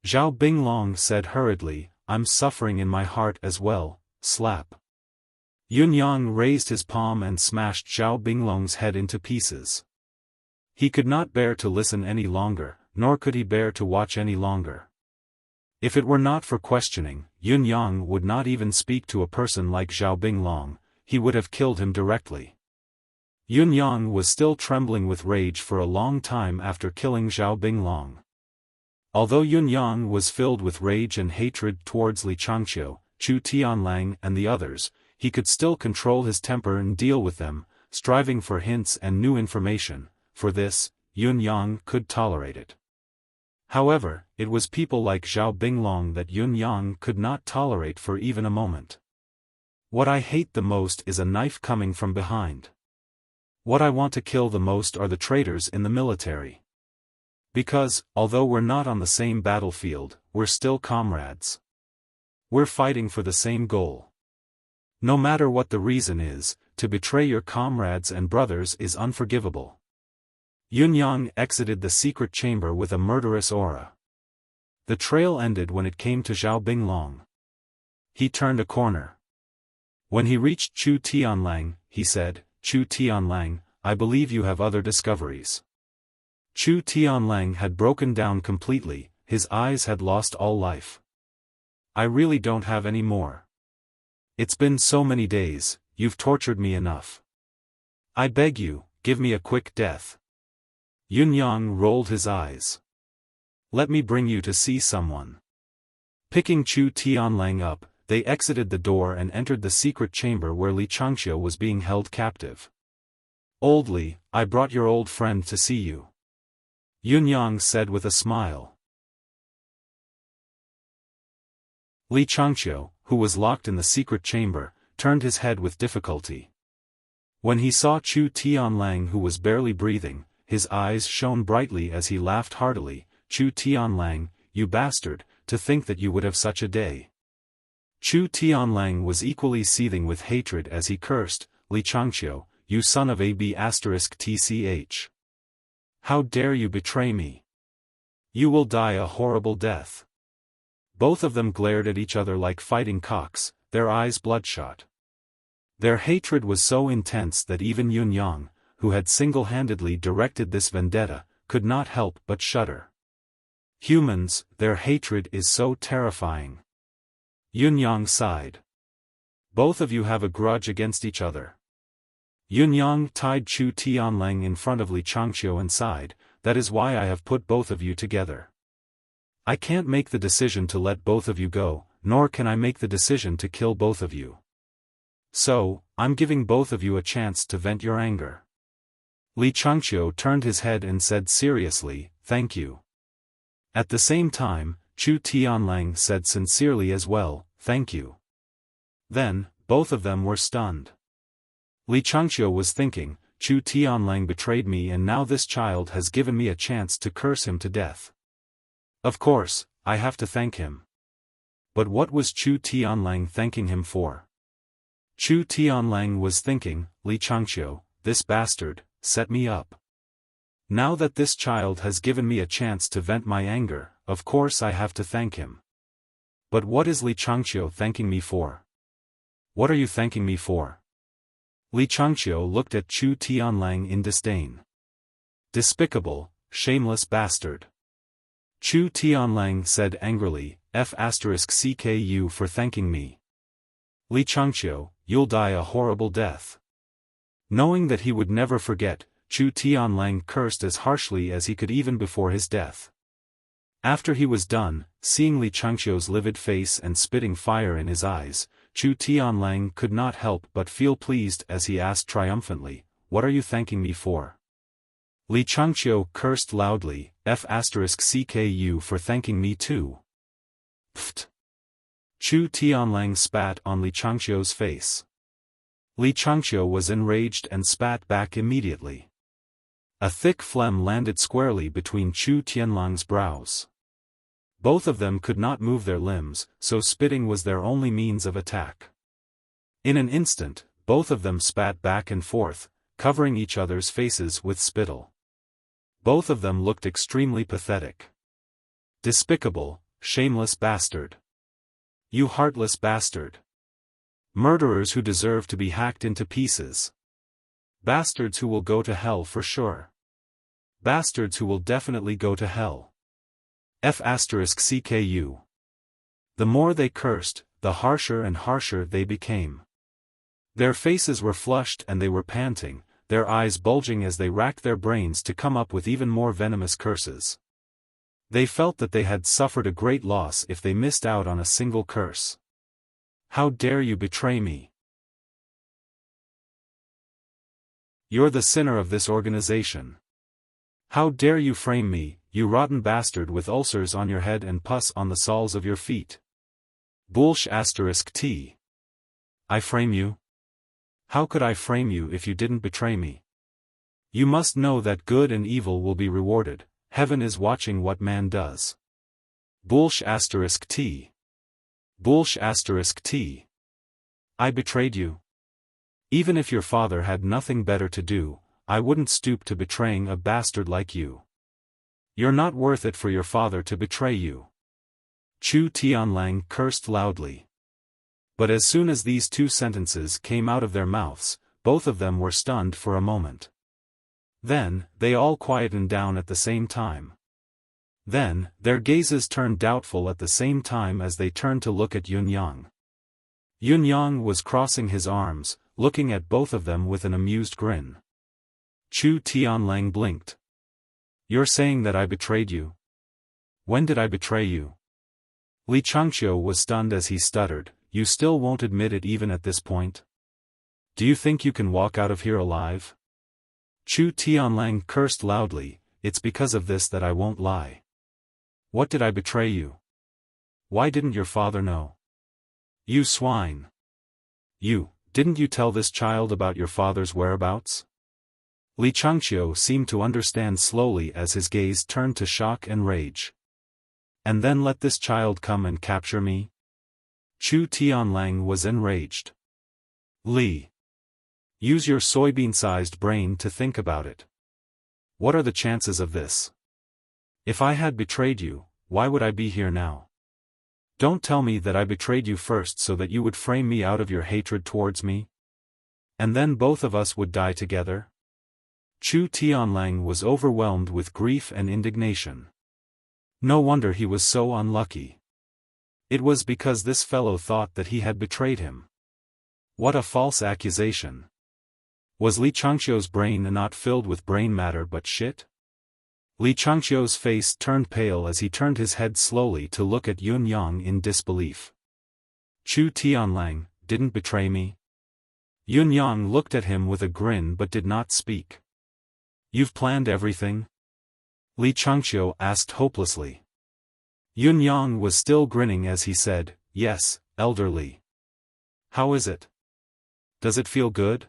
A: Zhao Binglong said hurriedly, I'm suffering in my heart as well, slap. Yun Yang raised his palm and smashed Zhao Binglong's head into pieces. He could not bear to listen any longer, nor could he bear to watch any longer. If it were not for questioning, Yun Yang would not even speak to a person like Zhao Binglong, he would have killed him directly. Yun Yang was still trembling with rage for a long time after killing Zhao Binglong. Although Yun Yang was filled with rage and hatred towards Li Changqiu, Chu Tianlang and the others, he could still control his temper and deal with them, striving for hints and new information. For this, Yun Yang could tolerate it. However, it was people like Zhao Binglong that Yun Yang could not tolerate for even a moment. What I hate the most is a knife coming from behind. What I want to kill the most are the traitors in the military. Because, although we're not on the same battlefield, we're still comrades. We're fighting for the same goal. No matter what the reason is, to betray your comrades and brothers is unforgivable. Yun Yang exited the secret chamber with a murderous aura. The trail ended when it came to Zhao Binglong. He turned a corner. When he reached Chu Tianlang, he said, Chu Tianlang, I believe you have other discoveries. Chu Tianlang had broken down completely, his eyes had lost all life. I really don't have any more. It's been so many days, you've tortured me enough. I beg you, give me a quick death. Yun Yang rolled his eyes. Let me bring you to see someone. Picking Chu Tianlang up, they exited the door and entered the secret chamber where Li Changqiu was being held captive. Old Li, I brought your old friend to see you. Yun Yang said with a smile. Li Changqiu, who was locked in the secret chamber, turned his head with difficulty. When he saw Chu Tianlang, who was barely breathing, his eyes shone brightly as he laughed heartily. Chu Tianlang, you bastard, to think that you would have such a day. Chu Tianlang was equally seething with hatred as he cursed, Li Changqiu, you son of a b*tch. How dare you betray me? You will die a horrible death. Both of them glared at each other like fighting cocks, their eyes bloodshot. Their hatred was so intense that even Yun Yang, who had single-handedly directed this vendetta, could not help but shudder. Humans, their hatred is so terrifying. Yun Yang sighed. Both of you have a grudge against each other. Yun Yang tied Chu Tianlang in front of Li Changqiu and sighed, that is why I have put both of you together. I can't make the decision to let both of you go, nor can I make the decision to kill both of you. So, I'm giving both of you a chance to vent your anger. Li Changqiu turned his head and said seriously, thank you. At the same time, Chu Tianlang said sincerely as well, thank you. Then, both of them were stunned. Li Changqiu was thinking, Chu Tianlang betrayed me and now this child has given me a chance to curse him to death. Of course, I have to thank him. But what was Chu Tianlang thanking him for? Chu Tianlang was thinking, Li Changqiu, this bastard, set me up. Now that this child has given me a chance to vent my anger, of course I have to thank him. But what is Li Changqiu thanking me for? What are you thanking me for? Li Changqiu looked at Chu Tianlang in disdain. Despicable, shameless bastard. Chu Tianlang said angrily, F***CKU for thanking me. Li Changqiu, you'll die a horrible death. Knowing that he would never forget, Chu Tianlang cursed as harshly as he could even before his death. After he was done, seeing Li Changqiu's livid face and spitting fire in his eyes, Chu Tianlang could not help but feel pleased as he asked triumphantly, "What are you thanking me for?" Li Changqiu cursed loudly, "F***CKU for thanking me too." Pfft. Chu Tianlang spat on Li Changqiu's face. Li Changqiu was enraged and spat back immediately. A thick phlegm landed squarely between Chu Tianlang's brows. Both of them could not move their limbs, so spitting was their only means of attack. In an instant, both of them spat back and forth, covering each other's faces with spittle. Both of them looked extremely pathetic. "Despicable, shameless bastard. You heartless bastard. Murderers who deserve to be hacked into pieces. Bastards who will go to hell for sure. Bastards who will definitely go to hell. F***CKU. The more they cursed, the harsher and harsher they became. Their faces were flushed and they were panting, their eyes bulging as they racked their brains to come up with even more venomous curses. They felt that they had suffered a great loss if they missed out on a single curse. "How dare you betray me? You're the sinner of this organization. How dare you frame me, you rotten bastard with ulcers on your head and pus on the soles of your feet. Bullsh**T. I frame you? How could I frame you if you didn't betray me? You must know that good and evil will be rewarded. Heaven is watching what man does. Bullsh**T. Bullsh**T. I betrayed you. Even if your father had nothing better to do, I wouldn't stoop to betraying a bastard like you. You're not worth it for your father to betray you." Chu Tianlang cursed loudly. But as soon as these two sentences came out of their mouths, both of them were stunned for a moment. Then, they all quietened down at the same time. Then, their gazes turned doubtful at the same time as they turned to look at Yunyang. Yunyang was crossing his arms, looking at both of them with an amused grin. Chu Tianlang blinked. "You're saying that I betrayed you? When did I betray you?" Li Changqiu was stunned as he stuttered, "You still won't admit it even at this point? Do you think you can walk out of here alive?" Chu Tianlang cursed loudly, "It's because of this that I won't lie. What did I betray you? Why didn't your father know? You swine. Didn't you tell this child about your father's whereabouts?" Li Changqiu seemed to understand slowly as his gaze turned to shock and rage. "And then let this child come and capture me?" Chu Tianlang was enraged. "Li, use your soybean-sized brain to think about it. What are the chances of this? If I had betrayed you, why would I be here now? Don't tell me that I betrayed you first so that you would frame me out of your hatred towards me? And then both of us would die together?" Chu Tianlang was overwhelmed with grief and indignation. No wonder he was so unlucky. It was because this fellow thought that he had betrayed him. What a false accusation. Was Li Changqiu's brain not filled with brain matter but shit? Li Changqiu's face turned pale as he turned his head slowly to look at Yunyang in disbelief. "Chu Tianlang didn't betray me?" Yunyang looked at him with a grin but did not speak. "You've planned everything?" Li Changqiu asked hopelessly. Yunyang was still grinning as he said, "Yes, Elder Li. How is it? Does it feel good?"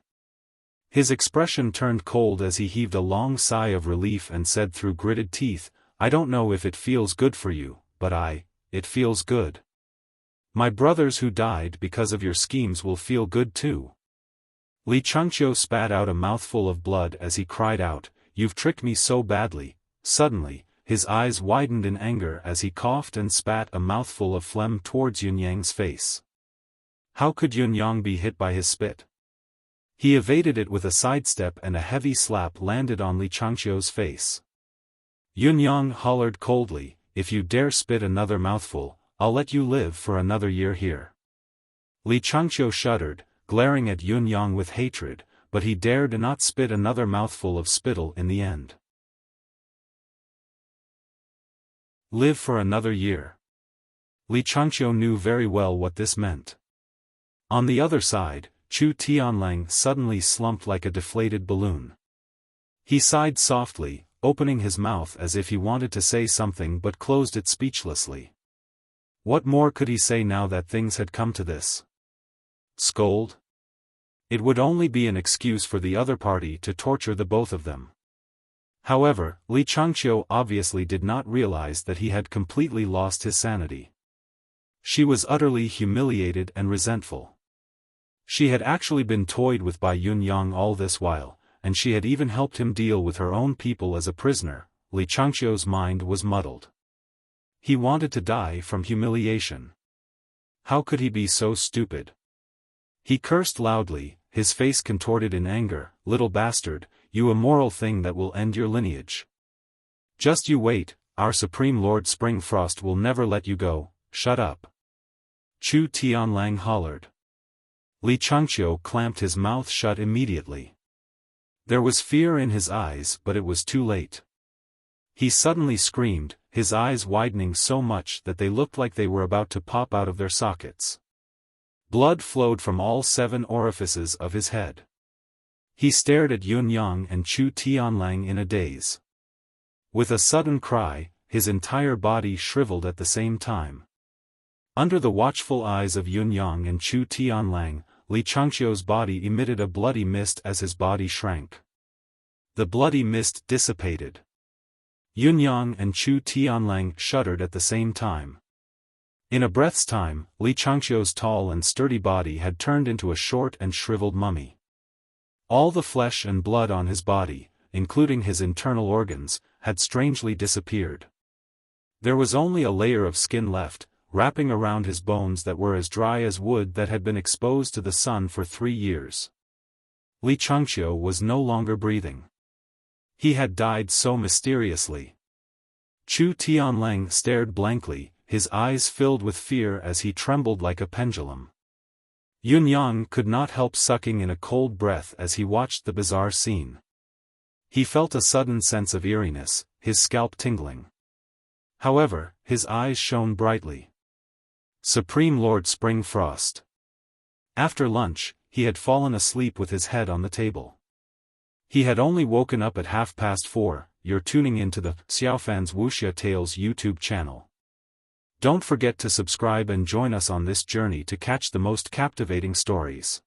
A: His expression turned cold as he heaved a long sigh of relief and said through gritted teeth, "I don't know if it feels good for you, but it feels good. My brothers who died because of your schemes will feel good too." Li Changqiu spat out a mouthful of blood as he cried out, "You've tricked me so badly." Suddenly, his eyes widened in anger as he coughed and spat a mouthful of phlegm towards Yunyang's face. How could Yunyang be hit by his spit? He evaded it with a sidestep and a heavy slap landed on Li Changqiu's face. Yunyang hollered coldly, "If you dare spit another mouthful, I'll let you live for another year here." Li Changqiu shuddered, glaring at Yunyang with hatred, but he dared not spit another mouthful of spittle in the end. Live for another year. Li Changqiu knew very well what this meant. On the other side, Chu Tianlang suddenly slumped like a deflated balloon. He sighed softly, opening his mouth as if he wanted to say something but closed it speechlessly. What more could he say now that things had come to this? Scold? It would only be an excuse for the other party to torture the both of them. However, Li Changqiu obviously did not realize that he had completely lost his sanity. She was utterly humiliated and resentful. She had actually been toyed with by Yunyang all this while, and she had even helped him deal with her own people as a prisoner. Li Changqiu's mind was muddled. He wanted to die from humiliation. How could he be so stupid? He cursed loudly, his face contorted in anger. Little bastard, you immoral thing that will end your lineage. Just you wait, our Supreme Lord Springfrost will never let you go. Shut up. Chu Tianlang hollered. Li Changqiu clamped his mouth shut immediately. There was fear in his eyes, but it was too late. He suddenly screamed, his eyes widening so much that they looked like they were about to pop out of their sockets. Blood flowed from all 7 orifices of his head. He stared at Yunyang and Chu Tianlang in a daze. With a sudden cry, his entire body shriveled at the same time. Under the watchful eyes of Yunyang and Chu Tianlang, Li Changqiu's body emitted a bloody mist as his body shrank. The bloody mist dissipated. Yunyang and Chu Tianlang shuddered at the same time. In a breath's time, Li Changqiu's tall and sturdy body had turned into a short and shriveled mummy. All the flesh and blood on his body, including his internal organs, had strangely disappeared. There was only a layer of skin left, wrapping around his bones that were as dry as wood that had been exposed to the sun for 3 years. Li Changqiu was no longer breathing. He had died so mysteriously. Chu Tianlang stared blankly, his eyes filled with fear as he trembled like a pendulum. Yunyang could not help sucking in a cold breath as he watched the bizarre scene. He felt a sudden sense of eeriness, his scalp tingling. However, his eyes shone brightly. Supreme Lord Springfrost. After lunch, he had fallen asleep with his head on the table. He had only woken up at 4:30. You're tuning into the Xiaofan's Wuxia Tales YouTube channel. Don't forget to subscribe and join us on this journey to catch the most captivating stories.